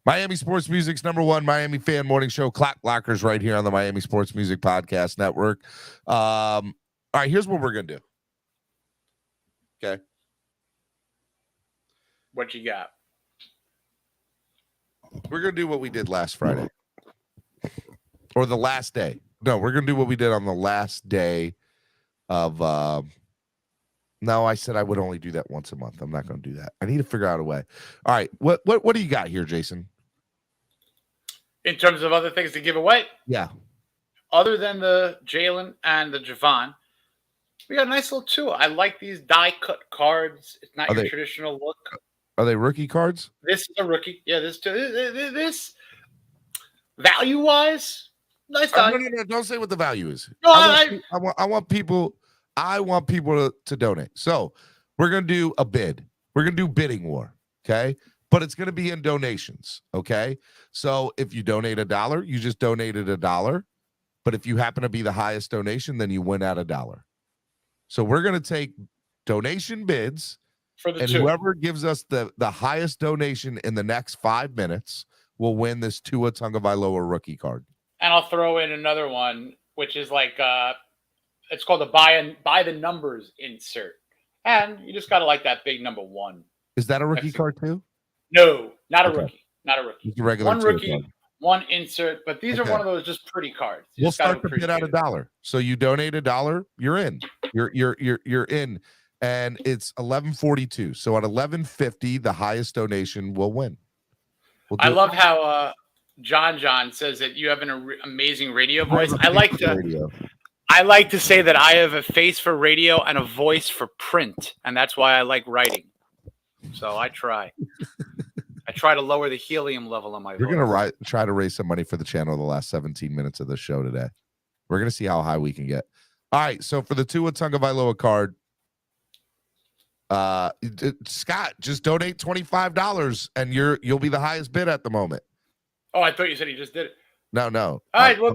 Miami Sports Music's #1 Miami fan morning show, Clock Blockers, right here on the Miami Sports Music Podcast Network. All right, here's what we're gonna do. Okay. What you got? We're gonna do what we did last Friday. Or the last day. No, we're gonna do what we did on the last day of no, I said I would only do that once a month. I'm not gonna do that. I need to figure out a way. All right, what do you got here, Jason? In terms of other things to give away? Yeah. Other than the Jalen and the Javon, we got a nice little two. I like these die-cut cards. It's not your traditional look. Are they rookie cards? This is a rookie. Yeah, this value wise, nice No, value. no, don't say what the value is. No, I want people to donate. So we're gonna do a bid. We're gonna do bidding war. Okay. But it's gonna be in donations. Okay. So if you donate $1, you just donated $1. But if you happen to be the highest donation, then you win at $1. So we're gonna take donation bids, for the and two. whoever gives us the highest donation in the next 5 minutes will win this Tua Tagovailoa rookie card. And I'll throw in another one, which is like it's called a by the numbers insert. And you just gotta like that big number 1. Is that a rookie card too? No, not a Okay. rookie. Not a rookie. It's a regular One Tua rookie, card. one insert, but these Okay. are one of those just pretty cards. You We'll just gotta start the bid at appreciate it. $1. So you donate $1, you're in. You're in. And it's 11.42. So at 11.50, the highest donation will win. We'll do I it. love how John says that you have an amazing radio voice. I like to say that I have a face for radio and a voice for print, and that's why I like writing. So I try. I try to lower the helium level on my voice. We're gonna try to raise some money for the channel the last 17 minutes of the show today. We're gonna see how high we can get. All right, so for the Tua Tagovailoa card, Scott, just donate $25 and you'll be the highest bid at the moment. Oh, I thought you said he just did it. No. All right, well,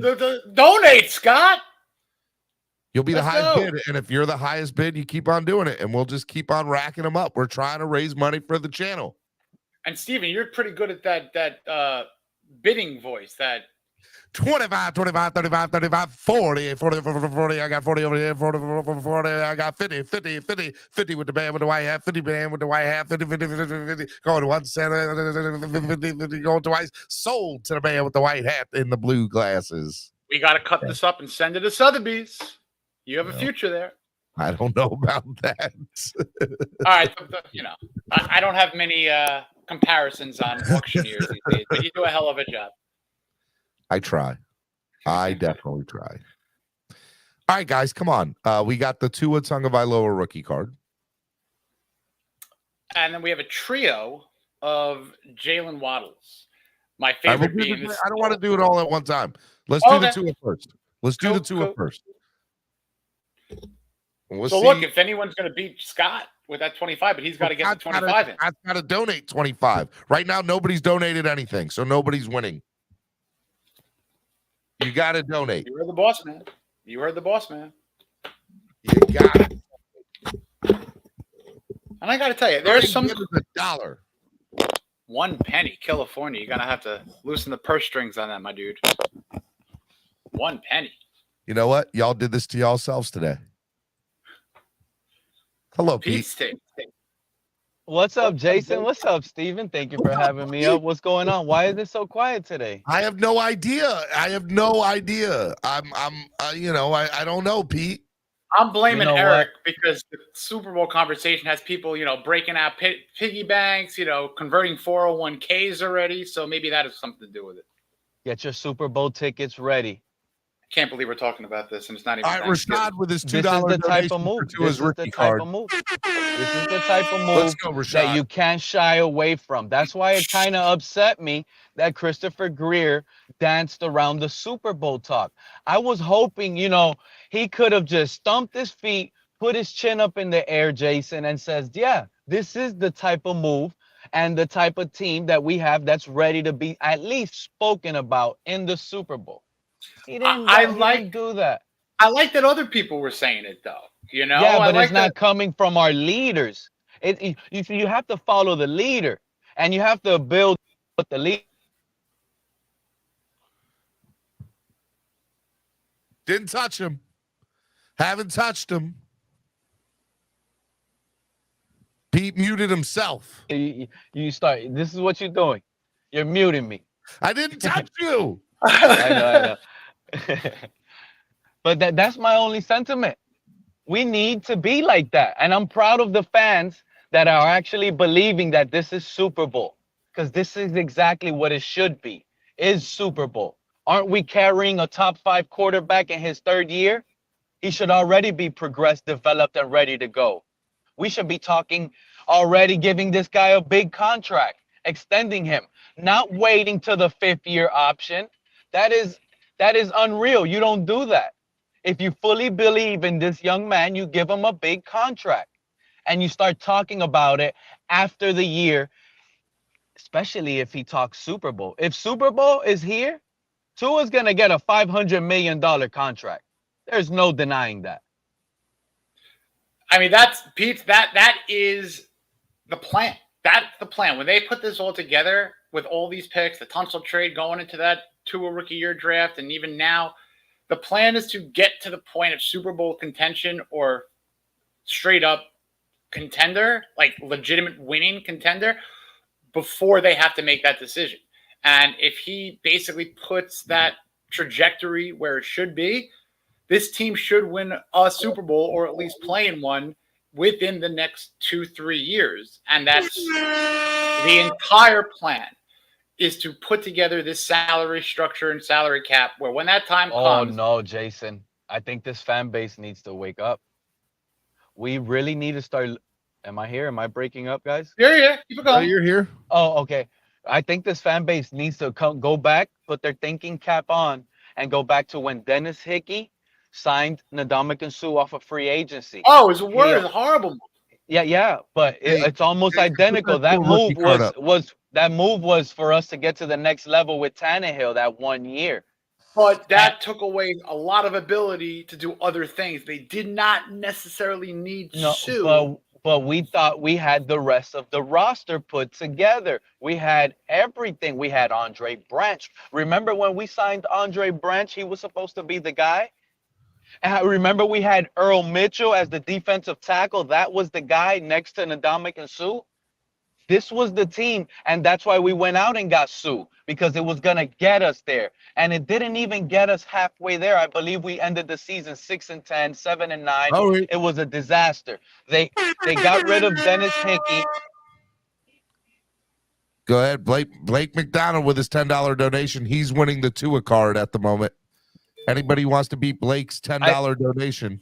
donate, Scott. You'll be the Let's highest go. bid, and if you're the highest bid, you keep on doing it, and we'll just keep on racking them up. We're trying to raise money for the channel. And Steven, you're pretty good at that bidding voice. That 25, 35, 40, 40, I got 40 over here, 40, I got 50 with the band with the white hat, 50 band with the white hat, 50, going to one center, 50, going twice, sold to the band with the white hat in the blue glasses. we got to cut this up and send it to Sotheby's. You have a future there. I don't know about that. All right, I don't have many comparisons on auctioneers these days, but you do a hell of a job. I try. I definitely try. All right, guys, come on. We got the Tua Tagovailoa rookie card. And then we have a trio of Jalen Waddles. My I favorite being this. don't want to do it all at one time. Let's do the Tua first. Let's do the Tua first. We'll So see. look, if anyone's going to beat Scott with that 25, but he's got to get the 25 in. I've got to donate 25. Right now, nobody's donated anything, so nobody's winning. You got to donate. You heard the boss, man. You heard the boss, man. You got it. And I got to tell you, there's some $1. 1 penny, California. You're going to have to loosen the purse strings on that, my dude. 1 penny. You know what? Y'all did this to yourselves today. Hello, Pete. Pete's tape. What's up, Jason? What's up, Steven? Thank you for having me up. What's going on? Why is it so quiet today? I have no idea. I don't know, Pete. I'm blaming You know Eric because the Super Bowl conversation has people, breaking out piggy banks, converting 401ks already. So maybe that has something to do with it. Get your Super Bowl tickets ready. Can't believe we're talking about this, and it's not even. All right, Rashad with his $2 This is the type of donation move. to his rookie card. This is the type of Let's move go, Rashad. that you can't shy away from. That's why it kind of upset me that Christopher Greer danced around the Super Bowl talk. I was hoping, he could have just stomped his feet, put his chin up in the air, Jason, and says, yeah, this is the type of move and the type of team that we have that's ready to be at least spoken about in the Super Bowl. He didn't do that. I like that other people were saying it, though. Yeah, but it's not coming from our leaders. You have to follow the leader, and you have to build with the leader. Didn't touch him. Haven't touched him. Pete muted himself. You start. This is what you're doing. You're muting me. I didn't touch you. I know. But that's my only sentiment. We need to be like that. And I'm proud of the fans that are actually believing that this is Super Bowl, because this is exactly what it should be, is Super Bowl. Aren't we carrying a top 5 quarterback in his 3rd year? He should already be progressed, developed, and ready to go. We should be talking already giving this guy a big contract, extending him, not waiting to the 5th year option. That is unreal. You don't do that. If you fully believe in this young man, you give him a big contract and you start talking about it after the year, especially if he talks Super Bowl. If Super Bowl is here, Tua's going to get a $500 million contract. There's no denying that. I mean, that's Pete. That is the plan. That's the plan. When they put this all together with all these picks, the Tunsil trade going into that Tua rookie year draft, and even now, the plan is to get to the point of Super Bowl contention or straight up contender, like legitimate winning contender, before they have to make that decision. And if he basically puts that trajectory where it should be, this team should win a Super Bowl or at least play in one within the next 2-3 years. And that's the entire plan, is to put together this salary structure and salary cap where when that time comes. Oh, no, Jason. I think this fan base needs to wake up. We really need to start. Am I here? Am I breaking up, guys? Yeah. Keep it going. You're here. Oh, okay. I think this fan base needs to go back, put their thinking cap on, and go back to when Dennis Hickey signed Ndamukong Suh off of free agency. Oh, it was a word. It was a horrible move. Yeah, but it's almost identical. That move was for us to get to the next level with Tannehill that 1 year. But that took away a lot of ability to do other things. They did not necessarily need Suh. But we thought we had the rest of the roster put together. We had everything. We had Andre Branch. Remember when we signed Andre Branch, he was supposed to be the guy? And I remember we had Earl Mitchell as the defensive tackle. That was the guy next to Ndamukong Suh. This was the team, and that's why we went out and got Suh, because it was going to get us there. And it didn't even get us halfway there. I believe we ended the season 6-10, 7-9. Oh, it was a disaster. They got rid of Dennis Hickey. Go ahead, Blake McDonald with his $10 donation. He's winning the Tua card at the moment. Anybody wants to beat Blake's $10 donation?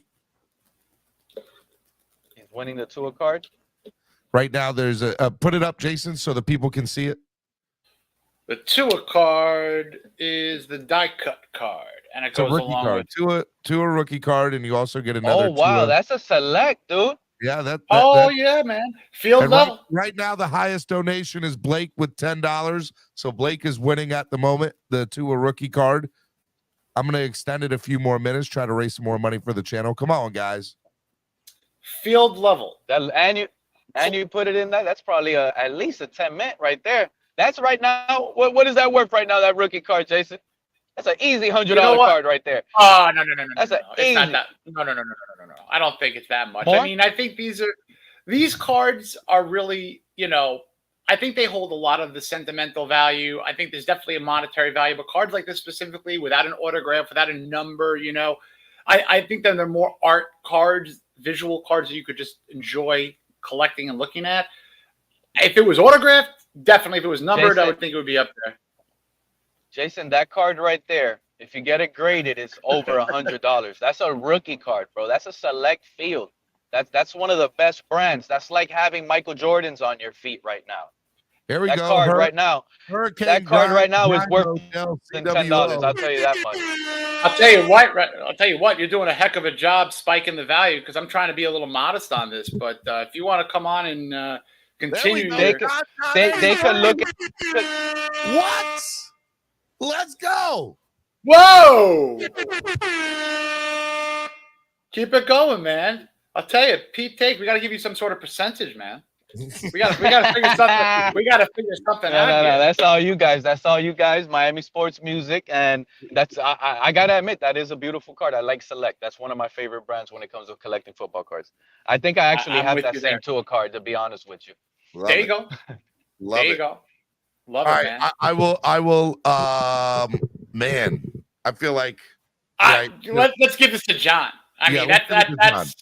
He's winning the Tua card. Right now, there's a put it up, Jason, so the people can see it. The Tua card is the die cut card, and it goes along card. with Tua rookie card, and you also get another. Oh wow, Tua. that's a select, dude. Yeah, yeah, man. Field level. Right now, the highest donation is Blake with $10. So Blake is winning at the moment, the Tua rookie card. I'm going to extend it a few more minutes, try to raise some more money for the channel. Come on, guys. Field level. And you put it in that. That's probably at least a 10-mint right there. That's right now. What is that worth right now? That rookie card, Jason. That's an easy $100 card right there. Oh no. That's It's not that. No. I don't think it's that much. More? I mean, I think these cards are really, I think they hold a lot of the sentimental value. I think there's definitely a monetary value, but cards like this specifically, without an autograph, without a number, I think that they're more art cards, visual cards that you could just enjoy collecting and looking at. If it was autographed, definitely. If it was numbered, Jason, I would think it would be up there. Jason, that card right there, if you get it graded, it's over $100. That's a rookie card, bro. That's a select field. That's one of the best brands. That's like having Michael Jordan's on your feet right now. Here we go. That card right now is worth $10. I'll tell you that much. I'll tell you what. You're doing a heck of a job spiking the value, because I'm trying to be a little modest on this. But if you want to come on and continue, they could look at what? Let's go. Whoa! Keep it going, man. I'll tell you, Pete Take, we got to give you some sort of percentage, man. We got to figure something. We got to figure something out. No, that's all you guys. That's all you guys. Miami Sports Music, and that's I gotta admit, that is a beautiful card. I like Select. That's one of my favorite brands when it comes to collecting football cards. I think I actually have that same Tua card, to be honest with you. There you go. There you go. Love it, man. I will. Man, I feel like. Let's give this to John. I mean, that's.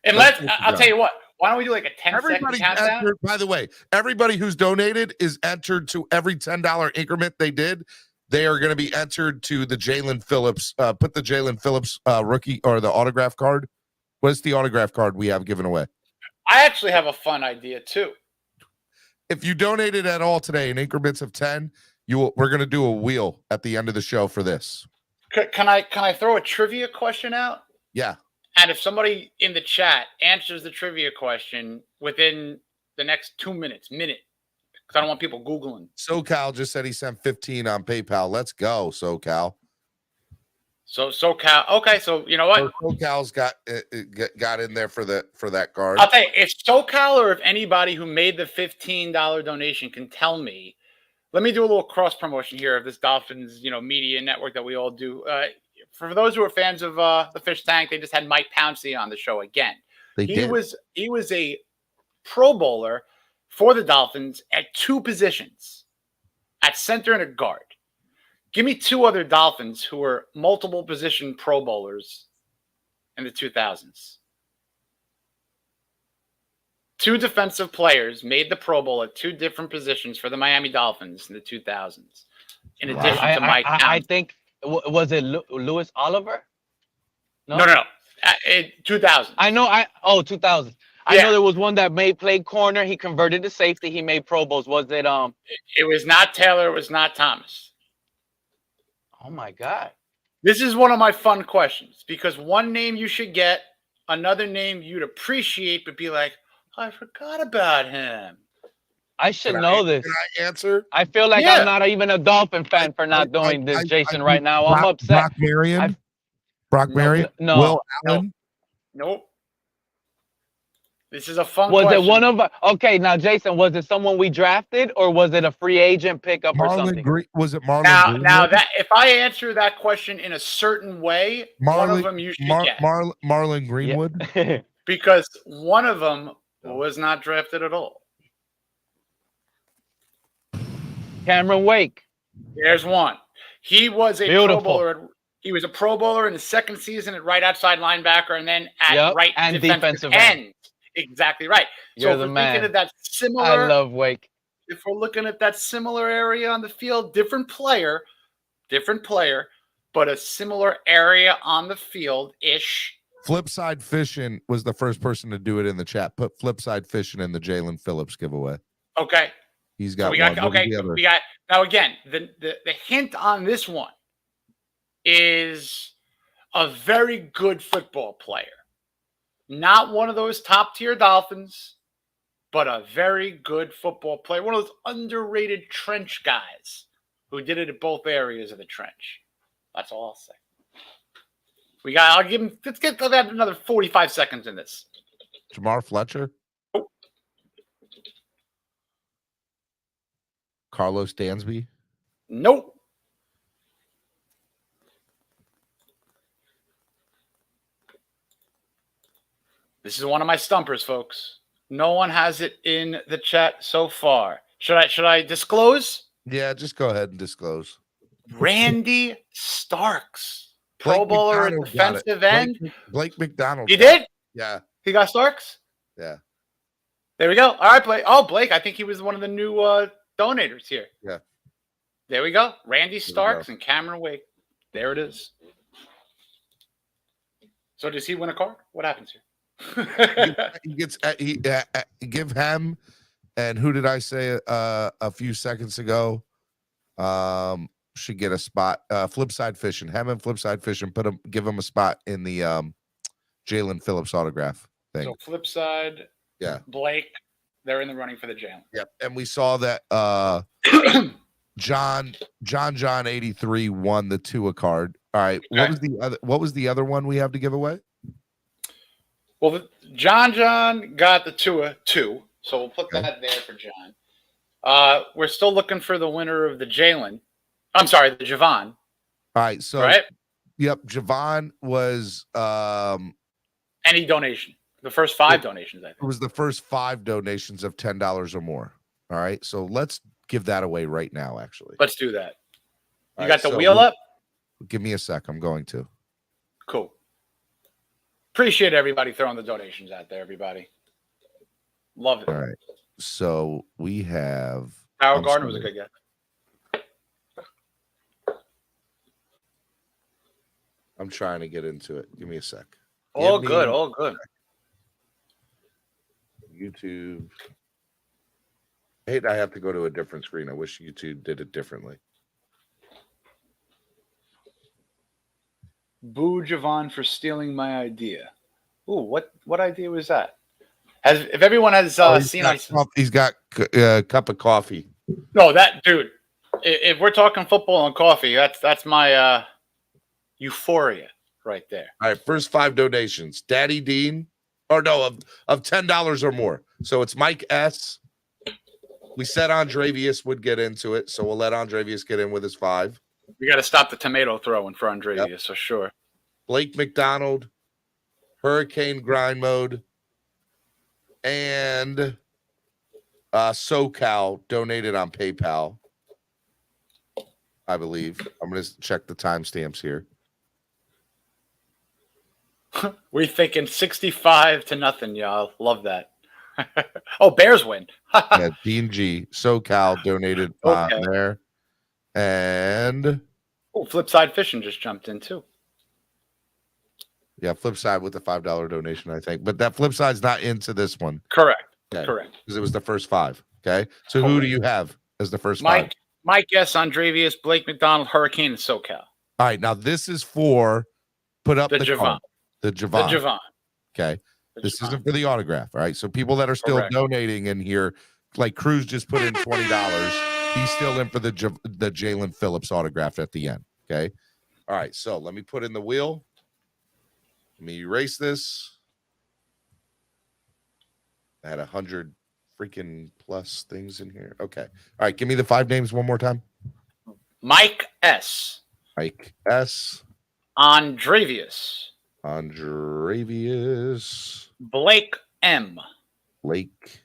And I'll tell you what. Why don't we do like a 10-second countdown? By the way, everybody who's donated is entered to every $10 increment they did. They are going to be entered to the Jalen Phillips. Put the Jalen Phillips rookie or the autograph card. What's the autograph card we have given away? I actually have a fun idea too. If you donated at all today in increments of 10, We're gonna do a wheel at the end of the show for this. Can I throw a trivia question out? Yeah. And if somebody in the chat answers the trivia question within the next 2 minutes, because I don't want people Googling. SoCal just said he sent 15 on PayPal. Let's go, SoCal. So SoCal. Okay, so you know what? SoCal's got in there for that card. I'll tell you, if SoCal or if anybody who made the $15 donation can tell me, let me do a little cross promotion here of this Dolphins, media network that we all do. For those who are fans of the Fish Tank, they just had Mike Pouncey on the show again. He was a Pro Bowler for the Dolphins at 2 positions, at center and a guard. Give me 2 other Dolphins who were multiple position Pro Bowlers in the 2000s. 2 defensive players made the Pro Bowl at 2 different positions for the Miami Dolphins in the 2000s. In addition to Mike Pouncey. I think, was it Louis Oliver? No. 2000. I know. 2000. I know there was one that played corner. He converted to safety. He made Pro Bowls. Was it It was not Taylor. It was not Thomas. Oh my God. This is one of my fun questions because one name you should get, another name you'd appreciate, but be like, I forgot about him. I should know this. Can I answer? I feel like I'm not even a Dolphin fan for not doing this, Jason. Right now, I'm upset. Brock Marion. No. Will Allen. Nope. This is a fun Was question. it one of okay, now Jason, was it someone we drafted or was it a free agent pickup or something? Was it Marlon Greenwood? Now that if I answer that question in a certain way, one of them you should get. Marlon Greenwood? Yeah. Because one of them was not drafted at all. Cameron Wake. There's one. He was a Beautiful. Pro Bowler. He was a Pro Bowler in his second season at right outside linebacker and then at right and defensive end. Exactly right. You're so the if we're man. thinking of that similar, I love Wake. If we're looking at that similar area on the field, different player, but a similar area on the field-ish. Flipside Fishing was the first person to do it in the chat. Put Flipside Fishing in the Jalen Phillips giveaway. Okay. He's got so we got one. okay. We got now again. The hint on this one is a very good football player. Not one of those top tier Dolphins, but a very good football player. One of those underrated trench guys who did it at both areas of the trench. That's all I'll say. I'll give him, let's get another 45 seconds in this. Jamar Fletcher? Oh. Carlos Dansby? Nope. This is one of my stumpers, folks. No one has it in the chat so far. Should I disclose? Yeah, just go ahead and disclose. Randy Starks, Pro Bowler at defensive end. Blake McDonald. He did? Yeah. He got Starks? Yeah. There we go. All right, Blake. Oh, Blake, I think he was one of the new donators here. Yeah. There we go. Randy Starks and Cameron Wake. There it is. So does he win a card? What happens here? He gets give him, and who did I say a few seconds ago should get a spot, Flipside Fishing, him and Flipside Fishing, give him a spot in the Jalen Phillips autograph thing. So Flipside, Blake, they're in the running for the Jalen. Yep. And we saw that John 83 won the Tua card. All right. Okay. What was the other one we have to give away? Well, John got the Tua 2, so we'll put that there for John. We're still looking for the winner of the Jalen. I'm sorry, the Javon. All right, so yep, Javon was any donation. The first 5 donations, I think. It was the first 5 donations of $10 or more. All right, so let's give that away right now. Actually, let's do that. You All got right, the wheel up? Give me a sec. I'm going to. Cool. Appreciate everybody throwing the donations out there, everybody. Love it. All right. So we have Howard Gardner was a good guy. I'm trying to get into it. Give me a sec. All good. All good. YouTube. I hate I have to go to a different screen. I wish YouTube did it differently. Boo Javon for stealing my idea. Ooh, what idea was that? If everyone has seen, he's got a cup of coffee. No, that dude. If we're talking football and coffee, that's my euphoria right there. All right, first 5 donations. Daddy Dean, or no, of $10 or more. So it's Mike S. We said Andrevius would get into it, so we'll let Andrevius get in with his 5. We got to stop the tomato throwing for Andrevius, for sure. Blake McDonald, Hurricane Grind Mode, and SoCal donated on PayPal, I believe. I'm going to check the timestamps here. We're thinking 65-0, y'all. Love that. Oh, Bears win. Yeah, Dean G. SoCal donated there. And Flipside Fishing just jumped in too. Yeah, Flipside with the $5 donation, I think. But that Flipside's not into this one. Correct. Okay. Correct. Because it was the first 5. Okay. So who do you have as the first 5? Mike S. Andrevius, Blake McDonald, Hurricane, and SoCal. All right. Now this is for put up the Javon. The Javon. The Javon. Okay. This isn't for the autograph. All right. So people that are still donating in here, like Cruz just put in $20. He's still in for the Jalen Phillips autograph at the end. Okay. All right. So let me put in the wheel. Let me erase this. I had 100 freaking plus things in here. Okay. All right. Give me the 5 names one more time. Mike S. Mike S. Andrevius. Blake M. Blake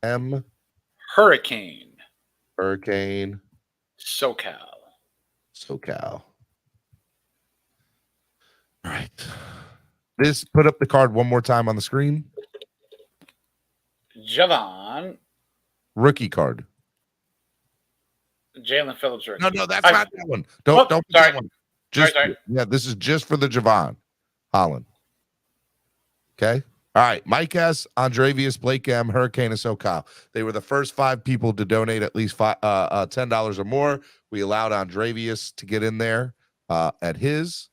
M. Hurricane. SoCal. All right. This put up the card one more time on the screen. Javon. Rookie card. Jalen Phillips rookie. No, that's not that one. Don't put that one. Just sorry. Yeah, this is just for the Javon Holland. Okay. All right. Mike S., Andrevius, Blake M., Hurricane, and SoCal. They were the first 5 people to donate at least $10 or more. We allowed Andrevius to get in there at his.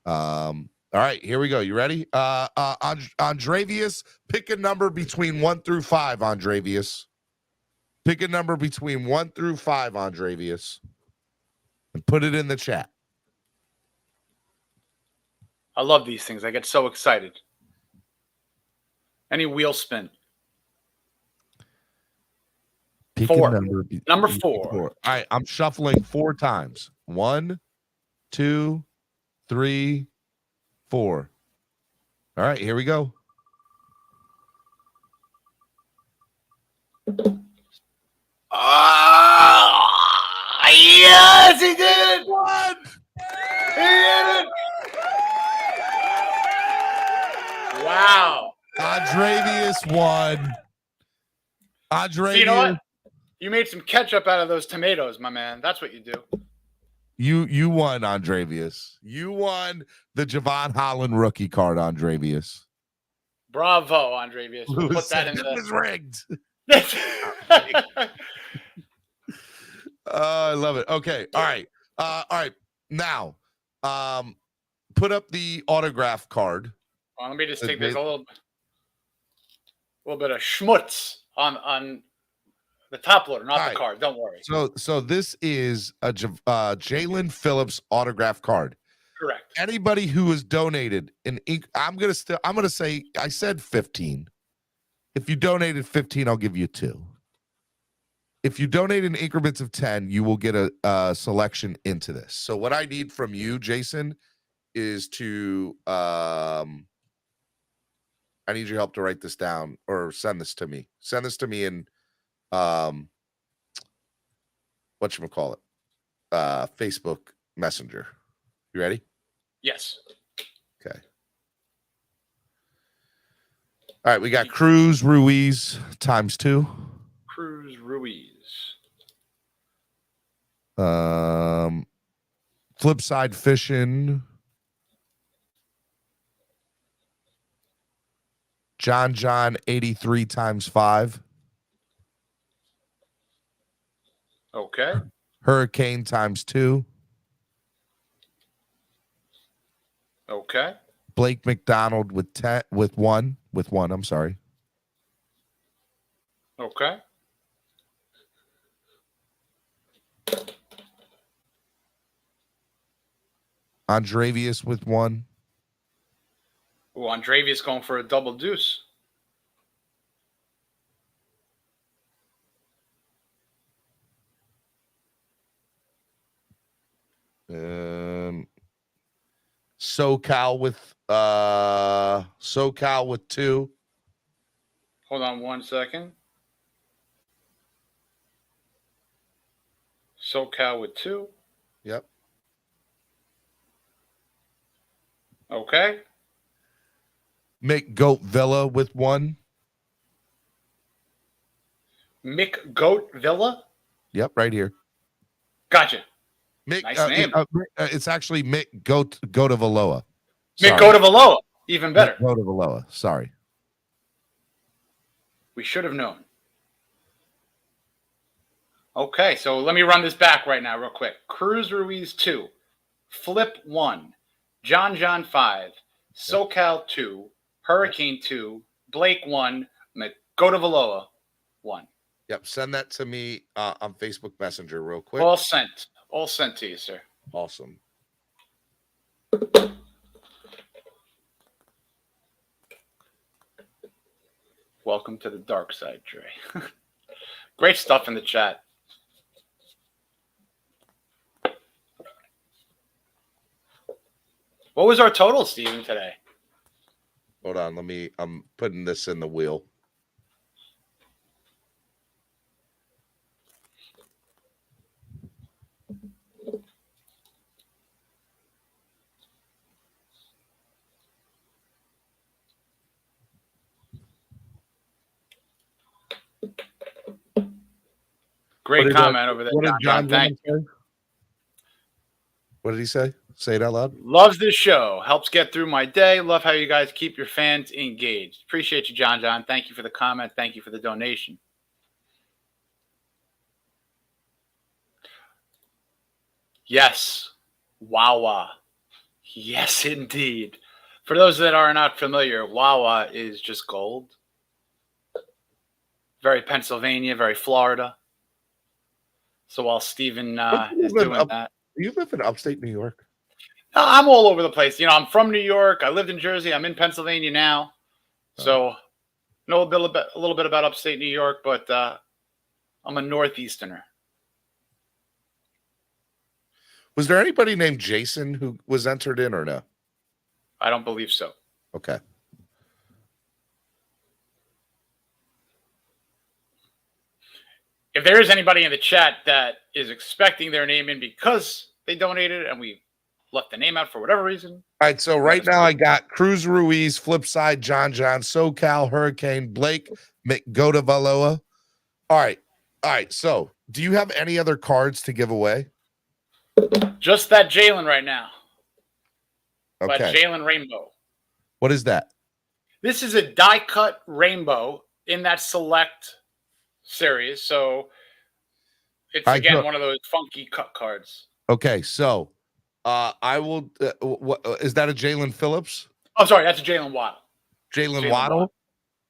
All right, here we go. You ready? Andrevius, pick a number between 1 through 5, Andrevius. Pick a number between 1 through 5, Andrevius. And put it in the chat. I love these things. I get so excited. Any wheel spin. Pick 4. Number 4. All right, I'm shuffling 4 times. 1, 2, 3, 4. All right, here we go. Yes, he did it! What? He did it! Wow. Andrevius won. So you know what? You made some ketchup out of those tomatoes, my man. That's what you do. You won, Andrevius. You won the Javon Holland rookie card, Andrevius. Bravo, Andrevius. We'll put that in It was rigged. I love it. Okay. All right. All right. Now, put up the autograph card. Well, let me just take this a little bit of schmutz on the top loader, not the card. Don't worry. So this is a Jalen Phillips autograph card. Correct. Anybody who has donated I'm gonna say I said 15. If you donated 15, I'll give you 2. If you donate in increments of 10, you will get a selection into this. So what I need from you, Jason, is to I need your help to write this down or send this to me. Send this to me in whatchamacallit? Facebook Messenger. You ready? Yes. Okay. All right, we got Cruz Ruiz ×2. Cruz Ruiz. Flipside Fishing. John 83 ×5. Okay. Hurricane ×2. Okay. Blake McDonald with 10 with one. I'm sorry. Okay. Andrevius with 1. Ooh, Andrevius going for a double deuce. SoCal with 2. Hold on 1 second. SoCal with 2. Yep. Okay. Mick Goat Villa with 1. Mick Goat Villa. Yep, right here. Gotcha. Mick, Nice name. It's actually Mick Gotovaloa. Mick Gotovaloa. Even better. Mick Gotovaloa. Sorry. We should have known. Okay, so let me run this back right now real quick. Cruz Ruiz 2. Flip 1. John 5. SoCal 2. Hurricane 2. Blake 1. Gotovaloa 1. Yep. Send that to me on Facebook Messenger real quick. All sent. All sent to you, sir. Awesome. Welcome to the dark side, Dre. Great stuff in the chat. What was our total, Steven, today? Hold on. I'm putting this in the wheel. Great comment over there, John. Thank you. What did he say? Say it out loud. Loves this show. Helps get through my day. Love how you guys keep your fans engaged. Appreciate you, John. Thank you for the comment. Thank you for the donation. Yes. Wawa. Yes, indeed. For those that are not familiar, Wawa is just gold. Very Pennsylvania, very Florida. So while Steven is doing that. You live in upstate New York? I'm all over the place. You know, I'm from New York. I lived in Jersey. I'm in Pennsylvania now. So know a little bit about upstate New York, but I'm a Northeasterner. Was there anybody named Jason who was entered in or no? I don't believe so. Okay. If there is anybody in the chat that is expecting their name in because they donated and we left the name out for whatever reason. All right, so right now I got Cruz Ruiz, Flipside, John, SoCal, Hurricane, Blake, McGotovaloa. All right. So do you have any other cards to give away? Just that Jalen right now. Okay. But Jalen Rainbow. What is that? This is a die cut rainbow in that select series. So it's again one of those funky cut cards. Okay, so I will. What is that? A Jalen Phillips? Oh, sorry, that's a Jalen Waddle. Jalen Waddle?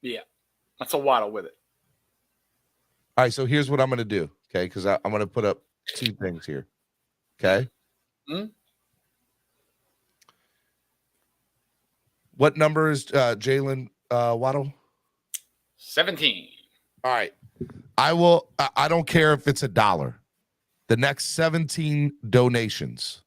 Yeah, that's a Waddle with it. All right, so here's what I'm going to do. Okay, because I'm going to put up 2 things here. Okay. What number is Jalen Waddle? 17. All right. I don't care if it's $1. The next 17 donations,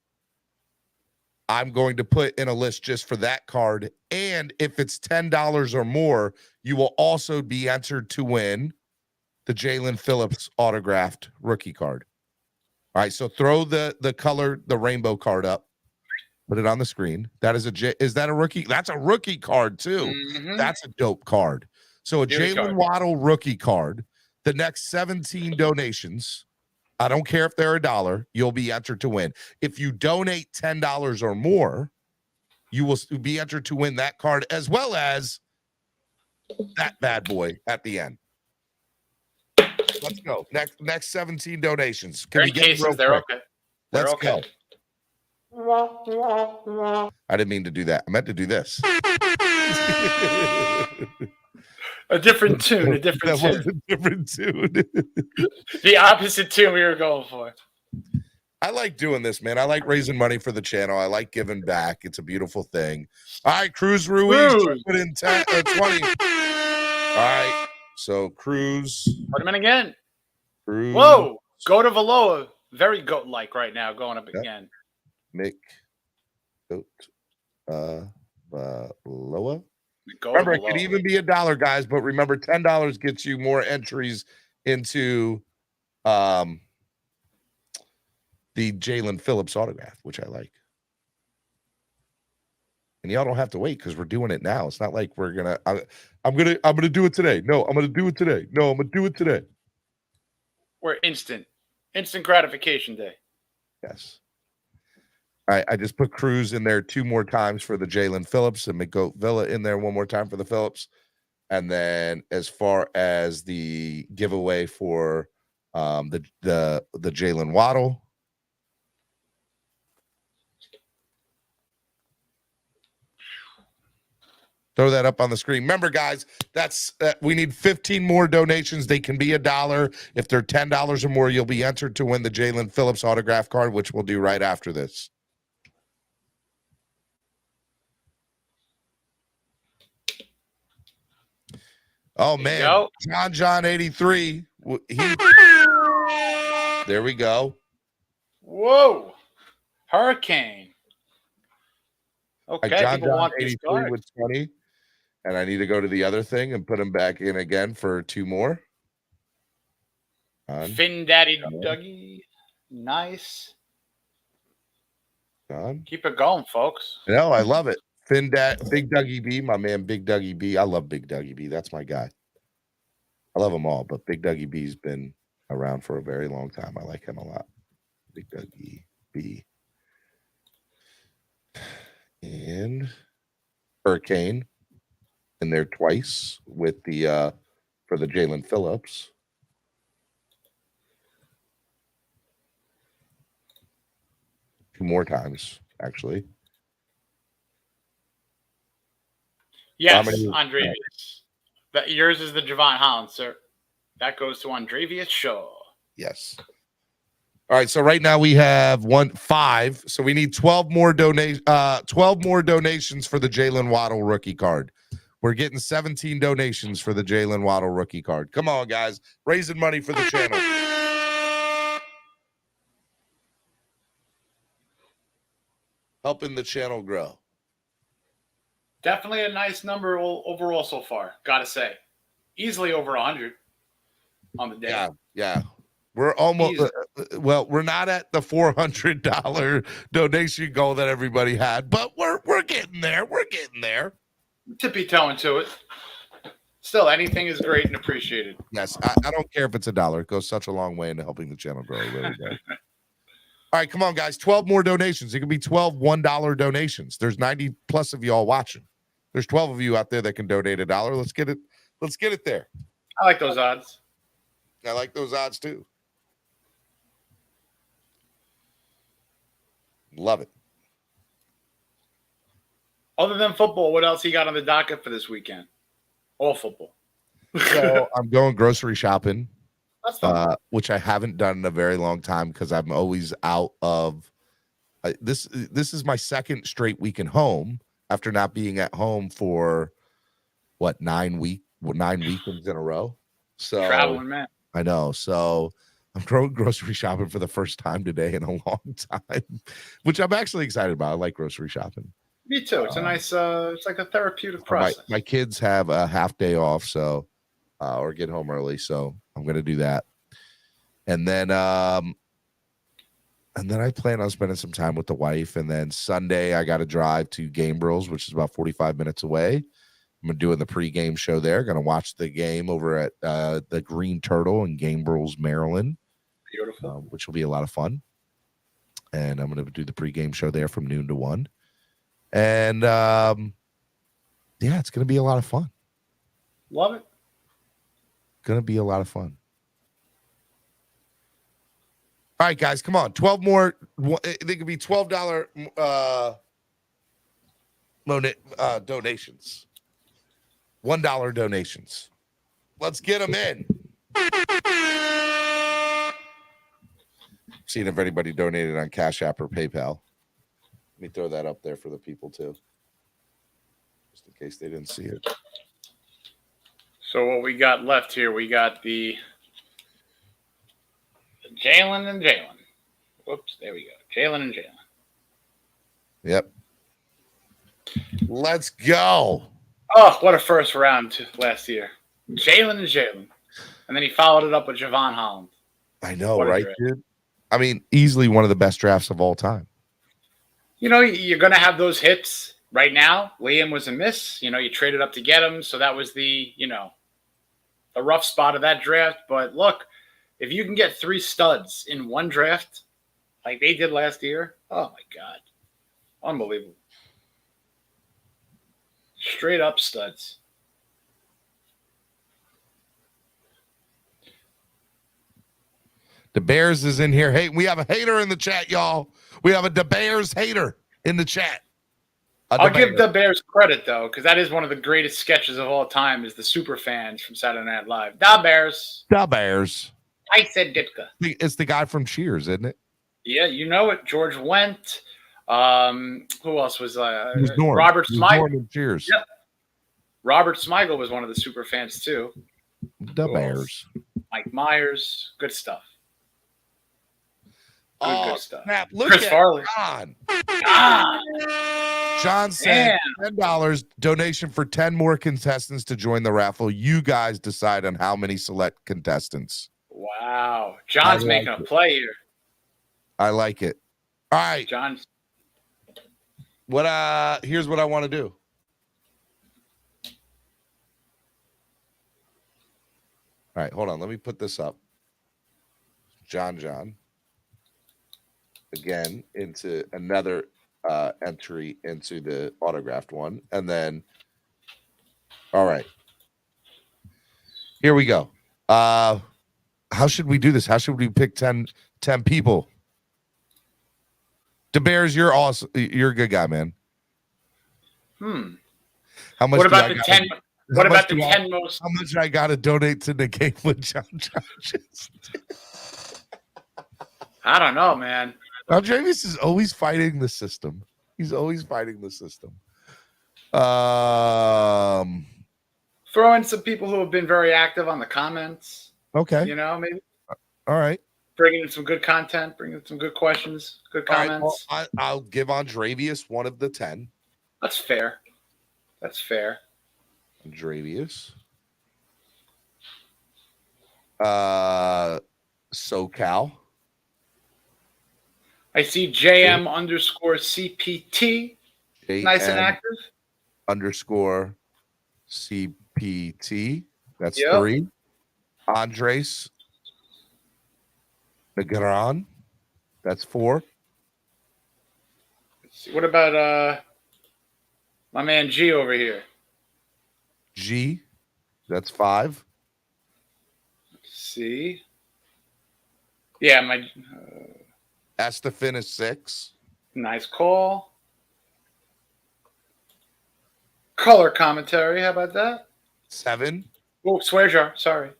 I'm going to put in a list just for that card. And if it's $10 or more, you will also be entered to win the Jalen Phillips autographed rookie card. All right. So throw the rainbow card up. Put it on the screen. Is that a rookie? That's a rookie card too. Mm-hmm. That's a dope card. So a Jalen Waddle rookie card. The next 17 donations, I don't care if they're $1, you'll be entered to win. If you donate $10 or more, you will be entered to win that card as well as that bad boy at the end. Let's go. Next 17 donations. Can we get real quick? Okay. Let's go. I didn't mean to do that. I meant to do this. A different tune. A different That was tune. a different tune. The opposite tune we were going for. I like doing this, man. I like raising money for the channel. I like giving back. It's a beautiful thing. All right, Cruz Ruiz put in 10 or 20. All right, so Cruz. Put him in again. Cruz. Whoa, go to Valoa. Very goat-like right now, going up again. Mick. Goat. Valoa. Go Remember, to it could even be $1, guys. But remember, $10 gets you more entries into the Jalen Phillips autograph, which I like. And y'all don't have to wait because we're doing it now. It's not like we're gonna. I'm gonna do it today. No, I'm gonna do it today. No, I'm gonna do it today. We're instant gratification day. Yes. I just put Cruz in there 2 more times for the Jalen Phillips and McGoat Villa in there 1 more time for the Phillips. And then as far as the giveaway for the Jalen Waddle. Throw that up on the screen. Remember, guys, we need 15 more donations. They can be $1. If they're $10 or more, you'll be entered to win the Jalen Phillips autograph card, which we'll do right after this. Oh, man. John 83. There we go. Whoa. Hurricane. Okay, John people want 83 with 20. And I need to go to the other thing and put him back in again for 2 more. Finn Daddy Dougie. Nice. Keep it going, folks. No, I love it. Big Dougie B, my man, Big Dougie B. I love Big Dougie B. That's my guy. I love them all, but Big Dougie B's been around for a very long time. I like him a lot. Big Dougie B. And Hurricane in there twice with the for the Jalen Phillips. Two more times, actually. Yes, Andrevius. Yours is the Javon Holland, sir. That goes to Andrevius Shaw. Yes. All right, so right now we have 5. So we need 12 more donations for the Jalen Waddle rookie card. We're getting 17 donations for the Jalen Waddle rookie card. Come on, guys. Raising money for the channel. Helping the channel grow. Definitely a nice number overall so far, gotta say. Easily over 100 on the day. Yeah. We're almost we're not at the $400 donation goal that everybody had, but we're getting there. We're getting there. Tippy-toeing to it. Still, anything is great and appreciated. Yes, I don't care if it's $1. It goes such a long way into helping the channel grow. It really does. All right, come on, guys. 12 more donations. It could be 12 $1 donations. There's 90 plus of y'all watching. There's 12 of you out there that can donate $1. Let's get it. Let's get it there. I like those odds. I like those odds too. Love it. Other than football, what else you got on the docket for this weekend? All football. So I'm going grocery shopping. That's fun. Which I haven't done in a very long time because I'm always out of this is my second straight weekend home after not being at home for 9 weekends in a row. So traveling, man. I know. So I'm going grocery shopping for the first time today in a long time, which I'm actually excited about. I like grocery shopping. Me too. It's a nice it's like a therapeutic process. My kids have a half day off, so or get home early, so I'm gonna do that. And then I plan on spending some time with the wife. And then Sunday I gotta drive to Gainbrils, which is about 45 minutes away. I'm doing the pregame show there. Gonna watch the game over at the Green Turtle in Gainbrils, Maryland. Beautiful. Which will be a lot of fun. And I'm gonna do the pregame show there from noon to 1. And it's gonna be a lot of fun. Love it. Gonna be a lot of fun. All right, guys, come on. 12 more. They could be $12 donations. $1 donations. Let's get them in. Seeing if anybody donated on Cash App or PayPal. Let me throw that up there for the people too, just in case they didn't see it. So what we got left here, we got the Jalen and Jalen. Whoops, there we go. Jalen and Jalen. Yep. Let's go. Oh, what a first round last year. Jalen and Jalen. And then he followed it up with Javon Holland. I know, What a right, draft. dude? I mean, easily one of the best drafts of all time. You know, you're going to have those hits right now. Liam was a miss. You know, you traded up to get him. So that was the rough spot of that draft. But look, if you can get 3 studs in one draft like they did last year, oh, my God. Unbelievable. Straight up studs. The Bears is in here. Hey, we have a hater in the chat, y'all. We have a the Bears hater in the chat. I'll give the Bears credit, though, because that is one of the greatest sketches of all time is the super fans from Saturday Night Live. The Bears. The Bears. I said Ditka. It's the guy from Cheers, isn't it? Yeah, you know it. George Wendt. Who else was It was Norm. Robert It was Smigel. Norm in Cheers. Yep. Robert Smigel was one of the super fans, too. The Who Bears. else? Mike Myers. Good stuff. Good stuff. Snap. Look Chris at Farley. John. Ah, John said man. $10 donation for 10 more contestants to join the raffle. You guys decide on how many select contestants. Wow. John's making a play here. I like it. All right. John's. Here's what I want to do. All right, hold on. Let me put this up. John. Again, into another entry into the autographed one. And then, all right. Here we go. How should we do this? How should we pick 10 people? The Bears, you're awesome. You're a good guy, man. How much? What about the 10? What about the 10 most? How much I got to donate to the game with John Travis? I don't know, man. Now, Travis is always fighting the system. He's always fighting the system. Throw in some people who have been very active on the comments. Okay. You know, maybe. All right. Bringing in some good content, bringing in some good questions, good comments. All right, well, I'll give Andrevius one of the 10. That's fair. That's fair. Andrevius. SoCal. I see JM underscore CPT. Nice and active. Underscore CPT. That's Yep. 3. Andres Negron. That's 4. Let's see. What about my man G over here? G. That's 5. Let's see. Yeah, my Estefan is 6. nice call. Color commentary. How about that? 7. Oh, swear jar. Sorry.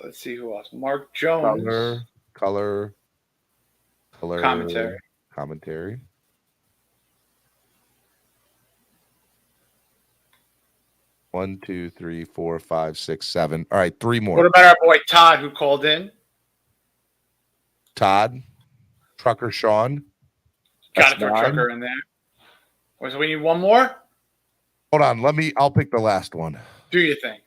Let's see who else. Mark Jones. Color. Commentary. One, 2, 3, 4, 5, 6, 7. All right, 3 more. What about our boy Todd who called in? Todd, Trucker Sean. Got to That's throw 9. Trucker in there. Oh, so we need one more? Hold on, I'll pick the last one. Do your thing.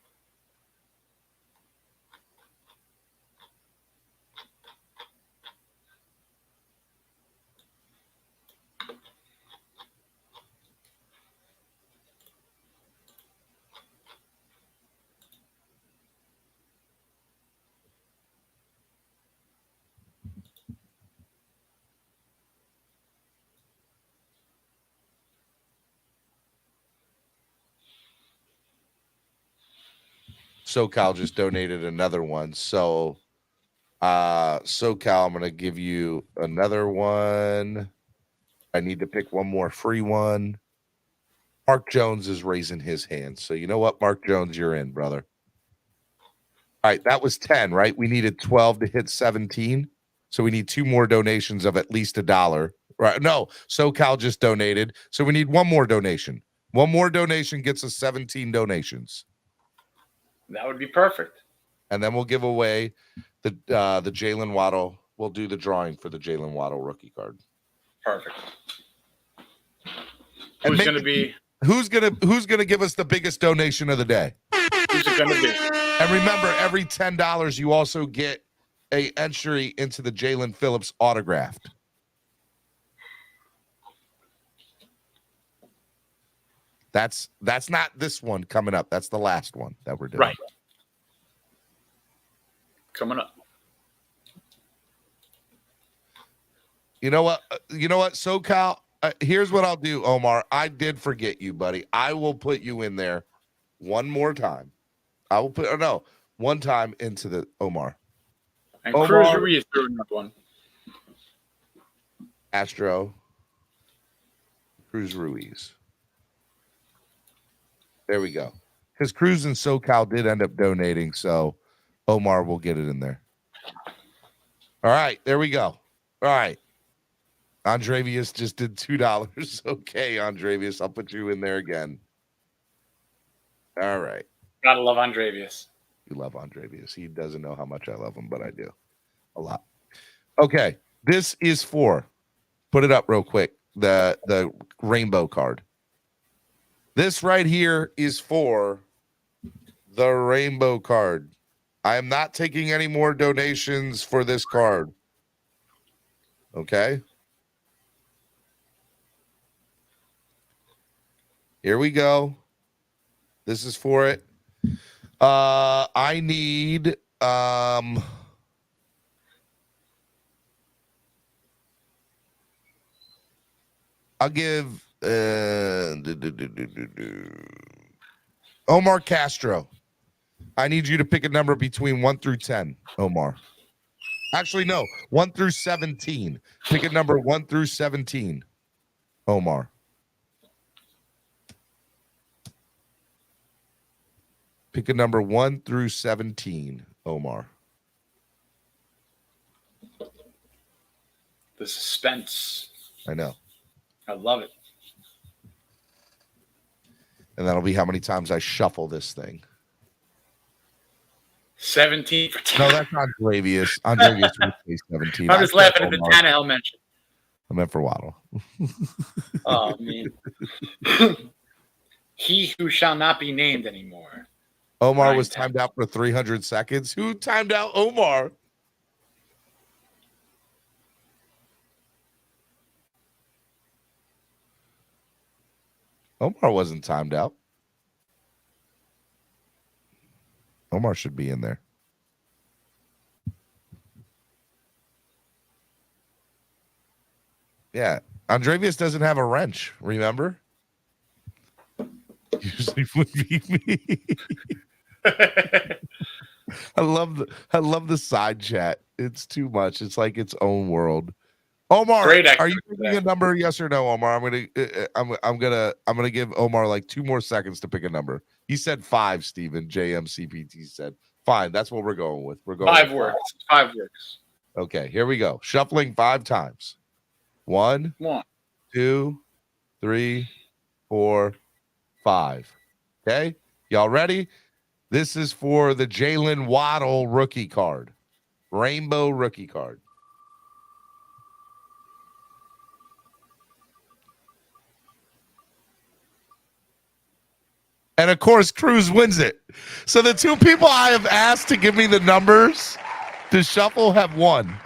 SoCal just donated another one. So SoCal, I'm going to give you another one. I need to pick one more free one. Mark Jones is raising his hand. So you know what, Mark Jones, you're in, brother. All right, that was 10, right? We needed 12 to hit 17. So we need 2 more donations of at least $1. Right? No, SoCal just donated. So we need one more donation. One more donation gets us 17 donations. That would be perfect. And then we'll give away the Jalen Waddle. We'll do the drawing for the Jalen Waddle rookie card. Perfect. And Who's gonna give us the biggest donation of the day? Who's it gonna be? And remember, every $10 you also get a entry into the Jalen Phillips autographed. That's not this one coming up. That's the last one that we're doing. Right. Coming up. You know what? SoCal, here's what I'll do, Omar. I did forget you, buddy. I will put you in there one more time. I will put one time into the Omar. And Cruz Ruiz threw another one. Astro. Cruz Ruiz. There we go. Because Cruz and SoCal did end up donating, so Omar will get it in there. All right, there we go. All right. Andrevius just did $2. Okay, Andrevius, I'll put you in there again. All right. Gotta love Andrevius. You love Andrevius. He doesn't know how much I love him, but I do. A lot. Okay, this is for, put it up real quick, the rainbow card. This right here is for the rainbow card. I am not taking any more donations for this card. Okay? Here we go. This is for it. I need I'll give Omar Castro. I need you to pick a number between 1 through 10, Omar. Actually, no, 1 through 17. Pick a number 1 through 17, Omar. Pick a number 1 through 17, Omar. The suspense. I know. I love it. And that'll be how many times I shuffle this thing. 17 for 10. No, that's not Andrevius. Andrevius would say 17. I'm just laughing at the Tannehill mention. I meant for Waddle. Oh, man. He who shall not be named anymore. Omar was timed out for 300 seconds. Who timed out Omar? Omar wasn't timed out. Omar should be in there. Yeah. Andrevius doesn't have a wrench, remember? Usually would be me. I love the side chat. It's too much. It's like its own world. Omar, are you picking a number? Yes or no, Omar? I'm gonna give Omar like 2 more seconds to pick a number. He said 5. Steven JMCPT said fine. That's what we're going with. We're going 5 works. 5 works. Okay, here we go. Shuffling 5 times. 1, 2, 3, 4, 5. Okay, y'all ready? This is for the Jalen Waddle rookie card, rainbow rookie card. And of course, Cruz wins it. So the 2 people I have asked to give me the numbers to shuffle have won.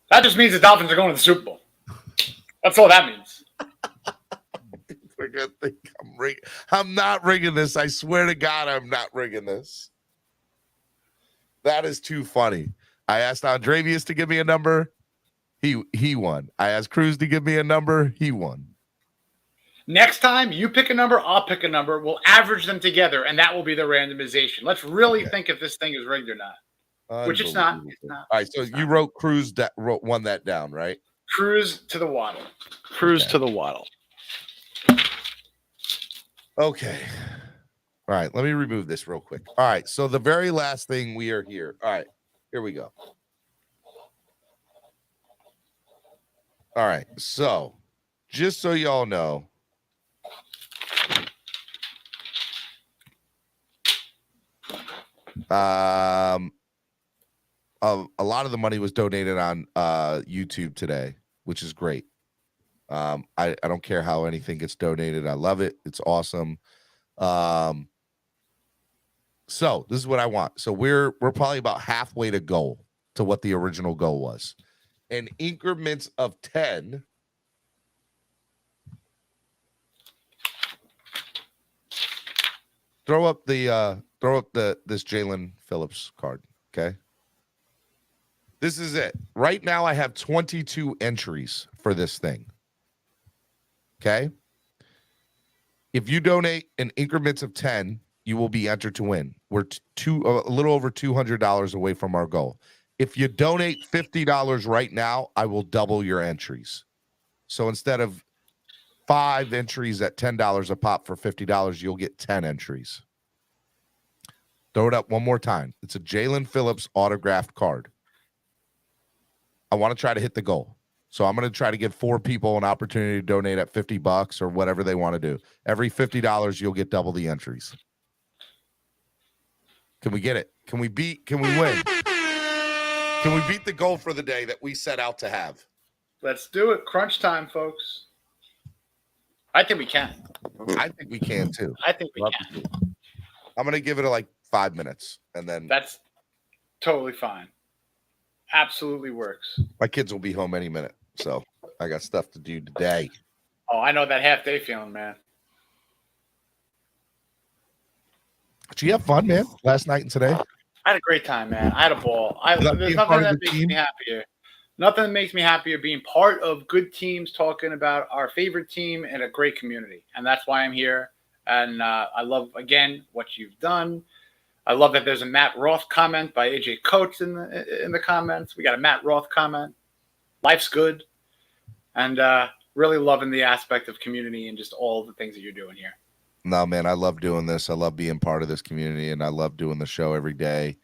That just means the Dolphins are going to the Super Bowl. That's all that means. I think I'm not rigging this. I swear to God, I'm not rigging this. That is too funny. I asked Andrevius to give me a number. He won. I asked Cruz to give me a number. He won. Next time you pick a number, I'll pick a number. We'll average them together, and that will be the randomization. Let's really think if this thing is rigged or not. Which it's not. Unbelievable. It's not. All right, so you wrote Cruz that won that down, right? Cruise to the waddle. Cruise Okay. to the waddle. Okay. All right, let me remove this real quick. All right, so the very last thing we are here. All right, here we go. All right, so just so y'all know, a lot of the money was donated on YouTube today, which is great. I don't care how anything gets donated. I love it. It's awesome. So this is what I want. So we're probably about halfway to goal to what the original goal was. In increments of 10. Throw up this Jalen Phillips card. Okay. This is it. Right now I have 22 entries for this thing. Okay. If you donate in increments of 10, you will be entered to win. We're a little over $200 away from our goal. If you donate $50 right now, I will double your entries. So instead of 5 entries at $10 a pop for $50, you'll get 10 entries. Throw it up one more time. It's a Jalen Phillips autographed card. I want to try to hit the goal. So I'm going to try to give 4 people an opportunity to donate at $50 or whatever they want to do. Every $50, you'll get double the entries. Can we get it? Can we win? Can we beat the goal for the day that we set out to have? Let's do it. Crunch time, folks. I think we can. I think we can too. I think we can. I'm going to give it like 5 minutes and then. That's totally fine. Absolutely works. My kids will be home any minute. So I got stuff to do today. Oh, I know that half day feeling, man. Did you have fun, man, last night and today? I had a great time, man. I had a ball. There's nothing that makes me happier. Nothing that makes me happier being part of good teams talking about our favorite team and a great community. And that's why I'm here. And I love, again, what you've done. I love that there's a Matt Roth comment by AJ Coates in the comments. We got a Matt Roth comment. Life's good. And really loving the aspect of community and just all the things that you're doing here. No, man, I love doing this. I love being part of this community, and I love doing the show every day.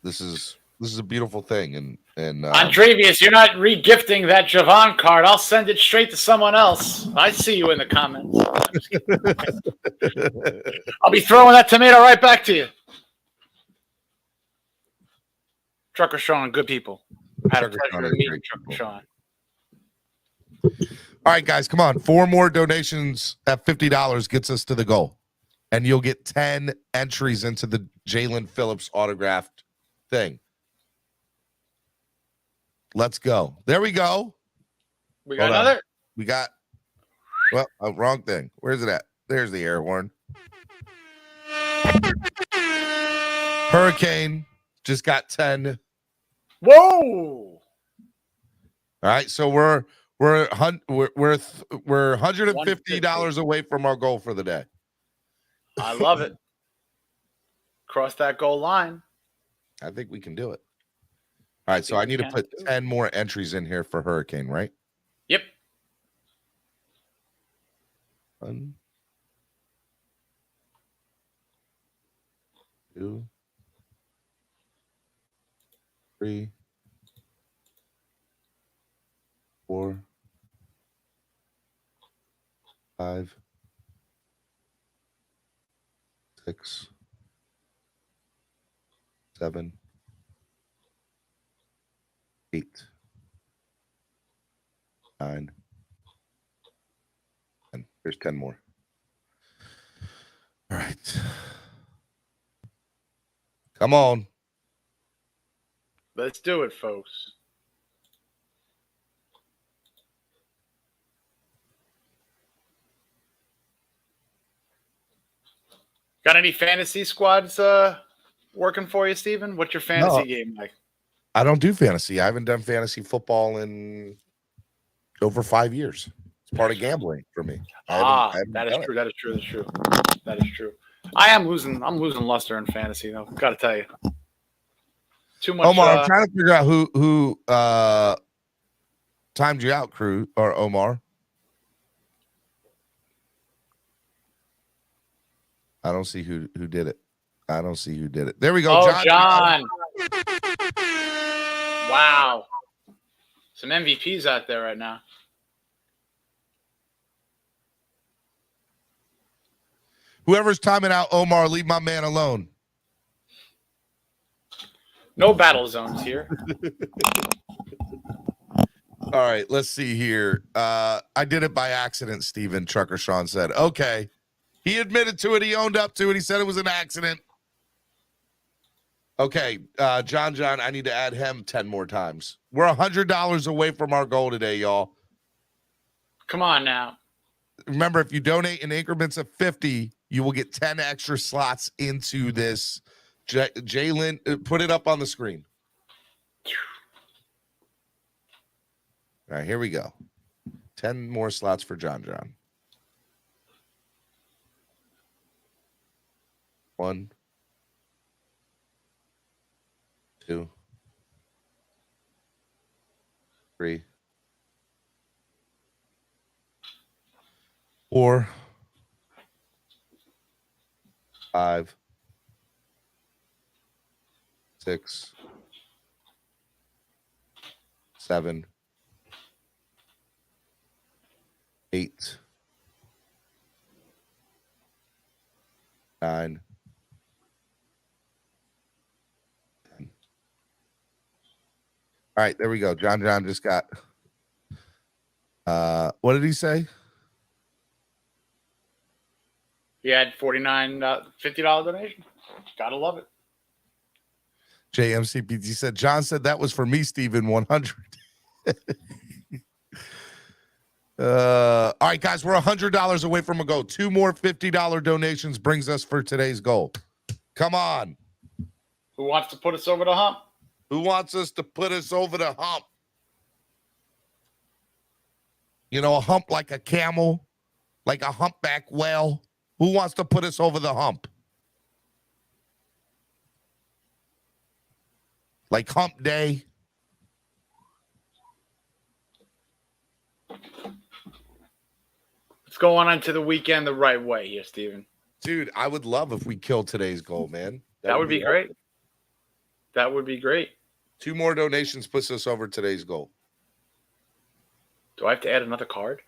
This is a beautiful thing. And Andrevius, you're not re-gifting that Javon card. I'll send it straight to someone else. I see you in the comments. I'll be throwing that tomato right back to you. Trucker Sean, good people. I had a pleasure meeting Trucker Sean. All right, guys, come on. 4 more donations at $50 gets us to the goal. And you'll get 10 entries into the Jalen Phillips autographed thing. Let's go. There we go. We got another? We got, wrong thing. Where's it at? There's the air horn. Hurricane just got 10. Whoa. All right, so we're $150 away from our goal for the day. I love it. Cross that goal line. I think we can do it. All right, so I need to put 10 more entries in here for Hurricane, right? Yep. 1, 2, 3, 4, 5, 6, 7, 8, 9, and there's 10 more. All right. Come on. Let's do it, folks. Got any fantasy squads working for you, Steven? What's your fantasy game like? I don't do fantasy. I haven't done fantasy football in over 5 years. It's part of gambling for me. That is true. That is true. I'm losing luster in fantasy, though. Got to tell you. Too much. Omar, I'm trying to figure out who timed you out, Crew or Omar. I don't see who did it. I don't see who did it. There we go. Oh, John. Wow. Some MVPs out there right now. Whoever's timing out Omar, leave my man alone. No battle zones here. All right, let's see here. I did it by accident, Steven, Trucker Sean said. Okay. He admitted to it. He owned up to it. He said it was an accident. Okay, John, I need to add him 10 more times. We're $100 away from our goal today, y'all. Come on now. Remember, if you donate in increments of 50, you will get 10 extra slots into this. Jalen, put it up on the screen. All right, here we go. 10 more slots for John. 1, 2, 3, 4, 5, 6, 7, 8, 9, 10. All right, there we go. John just got what did he say? He had $50 donation. Gotta love it. JMCPT said, John said that was for me, Steven, 100. All right, guys, we're $100 away from a goal. 2 more $50 donations brings us for today's goal. Come on. Who wants to put us over the hump? Who wants us to put us over the hump? You know, a hump like a camel, like a humpback whale. Who wants to put us over the hump? Like hump day. Let's go on into the weekend the right way here, Steven. Dude, I would love if we killed today's goal, man. That would be great. That would be great. 2 more donations puts us over today's goal. Do I have to add another card?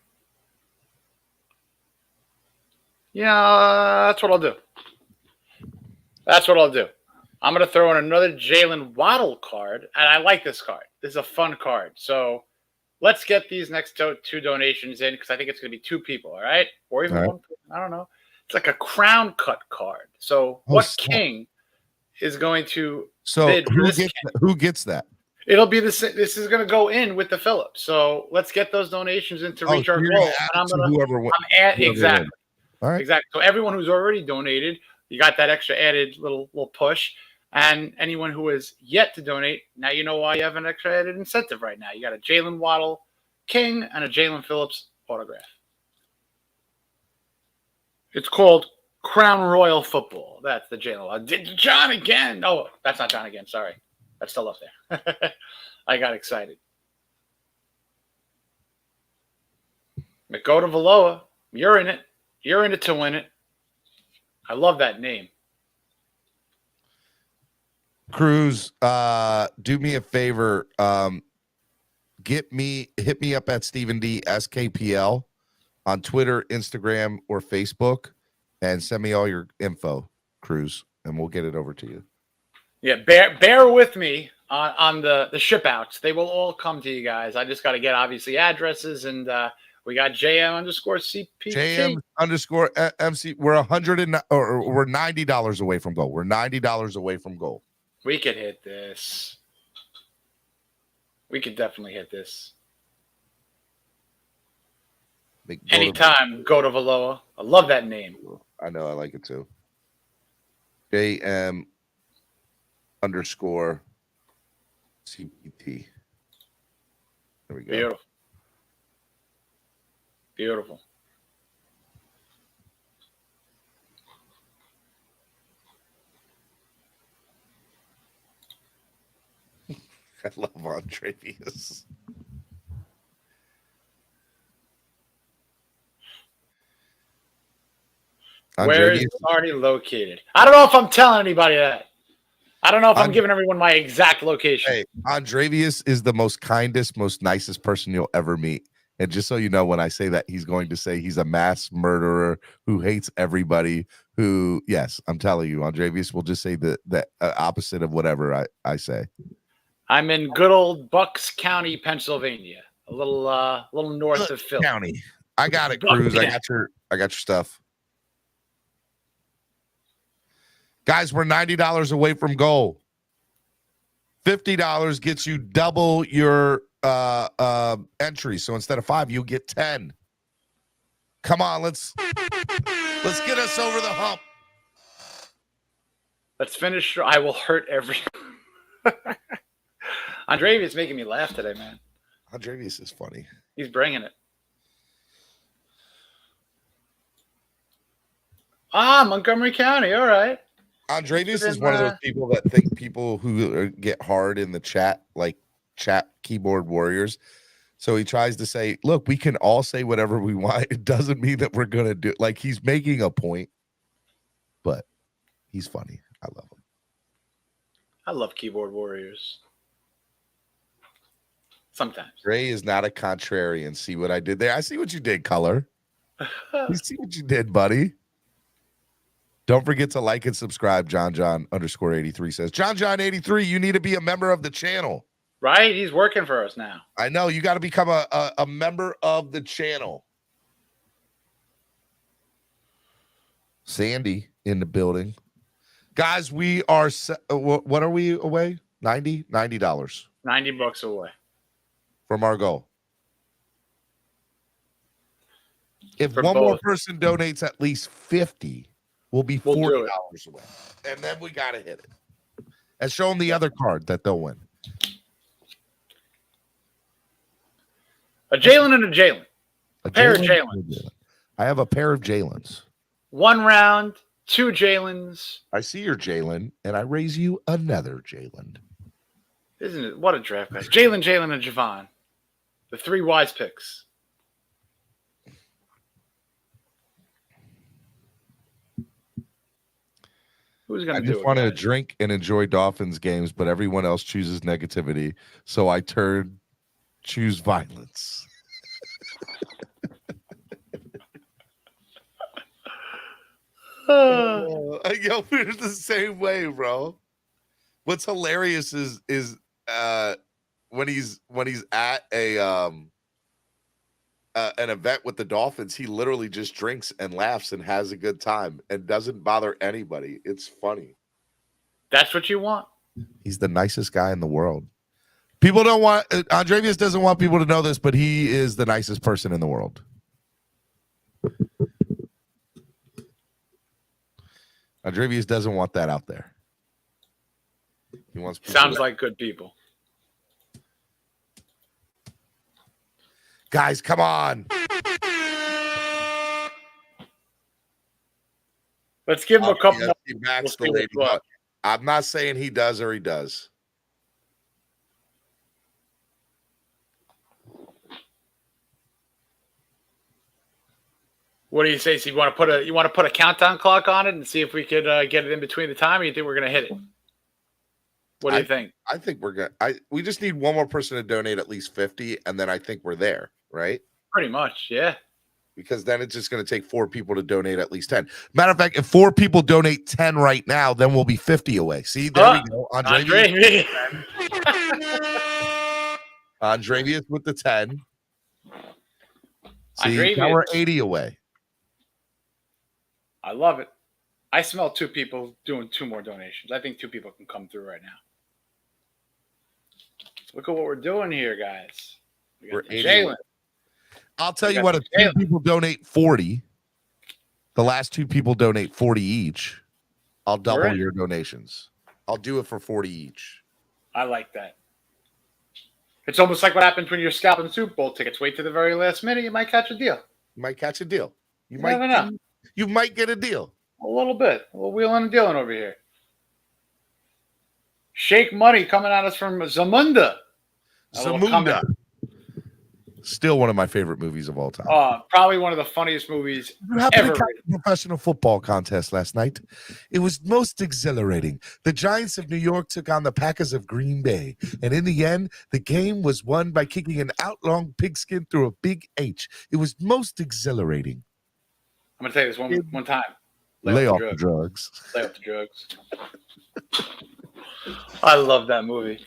Yeah, that's what I'll do. I'm going to throw in another Jalen Waddle card, and I like this card. This is a fun card. So let's get these next 2 donations in because I think it's going to be 2 people, all right? Or even one. I don't know. It's like a crown cut card. So what king is going to bid for this king? Who gets that? It'll be this is going to go in with the Phillips. So let's get those donations in to reach our goal. And I'm going to exactly. All right. Exactly. So everyone who's already donated, you got that extra added little push. And anyone who has yet to donate, now you know why you have an extra added incentive right now. You got a Jalen Waddle King and a Jalen Phillips autograph. It's called Crown Royal Football. That's the Jalen. John again. Oh, that's not John again. Sorry. That's still up there. I got excited. Go to Valoa. You're in it. You're in it to win it. I love that name. Cruz, do me a favor. Hit me up at Stephen D SKPL on Twitter, Instagram, or Facebook, and send me all your info, Cruz, and we'll get it over to you. Yeah, bear with me on the ship outs. They will all come to you guys. I just got to get obviously addresses, and we got JM_CPT. JM_MC. We're we're $90 away from goal. We're $90 away from goal. We could hit this. We could definitely hit this. Anytime, go to Valoa. I love that name. I know. I like it too. JM_CPT. There we go. Beautiful. Beautiful. I love Andrevius. Where is Arnie located? I don't know if I'm telling anybody that. I don't know if I'm giving everyone my exact location. Hey, Andrevius is the most kindest, most nicest person you'll ever meet. And just so you know, when I say that, he's going to say he's a mass murderer who hates everybody. Who, yes, I'm telling you, Andrevius will just say the opposite of whatever I say. I'm in good old Bucks County, Pennsylvania, a little north of Philly. County. I got it, Cruz. I got your stuff. Guys, we're $90 away from goal. $50 gets you double your entry. So instead of 5, you'll get 10. Come on, let's get us over the hump. Let's finish. I will hurt every. Andrevius making me laugh today, man. Andrevius is funny. He's bringing it. Montgomery County. All right. Andrevius is one of those people that think people who get hard in the chat, like chat keyboard warriors. So he tries to say, look, we can all say whatever we want. It doesn't mean that we're going to do it. Like, he's making a point, but he's funny. I love him. I love keyboard warriors. Sometimes. Ray is not a contrarian. See what I did there? I see what you did, Color. You see what you did, buddy. Don't forget to like and subscribe. John_83 says, John83, you need to be a member of the channel. Right? He's working for us now. I know. You got to become a member of the channel. Sandy in the building. Guys, we are, what are we away? $90? $90. $90 away. From our goal. If For one both. more person donates at least 50, we'll be $40 away. And then we got to hit it. And show them the other card that they'll win. A Jalen and a Jalen. A pair of Jalens. I have a pair of Jalens. 1 round, 2 Jalens. I see your Jalen, and I raise you another Jalen. Isn't it? What a draft, guys. Jalen, and Javon. The 3 wise picks. Who's going to do it? I just want to drink and enjoy Dolphins games, but everyone else chooses negativity. So I choose violence. Yo, we're the same way, bro. What's hilarious is when he's at an event with the Dolphins, he literally just drinks and laughs and has a good time and doesn't bother anybody. It's funny. That's what you want. He's the nicest guy in the world. People don't want Andrevius doesn't want people to know this, but he is the nicest person in the world. Andrevius doesn't want that out there. He wants sounds like good people. Guys, come on. Let's give him a couple more. We'll I'm not saying he does or he does. What do you say? So you want to put a countdown clock on it and see if we could get it in between the time, or you think we're gonna hit it? What do you think? I think we're good. We just need one more person to donate at least 50, and then I think we're there, right? Pretty much, yeah. Because then it's just going to take 4 people to donate at least 10. Matter of fact, if 4 people donate 10 right now, then we'll be 50 away. See, there we go. Andrevius with the 10. See, now we're 80 away. I love it. I smell 2 people doing 2 more donations. I think 2 people can come through right now. Look at what we're doing here, guys. We're 80. I'll tell you what, if 2 people donate 40, the last 2 people donate 40 each, I'll double your donations. I'll do it for 40 each. I like that. It's almost like what happens when you're scalping Super Bowl tickets. Wait to the very last minute, you might catch a deal. You might catch a deal. You never know. You might get a deal. A little bit. A little wheeling and dealing over here. Shake Money coming at us from Zamunda. Zamunda. Still one of my favorite movies of all time. Probably one of the funniest movies ever. Professional football contest last night. It was most exhilarating. The Giants of New York took on the Packers of Green Bay, and in the end, the game was won by kicking an out-long pigskin through a big H. It was most exhilarating. I'm gonna tell you this one time. Lay off the drugs. Lay off the drugs. I love that movie.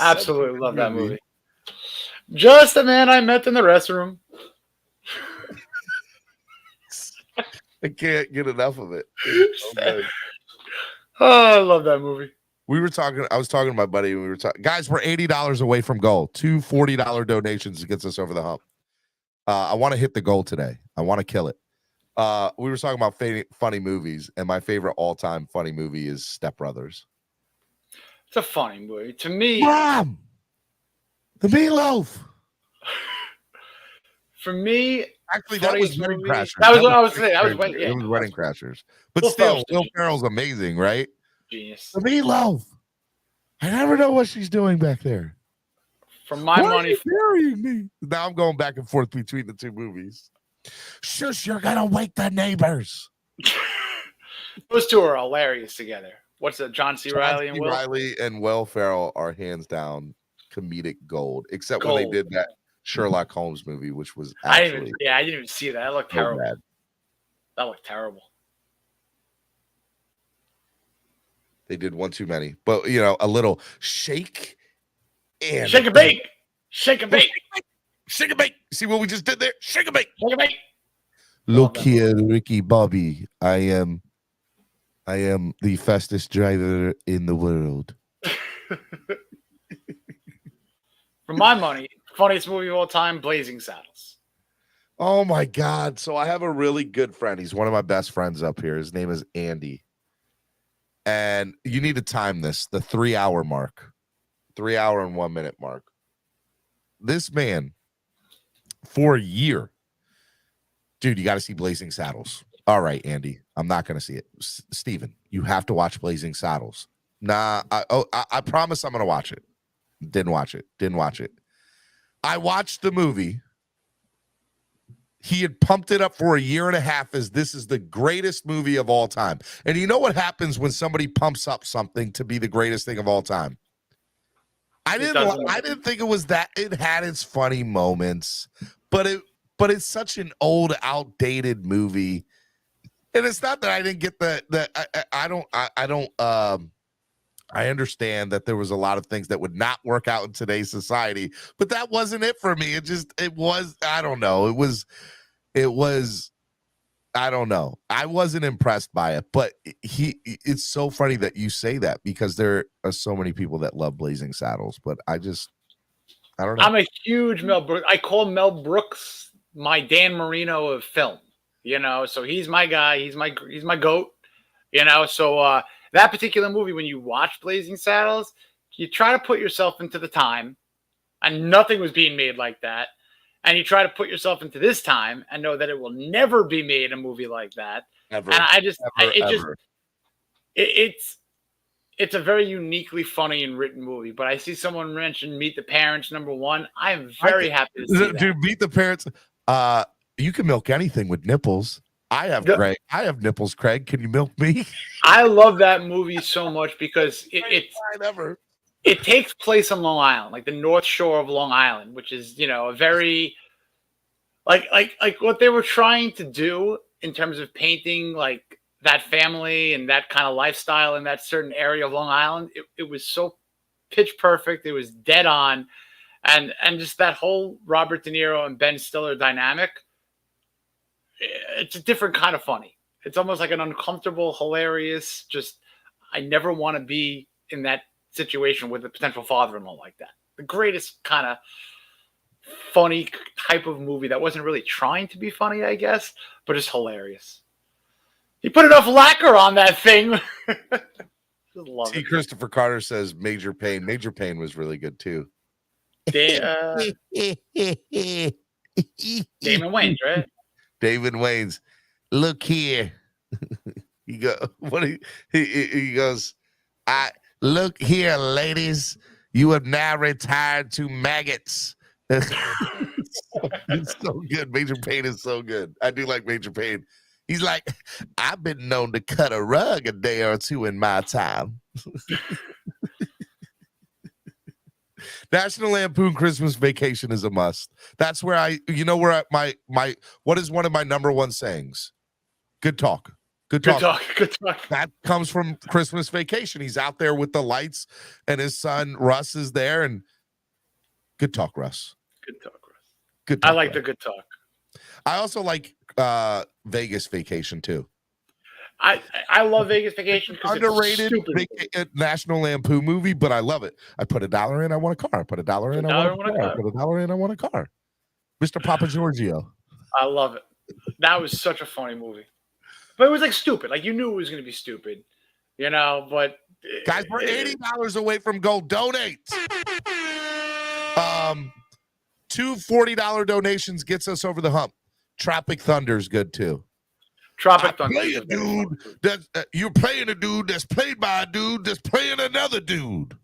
Absolutely love that movie. Just a man I met in the restroom. I can't get enough of it. I love that movie. I was talking to my buddy, and we were talking. Guys, we're $80 away from goal. 2 $40 donations gets us over the hump. I want to hit the goal today. I want to kill it. We were talking about funny movies, and my favorite all-time funny movie is Step Brothers. It's a funny movie. To me, Mom! The meatloaf. For me, actually, that was Wedding Crashers. That was what I was saying. It was Wedding Crashers. But still, Will Ferrell's amazing, right? Genius. The meatloaf. I never know what she's doing back there. For my money, burying me. Now I'm going back and forth between the two movies. Shush! You're gonna wake the neighbors. Those two are hilarious together. What's that? John C. Reilly and Will? Reilly and Will Ferrell are hands down comedic gold, except when they did that Sherlock Holmes movie, which was actually I didn't even see that. That looked terrible. Bad. That looked terrible. They did one too many, but a little shake and shake and bake, shake and bake, shake and bake. See what we just did there? Shake and bake, shake and bake. Look here, Ricky Bobby. I am the fastest driver in the world. For my money, funniest movie of all time, Blazing Saddles. Oh my God. So I have a really good friend. He's one of my best friends up here. His name is Andy. And you need to time this, the 3 hour mark, 3 hour and 1 minute mark. This man, for a year, dude, you got to see Blazing Saddles. All right, Andy, I'm not going to see it. Steven, you have to watch Blazing Saddles. Nah, I promise I'm going to watch it. Didn't watch it. I watched the movie. He had pumped it up for a year and a half as this is the greatest movie of all time. And you know what happens when somebody pumps up something to be the greatest thing of all time? I didn't think it was that. It had its funny moments, but it's such an old, outdated movie. And it's not that I didn't get I understand that there was a lot of things that would not work out in today's society, but that wasn't it for me. It was, I don't know. I don't know. I wasn't impressed by it, but it's so funny that you say that because there are so many people that love Blazing Saddles, but I don't know. I'm a huge Mel Brooks. I call Mel Brooks my Dan Marino of film, so he's my guy. He's my GOAT, so, that particular movie, when you watch Blazing Saddles, you try to put yourself into the time, and nothing was being made like that. And you try to put yourself into this time and know that it will never be made a movie like that. Ever. And it's a very uniquely funny and written movie. But I see someone mention Meet the Parents #1. I am very happy to see that. Dude, Meet the Parents. You can milk anything with nipples. I have Craig. I have nipples, Craig. Can you milk me? I love that movie so much because it takes place on Long Island, like the North Shore of Long Island, which is, a very like what they were trying to do in terms of painting like that family and that kind of lifestyle in that certain area of Long Island. It was so pitch perfect. It was dead on. And just that whole Robert De Niro and Ben Stiller dynamic. It's a different kind of funny. It's almost like an uncomfortable, hilarious, just I never want to be in that situation with a potential father-in-law like that. The greatest kind of funny type of movie that wasn't really trying to be funny, I guess, but it's hilarious. He put enough lacquer on that thing. T. Christopher Carter says Major Payne. Major Payne was really good too. Damon Wayans, right? David Wayans, look here. He goes, Look here, ladies. You have now retired to maggots. It's so good. Major Payne is so good. I do like Major Payne. He's like, I've been known to cut a rug a day or two in my time. National Lampoon Christmas Vacation is a must. That's where what is one of my number one sayings? Good talk. Good talk. Good talk. That comes from Christmas Vacation. He's out there with the lights, and his son Russ is there. And good talk, Russ. Good talk, Russ. Good talk, I like Russ. the good talk. I also like Vegas Vacation too. I love Vegas Vacation because Underrated it's National Lampoon movie, but I love it. I put $1 in, I want a car. I put $1 in, I want a car. I put $1 in, I want a car. Mr. Papa Giorgio. I love it. That was such a funny movie. But it was like stupid. Like you knew it was going to be stupid, but guys, we're $80 away from gold. Donate. Two $40 donations gets us over the hump. Tropic Thunder's good too. Tropic Thunder. Play a dude you're playing a dude that's played by a dude that's playing another dude.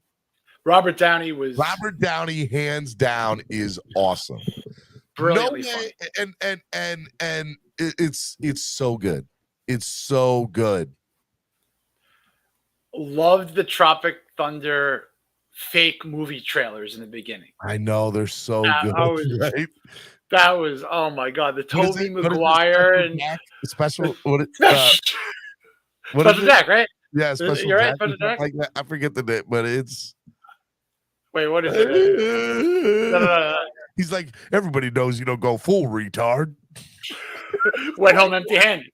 Robert Downey, hands down, is awesome. Brilliantly funny. And It's so good. It's so good. Loved the Tropic Thunder fake movie trailers in the beginning. I know they're so good. Right? That was, oh my God, the Tobey Maguire and special. Special Jack, right? Yeah, Special You're right, Jack. Special Jack. Like that. I forget the name, but it's. Wait, what is it? No. He's like, everybody knows you don't go full retard. Went home empty-handed.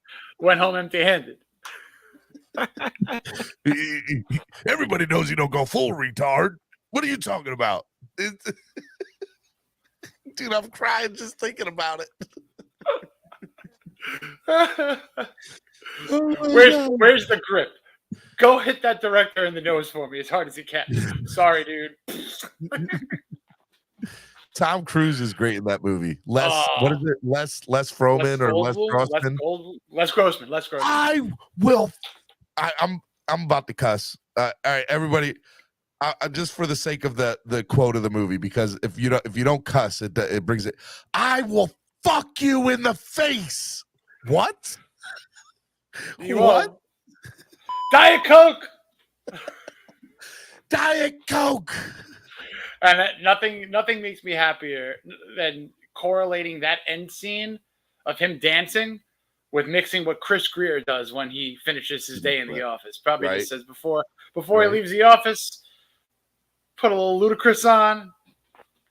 Everybody knows you don't go full retard. What are you talking about? Dude, I'm crying just thinking about it. Where's the grip? Go hit that director in the nose for me as hard as you can. Sorry, dude. Tom Cruise is great in that movie. What is it? Les Froman or Les Grossman? Les Grossman. I'm about to cuss. All right, everybody. Just for the sake of the quote of the movie, because if you don't cuss, it brings it. I will fuck you in the face. What? What? Diet Coke. Diet Coke. And nothing makes me happier than correlating that end scene of him dancing with mixing what Chris Greer does when he finishes his day in the office. Probably just says before he leaves the office, put a little Ludacris on,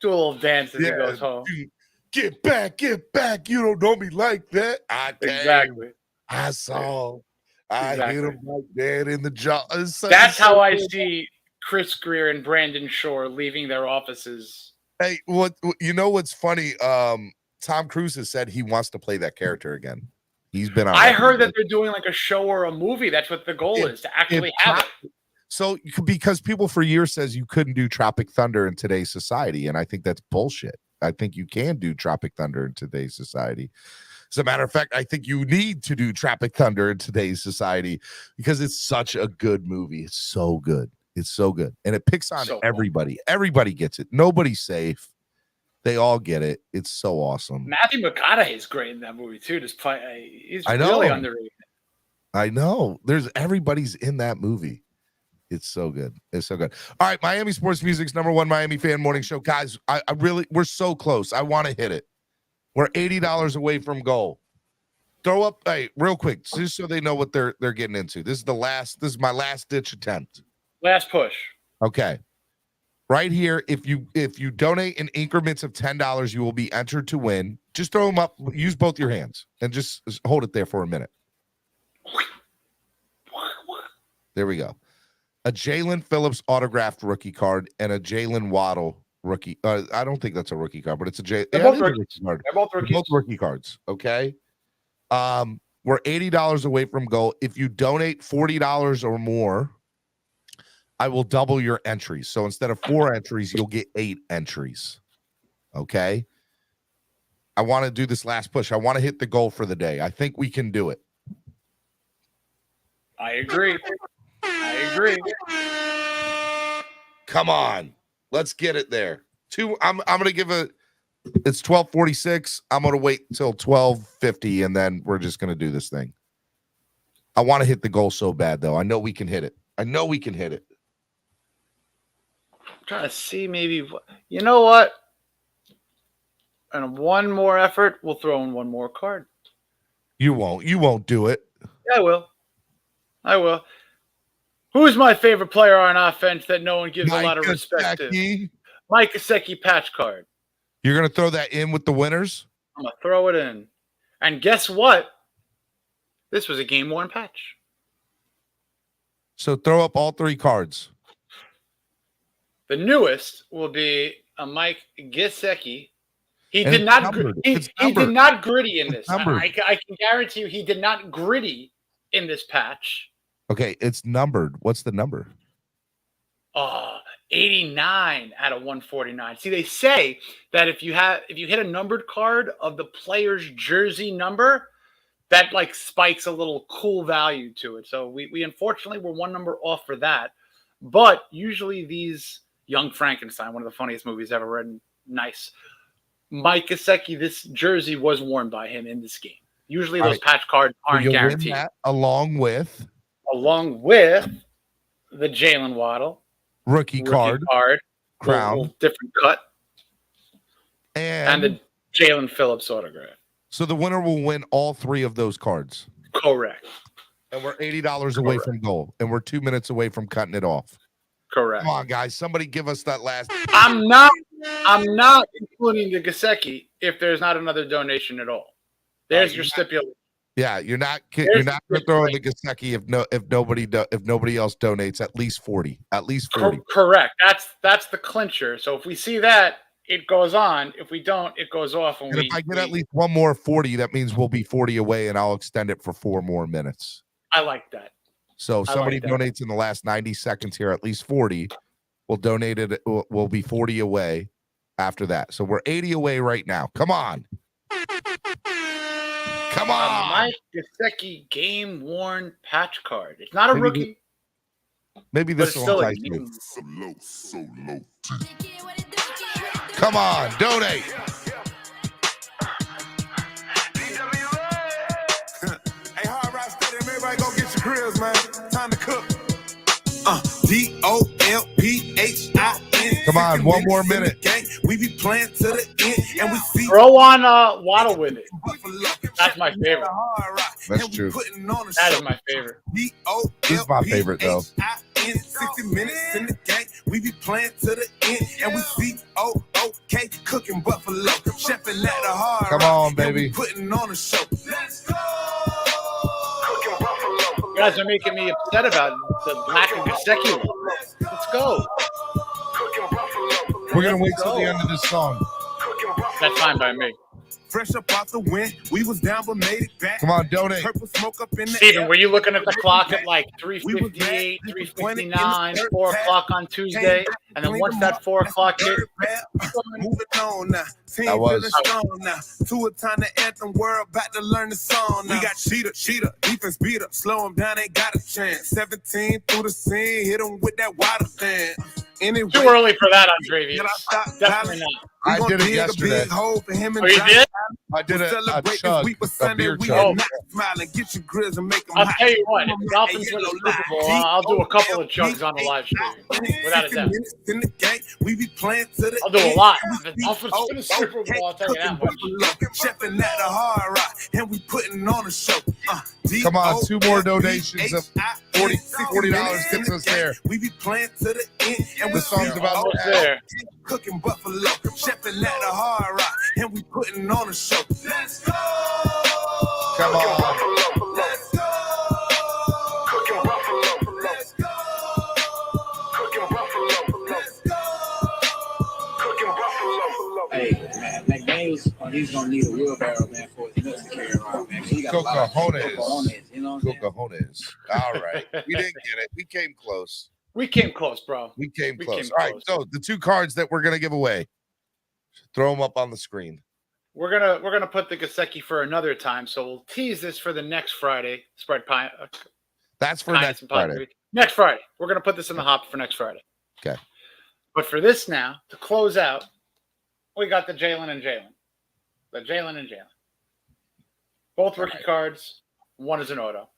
do a little dance as he goes home. Get back. You don't know me like that. Exactly. I saw. I hit him like that in the jaw. That's how I see Chris Greer and Brandon Shore leaving their offices. Hey, what's funny? Tom Cruise has said he wants to play that character again. He's been on. I heard that they're doing like a show or a movie. That's what the goal is, to actually have it. So, because people for years says you couldn't do Tropic Thunder in today's society, and I think that's bullshit. I think you can do Tropic Thunder in today's society. As a matter of fact, I think you need to do Tropic Thunder in today's society because it's such a good movie. It's so good. It's so good. And it picks on everybody. Everybody gets it. Nobody's safe. They all get it. It's so awesome. Matthew McConaughey is great in that movie too. He's really underrated. I know. Everybody's in that movie. It's so good. It's so good. All right, Miami Sports Music's #1 Miami fan morning show. Guys, we're so close. I want to hit it. We're $80 away from goal. Throw up, real quick, just so they know what they're getting into. This is my last ditch attempt. Last push. Okay. Right here, if you donate in increments of $10, you will be entered to win. Just throw them up, use both your hands, and just hold it there for a minute. There we go. A Jalen Phillips autographed rookie card and a Jalen Waddle rookie. I don't think that's a rookie card, but it's a They're both rookie card. They're both rookies. Both rookie cards. Okay. We're $80 away from goal. If you donate $40 or more, I will double your entries. So instead of 4 entries, you'll get 8 entries. Okay. I want to do this last push. I want to hit the goal for the day. I think we can do it. I agree. Come on. Let's get it there. I'm going to give it. It's 12:46. I'm going to wait until 12:50, and then we're just going to do this thing. I want to hit the goal so bad, though. I know we can hit it. I'm trying to see maybe. You know what? And one more effort, we'll throw in one more card. You won't do it. Yeah, I will. Who's my favorite player on offense that no one gives a lot of respect to? Mike Gesicki patch card. You're going to throw that in with the winners? I'm going to throw it in. And guess what? This was a game-worn patch. So throw up all 3 cards. The newest will be a Mike Gesicki. He did not gritty in this. I can guarantee you he did not gritty in this patch. Okay, it's numbered. What's the number? 89 out of 149. See, they say that if you hit a numbered card of the player's jersey number, that like spikes a little cool value to it. So we unfortunately were one number off for that. But usually these Young Frankenstein, one of the funniest movies ever written, nice. Mike Gesicki, this jersey was worn by him in this game. Usually those patch cards aren't guaranteed. Along with the Jalen Waddle rookie card crown, little different cut, and the Jalen Phillips autograph. So the winner will win all 3 of those cards. Correct. And we're $80 away from goal, and we're 2 minutes away from cutting it off. Correct. Come on, guys. Somebody give us that last. I'm not including the Gesicki if there's not another donation at all. There's your stipulation. Yeah, you're not going to throw in the Gesicki if nobody else donates at least 40. At least 40. Correct. That's the clincher. So if we see that, it goes on. If we don't, it goes off. And if I get at least one more 40, that means we'll be 40 away, and I'll extend it for 4 more minutes. I like that. So if somebody donates in the last 90 seconds here, at least 40, we'll donate it. We'll be 40 away after that. So we're 80 away right now. Come on. Come on. Mike Gesicki game-worn patch card. It's not a rookie. Maybe this will entice you. Come on, donate. Hey, Hard Rock Stadium, everybody go get your grills, man. Time to cook. DOLPHIN. Come on, one more minute. We be playing to the end, and we see. Throw on Waddle with it. That's my favorite. That's true. That is my favorite. This is my favorite, though. 60 minutes in the game, we be playing to the end, and we see OK cooking buffalo, chefing at the hard. Come on, baby. Putting on a show. Let's go. Cooking buffalo. You guys are making me upset about the lack of Gesicki. Let's go. We're gonna wait till the end of this song. That's fine by me. Fresh up off the wind, we was down but made it back. Come on, donate. Purple smoke up in the Steven, air. were you looking at the clock at like 3:58, 3:59, 4 o'clock on Tuesday? And then once that 4 o'clock hit, moving on now. Team That was. feeling strong now. To a time to anthem, we're about to learn the song now. We got cheetah, defense beater. Slow him down, ain't got a chance. 17 through the scene, hit him with that water fan. Anyway, too early for that, Andrevius. Can I stop? Definitely not. I did it dig yesterday. A big hole for him and Oh, you Josh. did? I did We'll a celebrate chug, this week with a Sunday. beer We chug. are not smiling. Get your grills and make them I'll hot. tell you what, if the Dolphins win the Super Bowl, I'll do a couple of chugs on the live stream. Without a doubt. In the game, we be playing to the I'll do a end. lot. If the Dolphins win the Super Bowl, I'll tell you that much. Chefing at the hard rock, and we putting on a show. Come on, 2 more donations of $40 gets us there. We be playing to the end, and The song's about Almost there. cooking buffalo, chefing at the hard rock, and we putting on a show. Let's go. Come on. Let's go. Cooking buffalo. Let's go. Cooking buffalo. Let's go. Cooking buffalo. Hey, man, McDaniels, he's gonna need a wheelbarrow, man, for his nuts to carry around, man. He got a lot of cojones, you know what I'm saying? Cojones. All right. We didn't get it. We came close. We came close, bro. We came We close. came All right. close. So the 2 cards that we're going to give away, throw them up on the screen. We're gonna put the Gesicki for another time, so we'll tease this for the next Friday. Spread pie. That's for Kindness next and Friday. positivity. Next Friday. We're gonna put this in the hopper for next Friday. Okay. But for this now, to close out, we got the Jalen and Jalen. The Jalen and Jalen. Both rookie cards. One is an auto.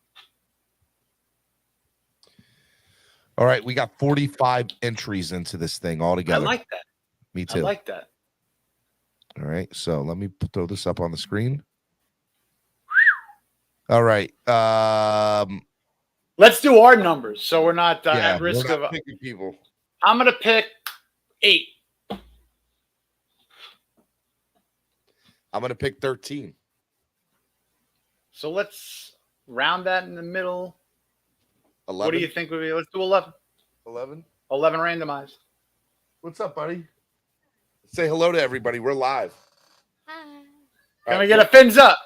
All right, we got 45 entries into this thing altogether. I like that. Me too. I like that. All right, so let me throw this up on the screen. All right. Let's do our numbers so we're not Yeah, at risk we're not of picking people. I'm going to pick 8. I'm going to pick 13. So let's round that in the middle. 11. What do you think would be? Let's do 11. 11. 11 randomized. What's up, buddy? Say hello to everybody. We're live. Hi. Can we get a fins up?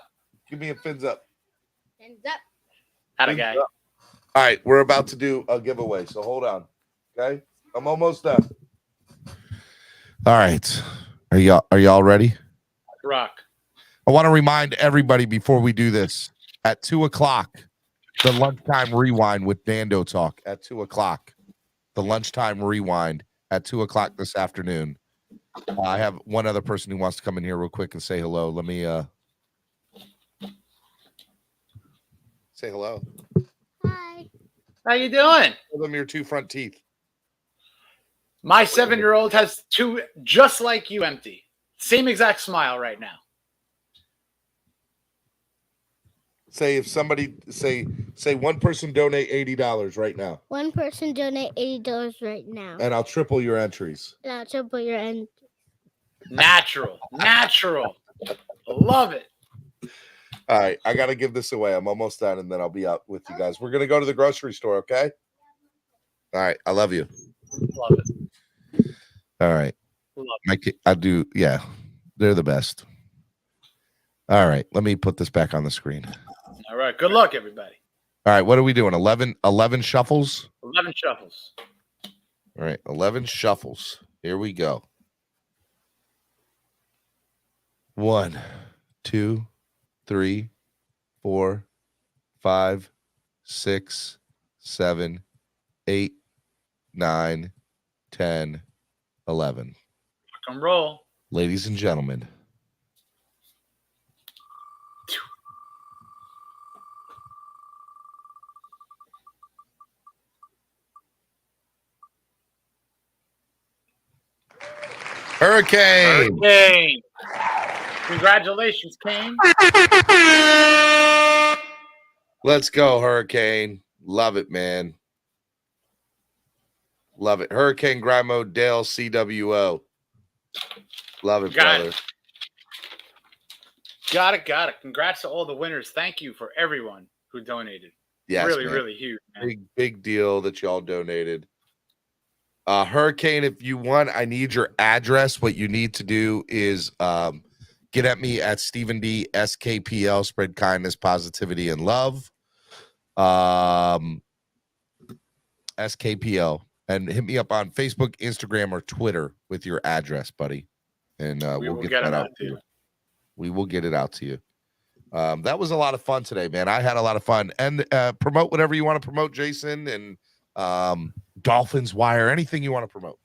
Give me a fins up. Hands up. Had a guy. All right, we're about to do a giveaway, so hold on. Okay, I'm almost done. All right, are y'all ready? Rock. I want to remind everybody before we do this, at 2:00, the lunchtime rewind with Nando talk at 2:00. The lunchtime rewind at 2:00 this afternoon. I have one other person who wants to come in here real quick and say hello. Let me say hello. Hi. How you doing? Show them your 2 front teeth. My 7-year-old has 2 just like you, empty. Same exact smile right now. Say if somebody say one person donate $80 right now, One person donate $80 right now. and I'll triple your entries. And I'll triple your end. Natural. Natural. Love it. All right, I got to give this away. I'm almost done, and then I'll be out with you guys. We're going to go to the grocery store, okay? All right, I love you. Love it. All right. Love it. I do, yeah. They're the best. All right, let me put this back on the screen. All right. Good luck, everybody. All right, what are we doing? 11 shuffles? 11 shuffles. All right, 11 shuffles. Here we go. 1, 2, 3, 4, 5, 6, 7, 8, 9, 10, 11. Rock and roll. Ladies and gentlemen, Hurricane. Kane. Congratulations, Kane. Let's go, Hurricane. Love it, man. Love it. Hurricane Grind Mode Dale CWO. Love it, Got brother. it. Got it. Congrats to all the winners. Thank you for everyone who donated. Yes, really, man. really huge, man. Big deal that y'all donated. Hurricane, if you want, I need your address. What you need to do is get at me at Stephen D SKPL. Spread kindness, positivity, and love. SKPL, and hit me up on Facebook, Instagram, or Twitter with your address, buddy, and we'll get that out to you. We will get it out to you. That was a lot of fun today, man. I had a lot of fun. And promote whatever you want to promote, Jason, and Dolphins Wire, anything you want to promote.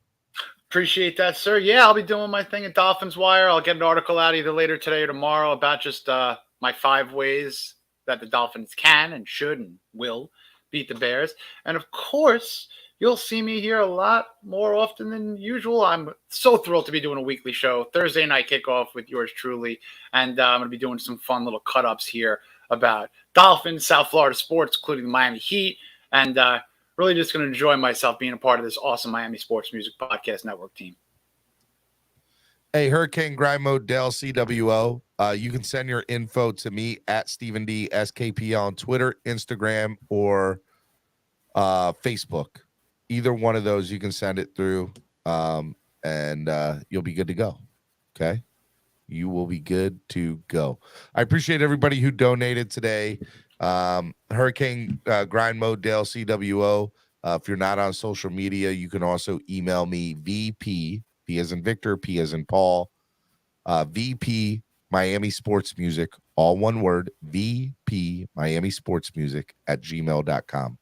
Appreciate that, sir. Yeah, I'll be doing my thing at Dolphins Wire. I'll get an article out either later today or tomorrow about just my 5 ways that the Dolphins can and should and will beat the Bears. And of course, you'll see me here a lot more often than usual. I'm so thrilled to be doing a weekly show. Thursday night kickoff with yours truly. And I'm going to be doing some fun little cut-ups here about Dolphins, South Florida sports, including the Miami Heat. And really just going to enjoy myself being a part of this awesome Miami Sports Music Podcast Network team. Hey, Hurricane Grind Mode Dell CWO. You can send your info to me at Stephen D SKP on Twitter, Instagram, or Facebook. Either one of those, you can send it through, and you'll be good to go. Okay? You will be good to go. I appreciate everybody who donated today. Hurricane Grind Mode Dale CWO. If you're not on social media, you can also email me VP, P as in Victor, P as in Paul, VP Miami Sports Music, all one word, VP Miami Sports Music at gmail.com.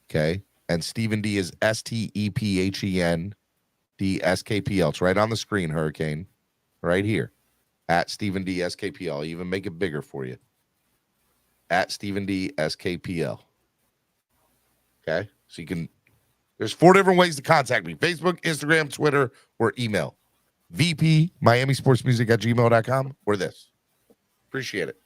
Okay. And Stephen D is STEPHENDSKPL. It's right on the screen, Hurricane. Right here. At Stephen D SKPL. I'll even make it bigger for you. At Stephen D SKPL. Okay. So you can, there's 4 different ways to contact me: Facebook, Instagram, Twitter, or email. VP MiamiSportsMusic@gmail.com or this. Appreciate it.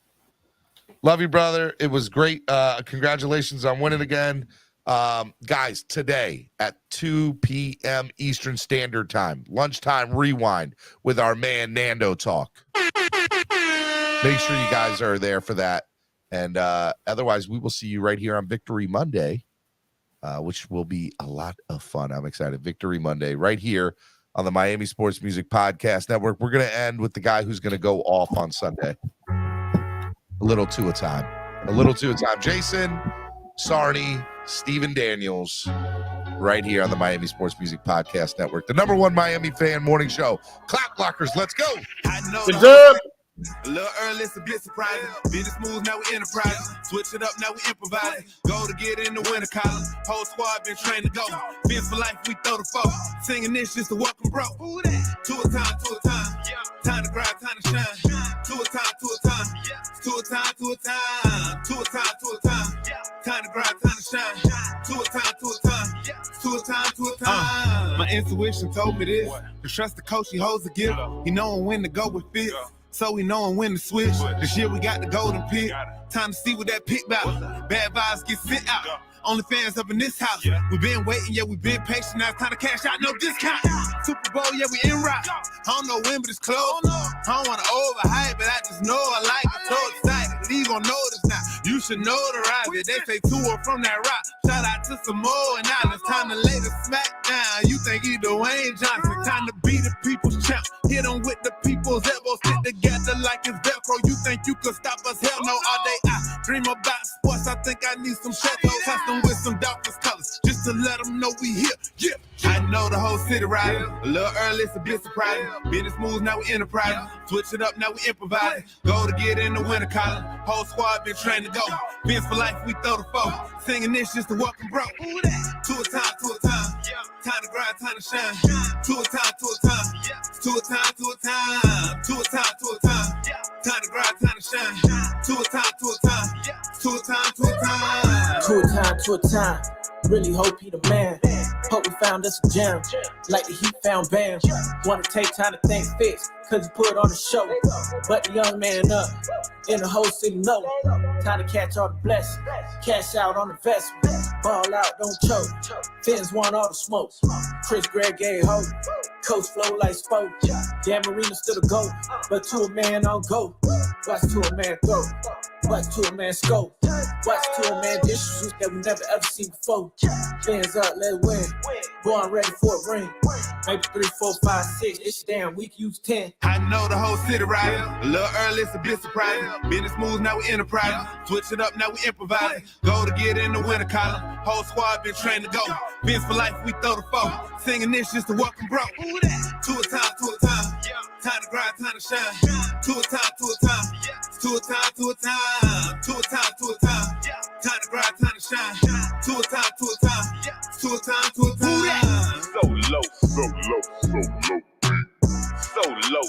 Love you, brother. It was great. Congratulations on winning again. Guys, today at 2 p.m. Eastern Standard Time, lunchtime rewind with our man Nando talk. Make sure you guys are there for that. And otherwise, we will see you right here on Victory Monday, which will be a lot of fun. I'm excited. Victory Monday right here on the Miami Sports Music Podcast Network. We're going to end with the guy who's going to go off on Sunday. A little two a time. Jason Sarney, Stephen Daniels, right here on the Miami Sports Music Podcast Network. The #1 Miami fan morning show. Clock Blockers, let's go. What's up? A little early, it's a bit surprising. Business moves, now we enterprising. Switch it up, now we improvising. Go to get in the winter column. Whole squad been trained to go. Fence for life, we throw the foe. Singing this just to welcome bro. Two a time. Time to grind, time to shine. Two a time. Two a time. Time to grind, time to shine. Two a time. My intuition told me this. To trust the coach, he holds the gift. He knowing when to go with fits. So we knowing when to switch. This year we got the golden pick. Time to see what that pick about. Bad vibes get sent out. Only fans up in this house. We been waiting, yeah, we been patient. Now it's time to cash out, no discount. Super Bowl, yeah, we en route. I don't know when, but it's close. I don't want to overhype, but I just know I like it. So excited, leave on notice now. You should notarize it. They say 2 up from that rock. Shout out to Samoa and now it's time to lay the smack down. You think he Dwayne Johnson? Time to be the people's champ. Hit him with the people's elbows, stick together like it's Velcro. You think you could stop us? Hell no, all day I dream about sports. I think I need some shadows. Custom with some Dolphins colors, just to let them know we here. Yeah, I know the whole city riding. A little early, it's a bit surprising. Business moves, now we enterprising. Switch it up, now we improvising. Go to get in the winter column. Whole squad been trained to go. Fence for life, we throw the foe. Singing this just to welcome bro. Two a time. Time to grind, time to shine. Two a time. Two a time. Time to grind, time to shine. Two a time. Really hope he the man. Hope we found us a gem. Like the Heat found Bam. Wanna take time to think fix, cause he put on a show. But the young man up, in the whole city know. Time to catch all the blessings. Cash out on the investment. Ball out, don't choke. Fins want all the smoke. Chris Gregg gave hope. Coach flow like spoke. Dan Marino still the GOAT. But to a man on go. Watch to a man throw. Watch to a man scope. Watch to a man dishes that we never ever seen before. Fans up, let it win. Boy, I'm ready for a ring. Maybe 3, 4, 5, 6. It's damn week, use 10. I know the whole city riding. A little early, it's a bit surprising. Business moves, now we enterprising. Switch it up, now we improvising. Go to get in the winter column. Whole squad been trained to go. Fence for life, we throw the foe. Singing this just to welcome bro. Two a time. Time to grind, time to shine. Two a time. Time to grind, time to shine. Two a time. So low.